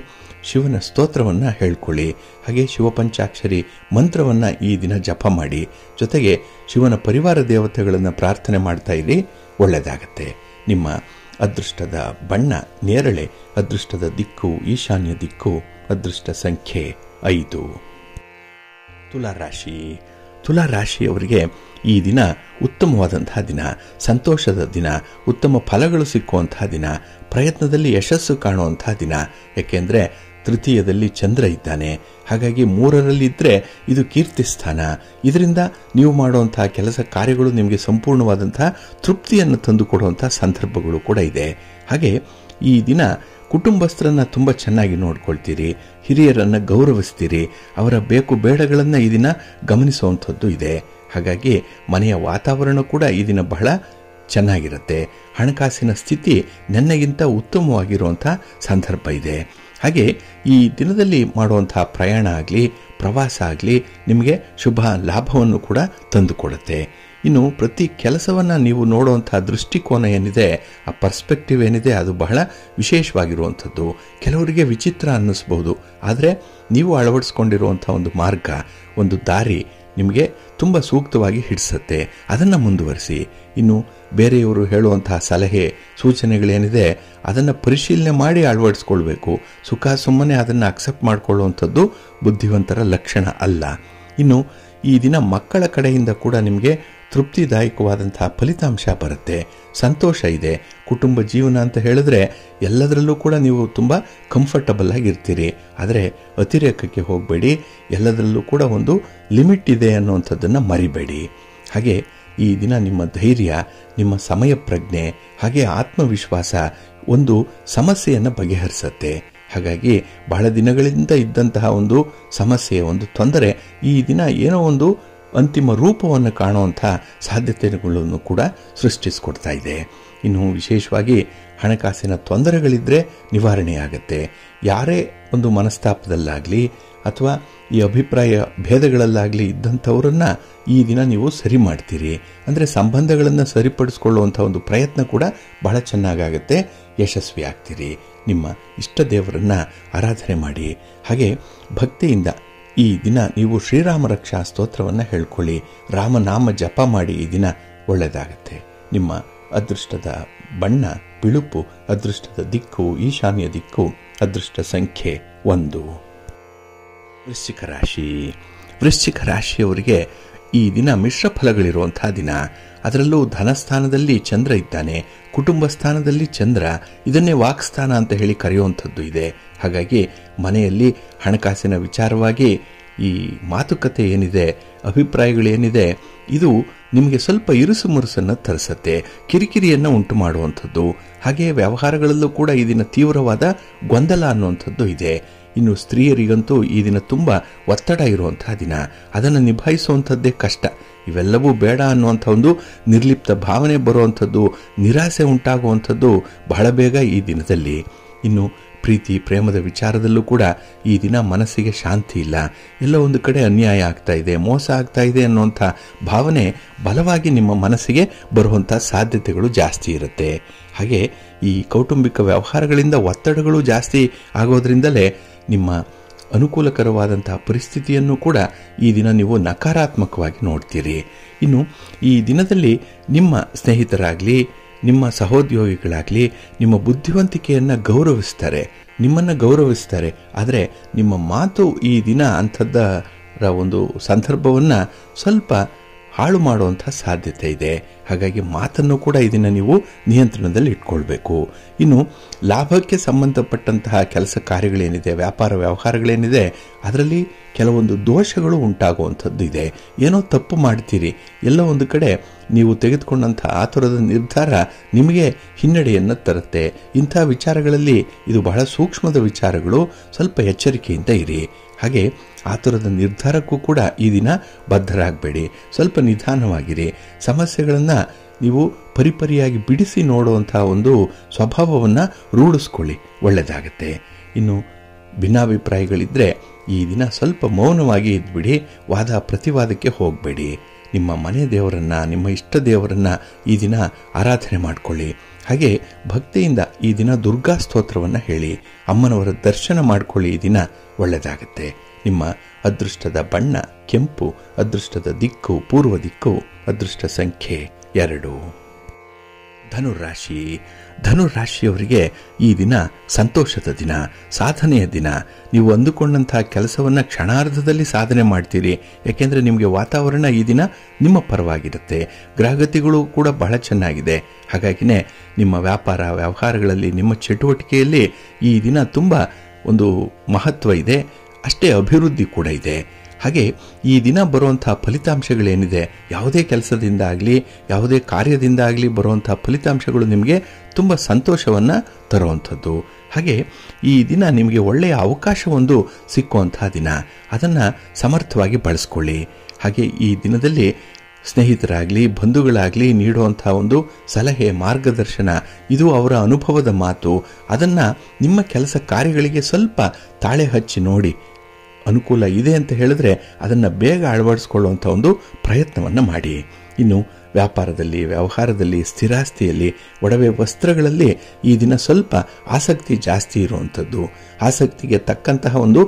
ಶಿವನ ಸ್ತೋತ್ರವನ್ನು ಹೇಳ್ಕೊಳ್ಳಿ, ಹಾಗೆ ಶಿವಪಂಚಾಕ್ಷರಿ ಮಂತ್ರವನ್ನು ಈ ದಿನ ಜಪ ಮಾಡಿ, ಜೊತೆಗೆ ಶಿವನ ಪರಿವಾರ ದೇವತೆಗಳನ್ನು ಪ್ರಾರ್ಥನೆ ಮಾಡ್ತಾ ಇರಿ. ಒಳ್ಳೆಯದಾಗತ್ತೆ. ನಿಮ್ಮ ಅದೃಷ್ಟದ ಬಣ್ಣ ನೇರಳೆ, ಅದೃಷ್ಟದ ದಿಕ್ಕು ಈಶಾನ್ಯ ದಿಕ್ಕು, ಅದೃಷ್ಟ ಸಂಖ್ಯೆ 5. ತುಲಾರಾಶಿ. ತುಲಾರಾಶಿಯವರಿಗೆ ಈ ದಿನ ಉತ್ತಮವಾದಂತಹ ದಿನ, ಸಂತೋಷದ ದಿನ, ಉತ್ತಮ ಫಲಗಳು ಸಿಕ್ಕುವಂತಹ ದಿನ, ಪ್ರಯತ್ನದಲ್ಲಿ ಯಶಸ್ಸು ಕಾಣುವಂತಹ ದಿನ. ಯಾಕೆಂದರೆ ತೃತೀಯದಲ್ಲಿ ಚಂದ್ರ ಇದ್ದಾನೆ. ಹಾಗಾಗಿ 3ರಲ್ಲಿದ್ದರೆ ಇದು ಕೀರ್ತಿ ಸ್ಥಾನ. ಇದರಿಂದ ನೀವು ಮಾಡುವಂತಹ ಕೆಲಸ ಕಾರ್ಯಗಳು ನಿಮಗೆ ಸಂಪೂರ್ಣವಾದಂತಹ ತೃಪ್ತಿಯನ್ನು ತಂದುಕೊಡುವಂತಹ ಸಂದರ್ಭಗಳು ಕೂಡ ಇದೆ. ಹಾಗೆ ಈ ದಿನ ಕುಟುಂಬಸ್ಥರನ್ನು ತುಂಬ ಚೆನ್ನಾಗಿ ನೋಡ್ಕೊಳ್ತೀರಿ, ಹಿರಿಯರನ್ನು ಗೌರವಿಸ್ತೀರಿ, ಅವರ ಬೇಕು ಬೇಡಗಳನ್ನು ಈ ದಿನ ಗಮನಿಸುವಂಥದ್ದು ಇದೆ. ಹಾಗಾಗಿ ಮನೆಯ ವಾತಾವರಣ ಕೂಡ ಈ ದಿನ ಬಹಳ ಚೆನ್ನಾಗಿರುತ್ತೆ. ಹಣಕಾಸಿನ ಸ್ಥಿತಿ ನೆನ್ನೆಗಿಂತ ಉತ್ತಮವಾಗಿರುವಂಥ ಸಂದರ್ಭ ಇದೆ. ಹಾಗೆ ಈ ದಿನದಲ್ಲಿ ಮಾಡುವಂತಹ ಪ್ರಯಾಣ ಆಗಲಿ ಪ್ರವಾಸ ಆಗಲಿ ನಿಮಗೆ ಶುಭ ಲಾಭವನ್ನು ಕೂಡ ತಂದುಕೊಡುತ್ತೆ. ಇನ್ನು ಪ್ರತಿ ಕೆಲಸವನ್ನು ನೀವು ನೋಡುವಂಥ ದೃಷ್ಟಿಕೋನ ಏನಿದೆ, ಆ ಪರ್ಸ್ಪೆಕ್ಟಿವ್ ಏನಿದೆ, ಅದು ಬಹಳ ವಿಶೇಷವಾಗಿರುವಂಥದ್ದು. ಕೆಲವರಿಗೆ ವಿಚಿತ್ರ ಅನ್ನಿಸ್ಬೋದು, ಆದರೆ ನೀವು ಅಳವಡಿಸ್ಕೊಂಡಿರುವಂಥ ಒಂದು ಮಾರ್ಗ, ಒಂದು ದಾರಿ ನಿಮಗೆ ತುಂಬ ಸೂಕ್ತವಾಗಿ ಹಿಡಿಸುತ್ತೆ. ಅದನ್ನು ಮುಂದುವರಿಸಿ. ಇನ್ನು ಬೇರೆಯವರು ಹೇಳುವಂತಹ ಸಲಹೆ ಸೂಚನೆಗಳೇನಿದೆ ಅದನ್ನು ಪರಿಶೀಲನೆ ಮಾಡಿ ಅಳವಡಿಸ್ಕೊಳ್ಬೇಕು. ಸುಖ ಸುಮ್ಮನೆ ಅದನ್ನು ಅಕ್ಸೆಪ್ಟ್ ಮಾಡಿಕೊಳ್ಳುವಂಥದ್ದು ಬುದ್ಧಿವಂತರ ಲಕ್ಷಣ ಅಲ್ಲ. ಇನ್ನು ಈ ದಿನ ಮಕ್ಕಳ ಕಡೆಯಿಂದ ಕೂಡ ನಿಮಗೆ ತೃಪ್ತಿದಾಯಕವಾದಂತಹ ಫಲಿತಾಂಶ ಬರುತ್ತೆ. ಸಂತೋಷ ಇದೆ. ಕುಟುಂಬ ಜೀವನ ಅಂತ ಹೇಳಿದ್ರೆ ಎಲ್ಲದರಲ್ಲೂ ಕೂಡ ನೀವು ತುಂಬ ಕಂಫರ್ಟಬಲ್ ಆಗಿರ್ತೀರಿ. ಆದರೆ ಅತಿರೇಕಕ್ಕೆ ಹೋಗಬೇಡಿ. ಎಲ್ಲದರಲ್ಲೂ ಕೂಡ ಒಂದು ಲಿಮಿಟ್ ಇದೆ ಅನ್ನುವಂಥದ್ದನ್ನು ಮರಿಬೇಡಿ. ಹಾಗೆ ಈ ದಿನ ನಿಮ್ಮ ಧೈರ್ಯ, ನಿಮ್ಮ ಸಮಯ ಪ್ರಜ್ಞೆ, ಹಾಗೆ ಆತ್ಮವಿಶ್ವಾಸ ಒಂದು ಸಮಸ್ಯೆಯನ್ನು ಬಗೆಹರಿಸುತ್ತೆ. ಹಾಗಾಗಿ ಬಹಳ ದಿನಗಳಿಂದ ಇದ್ದಂತಹ ಒಂದು ಸಮಸ್ಯೆ, ಒಂದು ತೊಂದರೆ ಈ ದಿನ ಏನೋ ಒಂದು ಅಂತಿಮ ರೂಪವನ್ನು ಕಾಣುವಂಥ ಸಾಧ್ಯತೆಗಳನ್ನು ಕೂಡ ಸೃಷ್ಟಿಸಿಕೊಡ್ತಾ ಇದೆ. ಇನ್ನು ವಿಶೇಷವಾಗಿ ಹಣಕಾಸಿನ ತೊಂದರೆಗಳಿದ್ದರೆ ನಿವಾರಣೆಯಾಗತ್ತೆ. ಯಾರೇ ಒಂದು ಮನಸ್ತಾಪದಲ್ಲಾಗಲಿ ಅಥವಾ ಈ ಅಭಿಪ್ರಾಯ ಭೇದಗಳಲ್ಲಾಗಲಿ ಇದ್ದಂಥವರನ್ನು ಈ ದಿನ ನೀವು ಸರಿ ಮಾಡ್ತೀರಿ. ಅಂದರೆ ಸಂಬಂಧಗಳನ್ನು ಸರಿಪಡಿಸ್ಕೊಳ್ಳುವಂಥ ಒಂದು ಪ್ರಯತ್ನ ಕೂಡ ಬಹಳ ಚೆನ್ನಾಗಾಗತ್ತೆ. ಯಶಸ್ವಿ ಆಗ್ತೀರಿ. ನಿಮ್ಮ ಇಷ್ಟ ದೇವರನ್ನು ಆರಾಧನೆ ಮಾಡಿ. ಹಾಗೆ ಭಕ್ತಿಯಿಂದ ಈ ದಿನ ನೀವು ಶ್ರೀರಾಮ ರಕ್ಷಾ ಸ್ತೋತ್ರವನ್ನು ಹೇಳ್ಕೊಳ್ಳಿ. ರಾಮನಾಮ ಜಪ ಮಾಡಿ. ಈ ದಿನ ಒಳ್ಳೆಯದಾಗತ್ತೆ. ನಿಮ್ಮ ಅದೃಷ್ಟದ ಬಣ್ಣ ಬಿಳುಪು, ಅದೃಷ್ಟದ ದಿಕ್ಕು ಈಶಾನ್ಯ ದಿಕ್ಕು, ಅದೃಷ್ಟ ಸಂಖ್ಯೆ 1. ವೃಶ್ಚಿಕ ರಾಶಿ. ವೃಶ್ಚಿಕ ರಾಶಿಯವರಿಗೆ ಈ ದಿನ ಮಿಶ್ರ ಫಲಗಳಿರುವಂತಹ ದಿನ. ಅದರಲ್ಲೂ ಧನಸ್ಥಾನದಲ್ಲಿ ಚಂದ್ರ ಇದ್ದಾನೆ, ಕುಟುಂಬ ಸ್ಥಾನದಲ್ಲಿ ಚಂದ್ರ. ಇದನ್ನೇ ವಾಕ್ಸ್ಥಾನ ಅಂತ ಹೇಳಿ ಕರೆಯುವಂಥದ್ದು ಇದೆ. ಹಾಗಾಗಿ ಮನೆಯಲ್ಲಿ ಹಣಕಾಸಿನ ವಿಚಾರವಾಗಿ ಈ ಮಾತುಕತೆ ಏನಿದೆ, ಅಭಿಪ್ರಾಯಗಳೇನಿದೆ, ಇದು ನಿಮಗೆ ಸ್ವಲ್ಪ ಇರುಸು ಮುರುಸನ್ನು ತರಿಸುತ್ತೆ, ಕಿರಿಕಿರಿಯನ್ನು ಉಂಟು ಮಾಡುವಂಥದ್ದು. ಹಾಗೆ ವ್ಯವಹಾರಗಳಲ್ಲೂ ಕೂಡ ಈ ದಿನ ತೀವ್ರವಾದ ಗೊಂದಲ ಅನ್ನುವಂಥದ್ದು ಇದೆ. ಇನ್ನು ಸ್ತ್ರೀಯರಿಗಂತೂ ಈ ದಿನ ತುಂಬ ಒತ್ತಡ ಇರುವಂತಹ ದಿನ. ಅದನ್ನು ನಿಭಾಯಿಸುವಂಥದ್ದೇ ಕಷ್ಟ. ಇವೆಲ್ಲವೂ ಬೇಡ ಅನ್ನುವಂಥ ಒಂದು ನಿರ್ಲಿಪ್ತ ಭಾವನೆ ಬರುವಂಥದ್ದು, ನಿರಾಸೆ ಉಂಟಾಗುವಂಥದ್ದು ಬಹಳ ಬೇಗ ಈ ದಿನದಲ್ಲಿ. ಇನ್ನು ಪ್ರೀತಿ ಪ್ರೇಮದ ವಿಚಾರದಲ್ಲೂ ಕೂಡ ಈ ದಿನ ಮನಸ್ಸಿಗೆ ಶಾಂತಿ ಇಲ್ಲ. ಎಲ್ಲ ಒಂದು ಕಡೆ ಅನ್ಯಾಯ ಆಗ್ತಾ ಇದೆ, ಮೋಸ ಆಗ್ತಾ ಇದೆ ಅನ್ನುವಂಥ ಭಾವನೆ ಬಲವಾಗಿ ನಿಮ್ಮ ಮನಸ್ಸಿಗೆ ಬರುವಂಥ ಸಾಧ್ಯತೆಗಳು ಜಾಸ್ತಿ ಇರುತ್ತೆ. ಹಾಗೆ ಈ ಕೌಟುಂಬಿಕ ವ್ಯವಹಾರಗಳಿಂದ ಒತ್ತಡಗಳು ಜಾಸ್ತಿ ಆಗೋದ್ರಿಂದಲೇ ನಿಮ್ಮ ಅನುಕೂಲಕರವಾದಂತಹ ಪರಿಸ್ಥಿತಿಯನ್ನು ಕೂಡ ಈ ದಿನ ನೀವು ನಕಾರಾತ್ಮಕವಾಗಿ ನೋಡ್ತೀರಿ. ಇನ್ನು ಈ ದಿನದಲ್ಲಿ ನಿಮ್ಮ ಸ್ನೇಹಿತರಾಗಲಿ, ನಿಮ್ಮ ಸಹೋದ್ಯೋಗಿಗಳಾಗಲಿ ನಿಮ್ಮ ಬುದ್ಧಿವಂತಿಕೆಯನ್ನು ಗೌರವಿಸ್ತಾರೆ, ನಿಮ್ಮನ್ನು ಗೌರವಿಸ್ತಾರೆ. ಆದರೆ ನಿಮ್ಮ ಮಾತು ಈ ದಿನ ಅಂಥದ್ದರ ಒಂದು ಸಂದರ್ಭವನ್ನು ಸ್ವಲ್ಪ ಹಾಳು ಮಾಡುವಂಥ ಸಾಧ್ಯತೆ ಇದೆ. ಹಾಗಾಗಿ ಮಾತನ್ನು ಕೂಡ ಇದನ್ನು ನೀವು ನಿಯಂತ್ರಣದಲ್ಲಿ ಇಟ್ಕೊಳ್ಬೇಕು. ಇನ್ನು ಲಾಭಕ್ಕೆ ಸಂಬಂಧಪಟ್ಟಂತಹ ಕೆಲಸ ಕಾರ್ಯಗಳೇನಿದೆ, ವ್ಯಾಪಾರ ವ್ಯವಹಾರಗಳೇನಿದೆ, ಅದರಲ್ಲಿ ಕೆಲವೊಂದು ದೋಷಗಳು ಉಂಟಾಗುವಂಥದ್ದು ಇದೆ. ಏನೋ ತಪ್ಪು ಮಾಡ್ತೀರಿ, ಎಲ್ಲ ಒಂದು ಕಡೆ ನೀವು ತೆಗೆದುಕೊಂಡಂಥ ಆತುರದ ನಿರ್ಧಾರ ನಿಮಗೆ ಹಿನ್ನಡೆಯನ್ನು ತರುತ್ತೆ. ಇಂಥ ವಿಚಾರಗಳಲ್ಲಿ ಇದು ಬಹಳ ಸೂಕ್ಷ್ಮದ ವಿಚಾರಗಳು, ಸ್ವಲ್ಪ ಎಚ್ಚರಿಕೆಯಿಂದ ಇರಿ. ಹಾಗೆ ಆತುರದ ನಿರ್ಧಾರಕ್ಕೂ ಕೂಡ ಈ ದಿನ ಬದ್ಧರಾಗಬೇಡಿ, ಸ್ವಲ್ಪ ನಿಧಾನವಾಗಿರಿ. ಸಮಸ್ಯೆಗಳನ್ನು ನೀವು ಪರಿಪರಿಯಾಗಿ ಬಿಡಿಸಿ ನೋಡುವಂತಹ ಒಂದು ಸ್ವಭಾವವನ್ನು ರೂಢಿಸ್ಕೊಳ್ಳಿ, ಒಳ್ಳೆಯದಾಗತ್ತೆ. ಇನ್ನು ಭಿನ್ನಾಭಿಪ್ರಾಯಗಳಿದ್ದರೆ ಈ ದಿನ ಸ್ವಲ್ಪ ಮೌನವಾಗಿ ಇದ್ಬಿಡಿ, ವಾದ ಪ್ರತಿವಾದಕ್ಕೆ ಹೋಗಬೇಡಿ. ನಿಮ್ಮ ಮನೆ ದೇವರನ್ನು, ನಿಮ್ಮ ಇಷ್ಟ ದೇವರನ್ನು ಈ ದಿನ ಆರಾಧನೆ ಮಾಡಿಕೊಳ್ಳಿ. ಹಾಗೆ ಭಕ್ತಿಯಿಂದ ಈ ದಿನ ದುರ್ಗಾ ಸ್ತೋತ್ರವನ್ನು ಹೇಳಿ, ಅಮ್ಮನವರ ದರ್ಶನ ಮಾಡಿಕೊಳ್ಳಿ. ಈ ದಿನ ಒಳ್ಳೆಯದಾಗತ್ತೆ. ನಿಮ್ಮ ಅದೃಷ್ಟದ ಬಣ್ಣ ಕೆಂಪು, ಅದೃಷ್ಟದ ದಿಕ್ಕು ಪೂರ್ವ ದಿಕ್ಕು, ಅದೃಷ್ಟ ಸಂಖ್ಯೆ 2. ಧನುರಾಶಿ. ಧನುರಾಶಿಯವರಿಗೆ ಈ ದಿನ ಸಂತೋಷದ ದಿನ, ಸಾಧನೆಯ ದಿನ. ನೀವು ಅಂದುಕೊಂಡಂತಹ ಕೆಲಸವನ್ನು ಕ್ಷಣಾರ್ಧದಲ್ಲಿ ಸಾಧನೆ ಮಾಡ್ತೀರಿ. ಯಾಕೆಂದರೆ ನಿಮಗೆ ವಾತಾವರಣ ಈ ದಿನ ನಿಮ್ಮ ಪರವಾಗಿರುತ್ತೆ. ಗ್ರಹಗತಿಗಳು ಕೂಡ ಬಹಳ ಚೆನ್ನಾಗಿದೆ. ಹಾಗಾಗಿನೇ ನಿಮ್ಮ ವ್ಯಾಪಾರ ವ್ಯವಹಾರಗಳಲ್ಲಿ, ನಿಮ್ಮ ಚಟುವಟಿಕೆಯಲ್ಲಿ ಈ ದಿನ ತುಂಬ ಒಂದು ಮಹತ್ವ ಇದೆ. ಅಷ್ಟೇ ಅಭಿವೃದ್ಧಿ ಕೂಡ ಇದೆ. ಹಾಗೆ ಈ ದಿನ ಬರುವಂಥ ಫಲಿತಾಂಶಗಳೇನಿದೆ, ಯಾವುದೇ ಕೆಲಸದಿಂದ ಆಗಲಿ ಯಾವುದೇ ಕಾರ್ಯದಿಂದ ಆಗಲಿ ಬರುವಂಥ ಫಲಿತಾಂಶಗಳು ನಿಮಗೆ ತುಂಬ ಸಂತೋಷವನ್ನು ತರುವಂಥದ್ದು. ಹಾಗೆ ಈ ದಿನ ನಿಮಗೆ ಒಳ್ಳೆಯ ಅವಕಾಶವೊಂದು ಸಿಕ್ಕುವಂಥ ದಿನ. ಅದನ್ನು ಸಮರ್ಥವಾಗಿ ಬಳಸ್ಕೊಳ್ಳಿ. ಹಾಗೆ ಈ ದಿನದಲ್ಲಿ ಸ್ನೇಹಿತರಾಗಲಿ ಬಂಧುಗಳಾಗಲಿ ನೀಡುವಂಥ ಒಂದು ಸಲಹೆ, ಮಾರ್ಗದರ್ಶನ, ಇದು ಅವರ ಅನುಭವದ ಮಾತು. ಅದನ್ನು ನಿಮ್ಮ ಕೆಲಸ ಕಾರ್ಯಗಳಿಗೆ ಸ್ವಲ್ಪ ತಾಳೆ ಹಚ್ಚಿ ನೋಡಿ. ಅನುಕೂಲ ಇದೆ ಅಂತ ಹೇಳಿದ್ರೆ ಅದನ್ನು ಬೇಗ ಅಳವಡಿಸ್ಕೊಳ್ಳುವಂಥ ಒಂದು ಪ್ರಯತ್ನವನ್ನು ಮಾಡಿ. ಇನ್ನು ವ್ಯಾಪಾರದಲ್ಲಿ, ವ್ಯವಹಾರದಲ್ಲಿ, ಸ್ಥಿರಾಸ್ತಿಯಲ್ಲಿ, ಒಡವೆ ವಸ್ತ್ರಗಳಲ್ಲಿ ಈ ದಿನ ಸ್ವಲ್ಪ ಆಸಕ್ತಿ ಜಾಸ್ತಿ ಇರುವಂಥದ್ದು. ಆಸಕ್ತಿಗೆ ತಕ್ಕಂತಹ ಒಂದು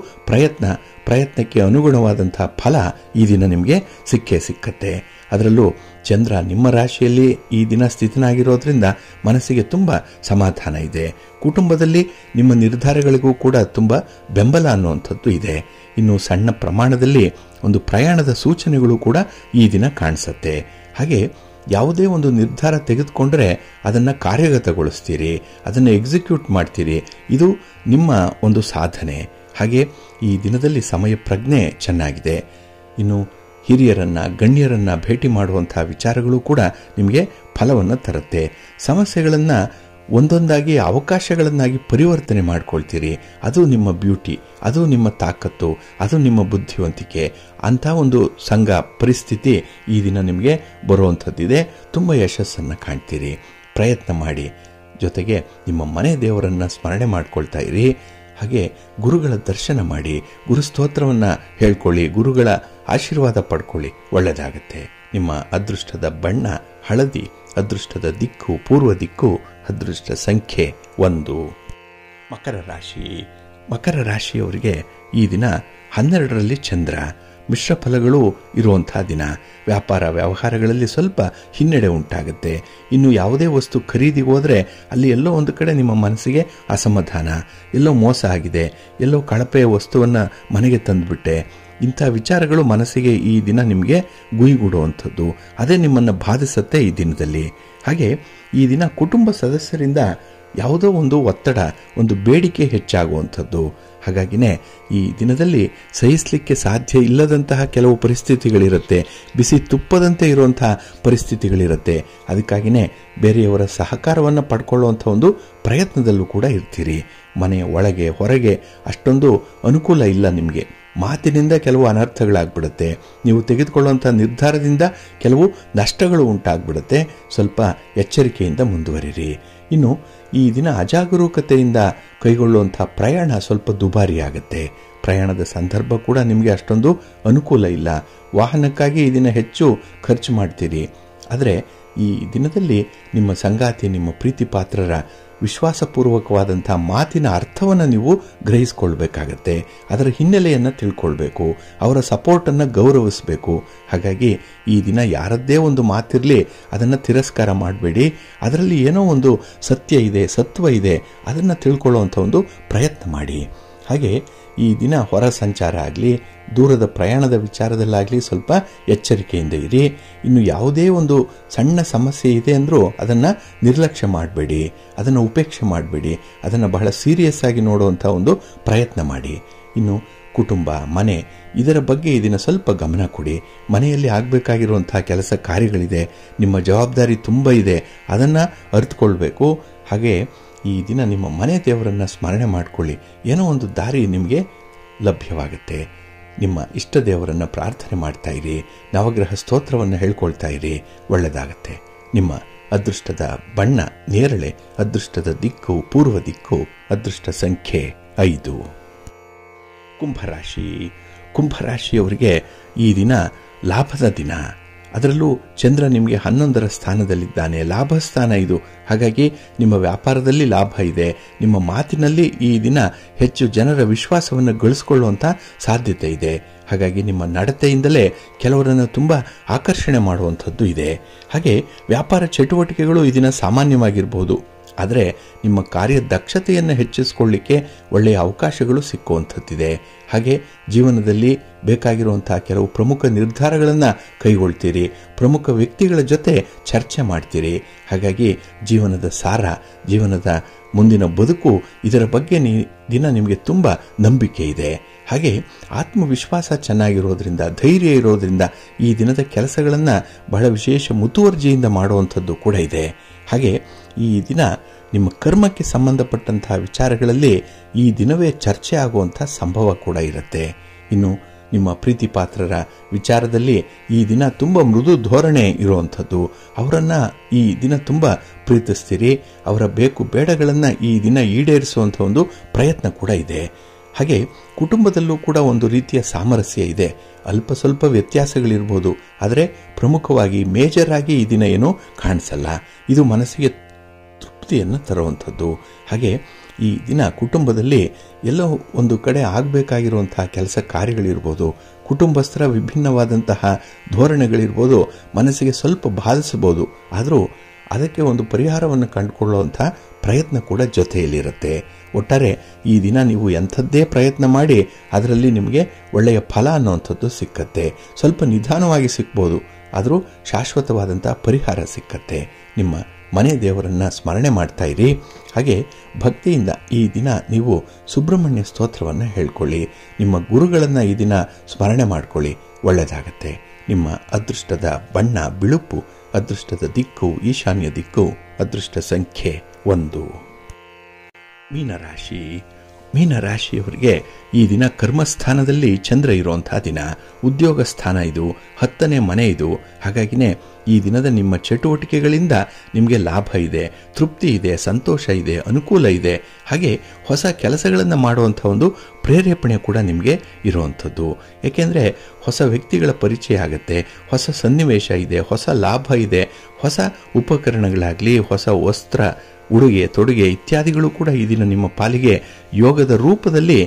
ಪ್ರಯತ್ನಕ್ಕೆ ಅನುಗುಣವಾದಂತಹ ಫಲ ಈ ದಿನ ನಿಮಗೆ ಸಿಕ್ಕೇ ಸಿಕ್ಕತ್ತೆ. ಅದರಲ್ಲೂ ಚಂದ್ರ ನಿಮ್ಮ ರಾಶಿಯಲ್ಲಿ ಈ ದಿನ ಸ್ಥಿತನಾಗಿರೋದ್ರಿಂದ ಮನಸ್ಸಿಗೆ ತುಂಬ ಸಮಾಧಾನ ಇದೆ. ಕುಟುಂಬದಲ್ಲಿ ನಿಮ್ಮ ನಿರ್ಧಾರಗಳಿಗೂ ಕೂಡ ತುಂಬ ಬೆಂಬಲ ಅನ್ನುವಂಥದ್ದು ಇದೆ. ಇನ್ನು ಸಣ್ಣ ಪ್ರಮಾಣದಲ್ಲಿ ಒಂದು ಪ್ರಯಾಣದ ಸೂಚನೆಗಳು ಕೂಡ ಈ ದಿನ ಕಾಣಿಸುತ್ತೆ. ಹಾಗೆ ಯಾವುದೇ ಒಂದು ನಿರ್ಧಾರ ತೆಗೆದುಕೊಂಡ್ರೆ ಅದನ್ನು ಕಾರ್ಯಗತಗೊಳಿಸ್ತೀರಿ, ಅದನ್ನು ಎಕ್ಸಿಕ್ಯೂಟ್ ಮಾಡ್ತೀರಿ. ಇದು ನಿಮ್ಮ ಒಂದು ಸಾಧನೆ. ಹಾಗೆ ಈ ದಿನದಲ್ಲಿ ಸಮಯ ಪ್ರಜ್ಞೆ ಚೆನ್ನಾಗಿದೆ. ಇನ್ನು ಹಿರಿಯರನ್ನು, ಗಣ್ಯರನ್ನು ಭೇಟಿ ಮಾಡುವಂಥ ವಿಚಾರಗಳು ಕೂಡ ನಿಮಗೆ ಫಲವನ್ನು ತರುತ್ತೆ. ಸಮಸ್ಯೆಗಳನ್ನು ಒಂದೊಂದಾಗಿ ಅವಕಾಶಗಳನ್ನಾಗಿ ಪರಿವರ್ತನೆ ಮಾಡ್ಕೊಳ್ತೀರಿ. ಅದು ನಿಮ್ಮ ಬ್ಯೂಟಿ, ಅದು ನಿಮ್ಮ ತಾಕತ್ತು, ಅದು ನಿಮ್ಮ ಬುದ್ಧಿವಂತಿಕೆ. ಅಂಥ ಒಂದು ಸಂಘ ಪರಿಸ್ಥಿತಿ ಈ ದಿನ ನಿಮಗೆ ಬರುವಂಥದ್ದಿದೆ. ತುಂಬ ಯಶಸ್ಸನ್ನು ಕಾಣ್ತೀರಿ. ಪ್ರಯತ್ನ ಮಾಡಿ. ಜೊತೆಗೆ ನಿಮ್ಮ ಮನೆ ದೇವರನ್ನು ಸ್ಮರಣೆ ಮಾಡ್ಕೊಳ್ತಾ ಇರಿ. ಹಾಗೆ ಗುರುಗಳ ದರ್ಶನ ಮಾಡಿ, ಗುರುಸ್ತೋತ್ರವನ್ನು ಹೇಳ್ಕೊಳ್ಳಿ, ಗುರುಗಳ ಆಶೀರ್ವಾದ ಪಡ್ಕೊಳ್ಳಿ. ಒಳ್ಳೆಯದಾಗತ್ತೆ. ನಿಮ್ಮ ಅದೃಷ್ಟದ ಬಣ್ಣ ಹಳದಿ, ಅದೃಷ್ಟದ ದಿಕ್ಕು ಪೂರ್ವ ದಿಕ್ಕು, ಅದೃಷ್ಟ ಸಂಖ್ಯೆ 1. ಮಕರ ರಾಶಿ. ಮಕರ ರಾಶಿಯವರಿಗೆ ಈ ದಿನ 12ರಲ್ಲಿ ಚಂದ್ರ. ಮಿಶ್ರ ಫಲಗಳು ಇರುವಂಥ ದಿನ. ವ್ಯಾಪಾರ ವ್ಯವಹಾರಗಳಲ್ಲಿ ಸ್ವಲ್ಪ ಹಿನ್ನಡೆ ಉಂಟಾಗುತ್ತೆ. ಇನ್ನು ಯಾವುದೇ ವಸ್ತು ಖರೀದಿಗೆ ಹೋದರೆ ಅಲ್ಲಿ ಎಲ್ಲೋ ಒಂದು ಕಡೆ ನಿಮ್ಮ ಮನಸ್ಸಿಗೆ ಅಸಮಾಧಾನ, ಎಲ್ಲೋ ಮೋಸ ಆಗಿದೆ, ಎಲ್ಲೋ ಕಳಪೆಯ ವಸ್ತುವನ್ನು ಮನೆಗೆ ತಂದುಬಿಟ್ಟೆ. ಇಂಥ ವಿಚಾರಗಳು ಮನಸ್ಸಿಗೆ ಈ ದಿನ ನಿಮಗೆ ಗುಯಿಗೂಡುವಂಥದ್ದು. ಅದೇ ನಿಮ್ಮನ್ನು ಬಾಧಿಸುತ್ತೆ ಈ ದಿನದಲ್ಲಿ. ಹಾಗೆ ಈ ದಿನ ಕುಟುಂಬ ಸದಸ್ಯರಿಂದ ಯಾವುದೋ ಒಂದು ಒತ್ತಡ, ಒಂದು ಬೇಡಿಕೆ ಹೆಚ್ಚಾಗುವಂಥದ್ದು. ಹಾಗಾಗಿನೇ ಈ ದಿನದಲ್ಲಿ ಸಹಿಸಲಿಕ್ಕೆ ಸಾಧ್ಯ ಇಲ್ಲದಂತಹ ಕೆಲವು ಪರಿಸ್ಥಿತಿಗಳಿರುತ್ತೆ. ಬಿಸಿ ತುಪ್ಪದಂತೆ ಇರುವಂತಹ ಪರಿಸ್ಥಿತಿಗಳಿರುತ್ತೆ. ಅದಕ್ಕಾಗಿಯೇ ಬೇರೆಯವರ ಸಹಕಾರವನ್ನು ಪಡ್ಕೊಳ್ಳುವಂಥ ಒಂದು ಪ್ರಯತ್ನದಲ್ಲೂ ಕೂಡ ಇರ್ತೀರಿ. ಮನೆಯ ಒಳಗೆ ಹೊರಗೆ ಅಷ್ಟೊಂದು ಅನುಕೂಲ ಇಲ್ಲ ನಿಮಗೆ. ಮಾತಿನಿಂದ ಕೆಲವು ಅನರ್ಥಗಳಾಗ್ಬಿಡುತ್ತೆ. ನೀವು ತೆಗೆದುಕೊಳ್ಳುವಂಥ ನಿರ್ಧಾರದಿಂದ ಕೆಲವು ನಷ್ಟಗಳು ಉಂಟಾಗ್ಬಿಡುತ್ತೆ. ಸ್ವಲ್ಪ ಎಚ್ಚರಿಕೆಯಿಂದ ಮುಂದುವರಿರಿ. ಇನ್ನು ಈ ದಿನ ಅಜಾಗರೂಕತೆಯಿಂದ ಕೈಗೊಳ್ಳುವಂಥ ಪ್ರಯಾಣ ಸ್ವಲ್ಪ ದುಬಾರಿಯಾಗುತ್ತೆ. ಪ್ರಯಾಣದ ಸಂದರ್ಭ ಕೂಡ ನಿಮಗೆ ಅಷ್ಟೊಂದು ಅನುಕೂಲ ಇಲ್ಲ. ವಾಹನಕ್ಕಾಗಿ ಈ ದಿನ ಹೆಚ್ಚು ಖರ್ಚು ಮಾಡ್ತೀರಿ. ಆದರೆ ಈ ದಿನದಲ್ಲಿ ನಿಮ್ಮ ಸಂಗಾತಿ, ನಿಮ್ಮ ಪ್ರೀತಿ ಪಾತ್ರರ ವಿಶ್ವಾಸಪೂರ್ವಕವಾದಂಥ ಮಾತಿನ ಅರ್ಥವನ್ನು ನೀವು ಗ್ರಹಿಸ್ಕೊಳ್ಬೇಕಾಗತ್ತೆ. ಅದರ ಹಿನ್ನೆಲೆಯನ್ನು ತಿಳ್ಕೊಳ್ಬೇಕು. ಅವರ ಸಪೋರ್ಟನ್ನು ಗೌರವಿಸಬೇಕು. ಹಾಗಾಗಿ ಈ ದಿನ ಯಾರದ್ದೇ ಒಂದು ಮಾತಿರಲಿ ಅದನ್ನು ತಿರಸ್ಕಾರ ಮಾಡಬೇಡಿ. ಅದರಲ್ಲಿ ಏನೋ ಒಂದು ಸತ್ಯ ಇದೆ, ಸತ್ವ ಇದೆ, ಅದನ್ನು ತಿಳ್ಕೊಳ್ಳುವಂಥ ಒಂದು ಪ್ರಯತ್ನ ಮಾಡಿ. ಹಾಗೆ ಈ ದಿನ ಹೊರ ಸಂಚಾರ ಆಗಲಿ, ದೂರದ ಪ್ರಯಾಣದ ವಿಚಾರದಲ್ಲಾಗಲಿ ಸ್ವಲ್ಪ ಎಚ್ಚರಿಕೆಯಿಂದ ಇರಿ. ಇನ್ನು ಯಾವುದೇ ಒಂದು ಸಣ್ಣ ಸಮಸ್ಯೆ ಇದೆ ಅಂದರೂ ಅದನ್ನು ನಿರ್ಲಕ್ಷ್ಯ ಮಾಡಬೇಡಿ, ಅದನ್ನು ಉಪೇಕ್ಷೆ ಮಾಡಬೇಡಿ. ಅದನ್ನು ಬಹಳ ಸೀರಿಯಸ್ ಆಗಿ ನೋಡುವಂಥ ಒಂದು ಪ್ರಯತ್ನ ಮಾಡಿ. ಇನ್ನು ಕುಟುಂಬ, ಮನೆ, ಇದರ ಬಗ್ಗೆ ಈ ದಿನ ಸ್ವಲ್ಪ ಗಮನ ಕೊಡಿ. ಮನೆಯಲ್ಲಿ ಆಗಬೇಕಾಗಿರುವಂಥ ಕೆಲಸ ಕಾರ್ಯಗಳಿದೆ, ನಿಮ್ಮ ಜವಾಬ್ದಾರಿ ತುಂಬ ಇದೆ, ಅದನ್ನು ಅರಿತುಕೊಳ್ಬೇಕು. ಹಾಗೆ ಈ ದಿನ ನಿಮ್ಮ ಮನೆ ದೇವರನ್ನು ಸ್ಮರಣೆ ಮಾಡಿಕೊಳ್ಳಿ. ಏನೋ ಒಂದು ದಾರಿ ನಿಮಗೆ ಲಭ್ಯವಾಗುತ್ತೆ. ನಿಮ್ಮ ಇಷ್ಟ ದೇವರನ್ನು ಪ್ರಾರ್ಥನೆ ಮಾಡ್ತಾ ಇರಿ. ನವಗ್ರಹ ಸ್ತೋತ್ರವನ್ನು ಹೇಳ್ಕೊಳ್ತಾ ಇರಿ. ಒಳ್ಳೆಯದಾಗತ್ತೆ. ನಿಮ್ಮ ಅದೃಷ್ಟದ ಬಣ್ಣ ನೇರಳೆ, ಅದೃಷ್ಟದ ದಿಕ್ಕು ಪೂರ್ವ ದಿಕ್ಕು, ಅದೃಷ್ಟ ಸಂಖ್ಯೆ 5. ಕುಂಭರಾಶಿ. ಕುಂಭರಾಶಿಯವರಿಗೆ ಈ ದಿನ ಲಾಭದ ದಿನ. ಅದರಲ್ಲೂ ಚಂದ್ರ ನಿಮಗೆ 11ರ ಸ್ಥಾನದಲ್ಲಿದ್ದಾನೆ, ಲಾಭ ಸ್ಥಾನ ಇದು. ಹಾಗಾಗಿ ನಿಮ್ಮ ವ್ಯಾಪಾರದಲ್ಲಿ ಲಾಭ ಇದೆ. ನಿಮ್ಮ ಮಾತಿನಲ್ಲಿ ಈ ದಿನ ಹೆಚ್ಚು ಜನರ ವಿಶ್ವಾಸವನ್ನು ಗಳಿಸಿಕೊಳ್ಳುವಂಥ ಸಾಧ್ಯತೆ ಇದೆ. ಹಾಗಾಗಿ ನಿಮ್ಮ ನಡತೆಯಿಂದಲೇ ಕೆಲವರನ್ನು ತುಂಬ ಆಕರ್ಷಣೆ ಮಾಡುವಂಥದ್ದು ಇದೆ. ಹಾಗೆ ವ್ಯಾಪಾರ ಚಟುವಟಿಕೆಗಳು ಈ ದಿನ ಸಾಮಾನ್ಯವಾಗಿರ್ಬೋದು, ಆದರೆ ನಿಮ್ಮ ಕಾರ್ಯದಕ್ಷತೆಯನ್ನು ಹೆಚ್ಚಿಸಿಕೊಳ್ಳಿಕ್ಕೆ ಒಳ್ಳೆಯ ಅವಕಾಶಗಳು ಸಿಕ್ಕುವಂಥದ್ದಿದೆ. ಹಾಗೆ ಜೀವನದಲ್ಲಿ ಬೇಕಾಗಿರುವಂಥ ಕೆಲವು ಪ್ರಮುಖ ನಿರ್ಧಾರಗಳನ್ನು ಕೈಗೊಳ್ತೀರಿ, ಪ್ರಮುಖ ವ್ಯಕ್ತಿಗಳ ಜೊತೆ ಚರ್ಚೆ ಮಾಡ್ತೀರಿ. ಹಾಗಾಗಿ ಜೀವನದ ಸಾರ, ಜೀವನದ ಮುಂದಿನ ಬದುಕು, ಇದರ ಬಗ್ಗೆ ದಿನ ನಿಮಗೆ ತುಂಬ ನಂಬಿಕೆ ಇದೆ. ಹಾಗೆ ಆತ್ಮವಿಶ್ವಾಸ ಚೆನ್ನಾಗಿರೋದ್ರಿಂದ, ಧೈರ್ಯ ಇರೋದ್ರಿಂದ ಈ ದಿನದ ಕೆಲಸಗಳನ್ನು ಬಹಳ ವಿಶೇಷ ಮುತುವರ್ಜಿಯಿಂದ ಮಾಡುವಂಥದ್ದು ಕೂಡ ಇದೆ. ಹಾಗೆ ಈ ದಿನ ನಿಮ್ಮ ಕರ್ಮಕ್ಕೆ ಸಂಬಂಧಪಟ್ಟಂತಹ ವಿಚಾರಗಳಲ್ಲಿ ಈ ದಿನವೇ ಚರ್ಚೆ ಆಗುವಂಥ ಸಂಭವ ಕೂಡ ಇರುತ್ತೆ. ಇನ್ನು ನಿಮ್ಮ ಪ್ರೀತಿ ಪಾತ್ರರ ವಿಚಾರದಲ್ಲಿ ಈ ದಿನ ತುಂಬ ಮೃದು ಧೋರಣೆ ಇರುವಂಥದ್ದು. ಅವರನ್ನು ಈ ದಿನ ತುಂಬ ಪ್ರೀತಿಸ್ತೀರಿ. ಅವರ ಬೇಕು ಬೇಡಗಳನ್ನು ಈ ದಿನ ಈಡೇರಿಸುವಂಥ ಒಂದು ಪ್ರಯತ್ನ ಕೂಡ ಇದೆ. ಹಾಗೆ ಕುಟುಂಬದಲ್ಲೂ ಕೂಡ ಒಂದು ರೀತಿಯ ಸಾಮರಸ್ಯ ಇದೆ. ಅಲ್ಪ ಸ್ವಲ್ಪ ವ್ಯತ್ಯಾಸಗಳಿರ್ಬೋದು, ಆದರೆ ಪ್ರಮುಖವಾಗಿ ಮೇಜರ್ ಆಗಿ ಈ ದಿನ ಏನೂ ಕಾಣಿಸಲ್ಲ. ಇದು ಮನಸ್ಸಿಗೆ ತೃಪ್ತಿಯನ್ನು ತರುವಂಥದ್ದು. ಹಾಗೆ ಈ ದಿನ ಕುಟುಂಬದಲ್ಲಿ ಎಲ್ಲೋ ಒಂದು ಕಡೆ ಆಗಬೇಕಾಗಿರುವಂತಹ ಕೆಲಸ ಕಾರ್ಯಗಳಿರ್ಬೋದು, ಕುಟುಂಬಸ್ಥರ ವಿಭಿನ್ನವಾದಂತಹ ಧೋರಣೆಗಳಿರ್ಬೋದು, ಮನಸ್ಸಿಗೆ ಸ್ವಲ್ಪ ಬಾಧಿಸಬಹುದು. ಆದರೂ ಅದಕ್ಕೆ ಒಂದು ಪರಿಹಾರವನ್ನು ಕಂಡುಕೊಳ್ಳುವಂಥ ಪ್ರಯತ್ನ ಕೂಡ ಜೊತೆಯಲ್ಲಿರುತ್ತೆ. ಒಟ್ಟಾರೆ ಈ ದಿನ ನೀವು ಎಂಥದ್ದೇ ಪ್ರಯತ್ನ ಮಾಡಿ ಅದರಲ್ಲಿ ನಿಮಗೆ ಒಳ್ಳೆಯ ಫಲ ಅನ್ನುವಂಥದ್ದು ಸಿಕ್ಕತ್ತೆ. ಸ್ವಲ್ಪ ನಿಧಾನವಾಗಿ ಸಿಗ್ಬೋದು, ಆದರೂ ಶಾಶ್ವತವಾದಂಥ ಪರಿಹಾರ ಸಿಕ್ಕತ್ತೆ. ನಿಮ್ಮ ಮನೆ ದೇವರನ್ನು ಸ್ಮರಣೆ ಮಾಡ್ತಾ ಇರಿ. ಹಾಗೆ ಭಕ್ತಿಯಿಂದ ಈ ದಿನ ನೀವು ಸುಬ್ರಹ್ಮಣ್ಯ ಸ್ತೋತ್ರವನ್ನು ಹೇಳ್ಕೊಳ್ಳಿ. ನಿಮ್ಮ ಗುರುಗಳನ್ನು ಈ ದಿನ ಸ್ಮರಣೆ ಮಾಡ್ಕೊಳ್ಳಿ, ಒಳ್ಳೆಯದಾಗತ್ತೆ. ನಿಮ್ಮ ಅದೃಷ್ಟದ ಬಣ್ಣ ಬಿಳುಪು, ಅದೃಷ್ಟದ ದಿಕ್ಕು ಈಶಾನ್ಯ ದಿಕ್ಕು, ಅದೃಷ್ಟ ಸಂಖ್ಯೆ 1. ಮೀನರಾಶಿ. ಮೀನರಾಶಿಯವರಿಗೆ ಈ ದಿನ ಕರ್ಮಸ್ಥಾನದಲ್ಲಿ ಚಂದ್ರ ಇರುವಂತಹ ದಿನ, ಉದ್ಯೋಗ ಸ್ಥಾನ ಇದು, 10ನೇ ಮನೆ ಇದು. ಹಾಗಾಗಿನೇ ಈ ದಿನದ ನಿಮ್ಮ ಚಟುವಟಿಕೆಗಳಿಂದ ನಿಮಗೆ ಲಾಭ ಇದೆ, ತೃಪ್ತಿ ಇದೆ, ಸಂತೋಷ ಇದೆ, ಅನುಕೂಲ ಇದೆ. ಹಾಗೆ ಹೊಸ ಕೆಲಸಗಳನ್ನು ಮಾಡುವಂಥ ಒಂದು ಪ್ರೇರೇಪಣೆ ಕೂಡ ನಿಮಗೆ ಇರುವಂಥದ್ದು. ಏಕೆಂದರೆ ಹೊಸ ವ್ಯಕ್ತಿಗಳ ಪರಿಚಯ ಆಗುತ್ತೆ, ಹೊಸ ಸನ್ನಿವೇಶ ಇದೆ, ಹೊಸ ಲಾಭ ಇದೆ. ಹೊಸ ಉಪಕರಣಗಳಾಗಲಿ, ಹೊಸ ವಸ್ತ್ರ, ಉಡುಗೆ ತೊಡುಗೆ ಇತ್ಯಾದಿಗಳು ಕೂಡ ಈ ದಿನ ನಿಮ್ಮ ಪಾಲಿಗೆ ಯೋಗದ ರೂಪದಲ್ಲಿ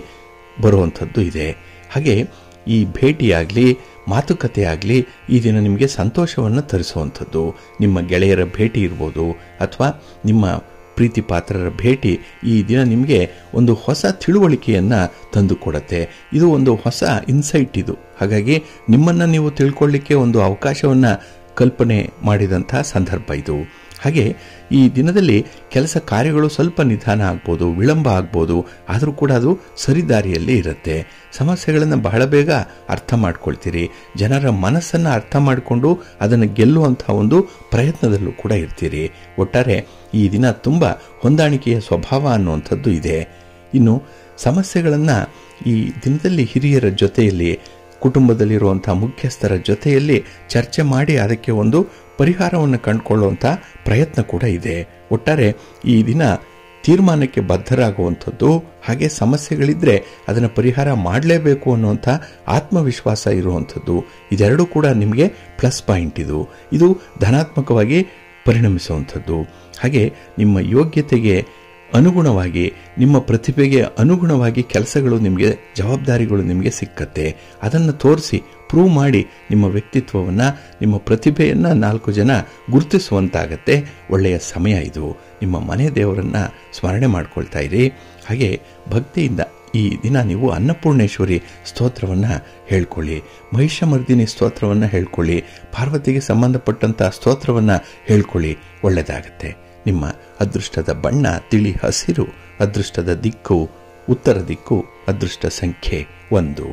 ಬರುವಂಥದ್ದು ಇದೆ. ಹಾಗೆ ಈ ಭೇಟಿಯಾಗಲಿ, ಮಾತುಕತೆ ಆಗಲಿ ಈ ದಿನ ನಿಮಗೆ ಸಂತೋಷವನ್ನು ತರಿಸುವಂಥದ್ದು. ನಿಮ್ಮ ಗೆಳೆಯರ ಭೇಟಿ ಇರ್ಬೋದು, ಅಥವಾ ನಿಮ್ಮ ಪ್ರೀತಿ ಪಾತ್ರರ ಭೇಟಿ ಈ ದಿನ ನಿಮಗೆ ಒಂದು ಹೊಸ ತಿಳುವಳಿಕೆಯನ್ನು ತಂದುಕೊಡುತ್ತೆ. ಇದು ಒಂದು ಹೊಸ ಇನ್ಸೈಟ್ ಇದು. ಹಾಗಾಗಿ ನಿಮ್ಮನ್ನು ನೀವು ತಿಳ್ಕೊಳ್ಳಿಕ್ಕೆ ಒಂದು ಅವಕಾಶವನ್ನು ಕಲ್ಪನೆ ಮಾಡಿದಂಥ ಸಂದರ್ಭ ಇದು. ಹಾಗೆ ಈ ದಿನದಲ್ಲಿ ಕೆಲಸ ಕಾರ್ಯಗಳು ಸ್ವಲ್ಪ ನಿಧಾನ ಆಗ್ಬೋದು, ವಿಳಂಬ ಆಗ್ಬೋದು, ಆದರೂ ಕೂಡ ಅದು ಸರಿದಾರಿಯಲ್ಲಿ ಇರುತ್ತೆ. ಸಮಸ್ಯೆಗಳನ್ನು ಬಹಳ ಬೇಗ ಅರ್ಥ ಮಾಡ್ಕೊಳ್ತೀರಿ. ಜನರ ಮನಸ್ಸನ್ನು ಅರ್ಥ ಮಾಡಿಕೊಂಡು ಅದನ್ನು ಗೆಲ್ಲುವಂಥ ಒಂದು ಪ್ರಯತ್ನದಲ್ಲೂ ಕೂಡ ಇರ್ತೀರಿ. ಒಟ್ಟಾರೆ ಈ ದಿನ ತುಂಬ ಹೊಂದಾಣಿಕೆಯ ಸ್ವಭಾವ ಅನ್ನುವಂಥದ್ದು ಇದೆ. ಇನ್ನು ಸಮಸ್ಯೆಗಳನ್ನು ಈ ದಿನದಲ್ಲಿ ಹಿರಿಯರ ಜೊತೆಯಲ್ಲಿ, ಕುಟುಂಬದಲ್ಲಿರುವಂಥ ಮುಖ್ಯಸ್ಥರ ಜೊತೆಯಲ್ಲಿ ಚರ್ಚೆ ಮಾಡಿ ಅದಕ್ಕೆ ಒಂದು ಪರಿಹಾರವನ್ನು ಕಂಡುಕೊಳ್ಳುವಂಥ ಪ್ರಯತ್ನ ಕೂಡ ಇದೆ. ಒಟ್ಟಾರೆ ಈ ದಿನ ತೀರ್ಮಾನಕ್ಕೆ ಬದ್ಧರಾಗುವಂಥದ್ದು, ಹಾಗೆ ಸಮಸ್ಯೆಗಳಿದ್ದರೆ ಅದನ್ನು ಪರಿಹಾರ ಮಾಡಲೇಬೇಕು ಅನ್ನುವಂಥ ಆತ್ಮವಿಶ್ವಾಸ ಇರುವಂಥದ್ದು, ಇದೆರಡೂ ಕೂಡ ನಿಮಗೆ ಪ್ಲಸ್ ಪಾಯಿಂಟ್. ಇದು ಧನಾತ್ಮಕವಾಗಿ ಪರಿಣಮಿಸುವಂಥದ್ದು. ಹಾಗೆ ನಿಮ್ಮ ಯೋಗ್ಯತೆಗೆ ಅನುಗುಣವಾಗಿ, ನಿಮ್ಮ ಪ್ರತಿಭೆಗೆ ಅನುಗುಣವಾಗಿ ಕೆಲಸಗಳು ನಿಮಗೆ, ಜವಾಬ್ದಾರಿಗಳು ನಿಮಗೆ ಸಿಕ್ಕತ್ತೆ. ಅದನ್ನು ತೋರಿಸಿ ಪ್ರೂವ್ ಮಾಡಿ ನಿಮ್ಮ ವ್ಯಕ್ತಿತ್ವವನ್ನು, ನಿಮ್ಮ ಪ್ರತಿಭೆಯನ್ನು 4 ಜನ ಗುರುತಿಸುವಂತಾಗತ್ತೆ. ಒಳ್ಳೆಯ ಸಮಯ ಇದು. ನಿಮ್ಮ ಮನೆ ದೇವರನ್ನು ಸ್ಮರಣೆ ಮಾಡ್ಕೊಳ್ತಾ ಇರಿ. ಹಾಗೆ ಭಕ್ತಿಯಿಂದ ಈ ದಿನ ನೀವು ಅನ್ನಪೂರ್ಣೇಶ್ವರಿ ಸ್ತೋತ್ರವನ್ನು ಹೇಳ್ಕೊಳ್ಳಿ, ಮಹಿಷಮರ್ದಿನಿ ಸ್ತೋತ್ರವನ್ನು ಹೇಳ್ಕೊಳ್ಳಿ, ಪಾರ್ವತಿಗೆ ಸಂಬಂಧಪಟ್ಟಂಥ ಸ್ತೋತ್ರವನ್ನು ಹೇಳ್ಕೊಳ್ಳಿ, ಒಳ್ಳೆಯದಾಗತ್ತೆ. ನಿಮ್ಮ ಅದೃಷ್ಟದ ಬಣ್ಣ ತಿಳಿ ಹಸಿರು, ಅದೃಷ್ಟದ ದಿಕ್ಕು ಉತ್ತರ ದಿಕ್ಕು, ಅದೃಷ್ಟ ಸಂಖ್ಯೆ 1.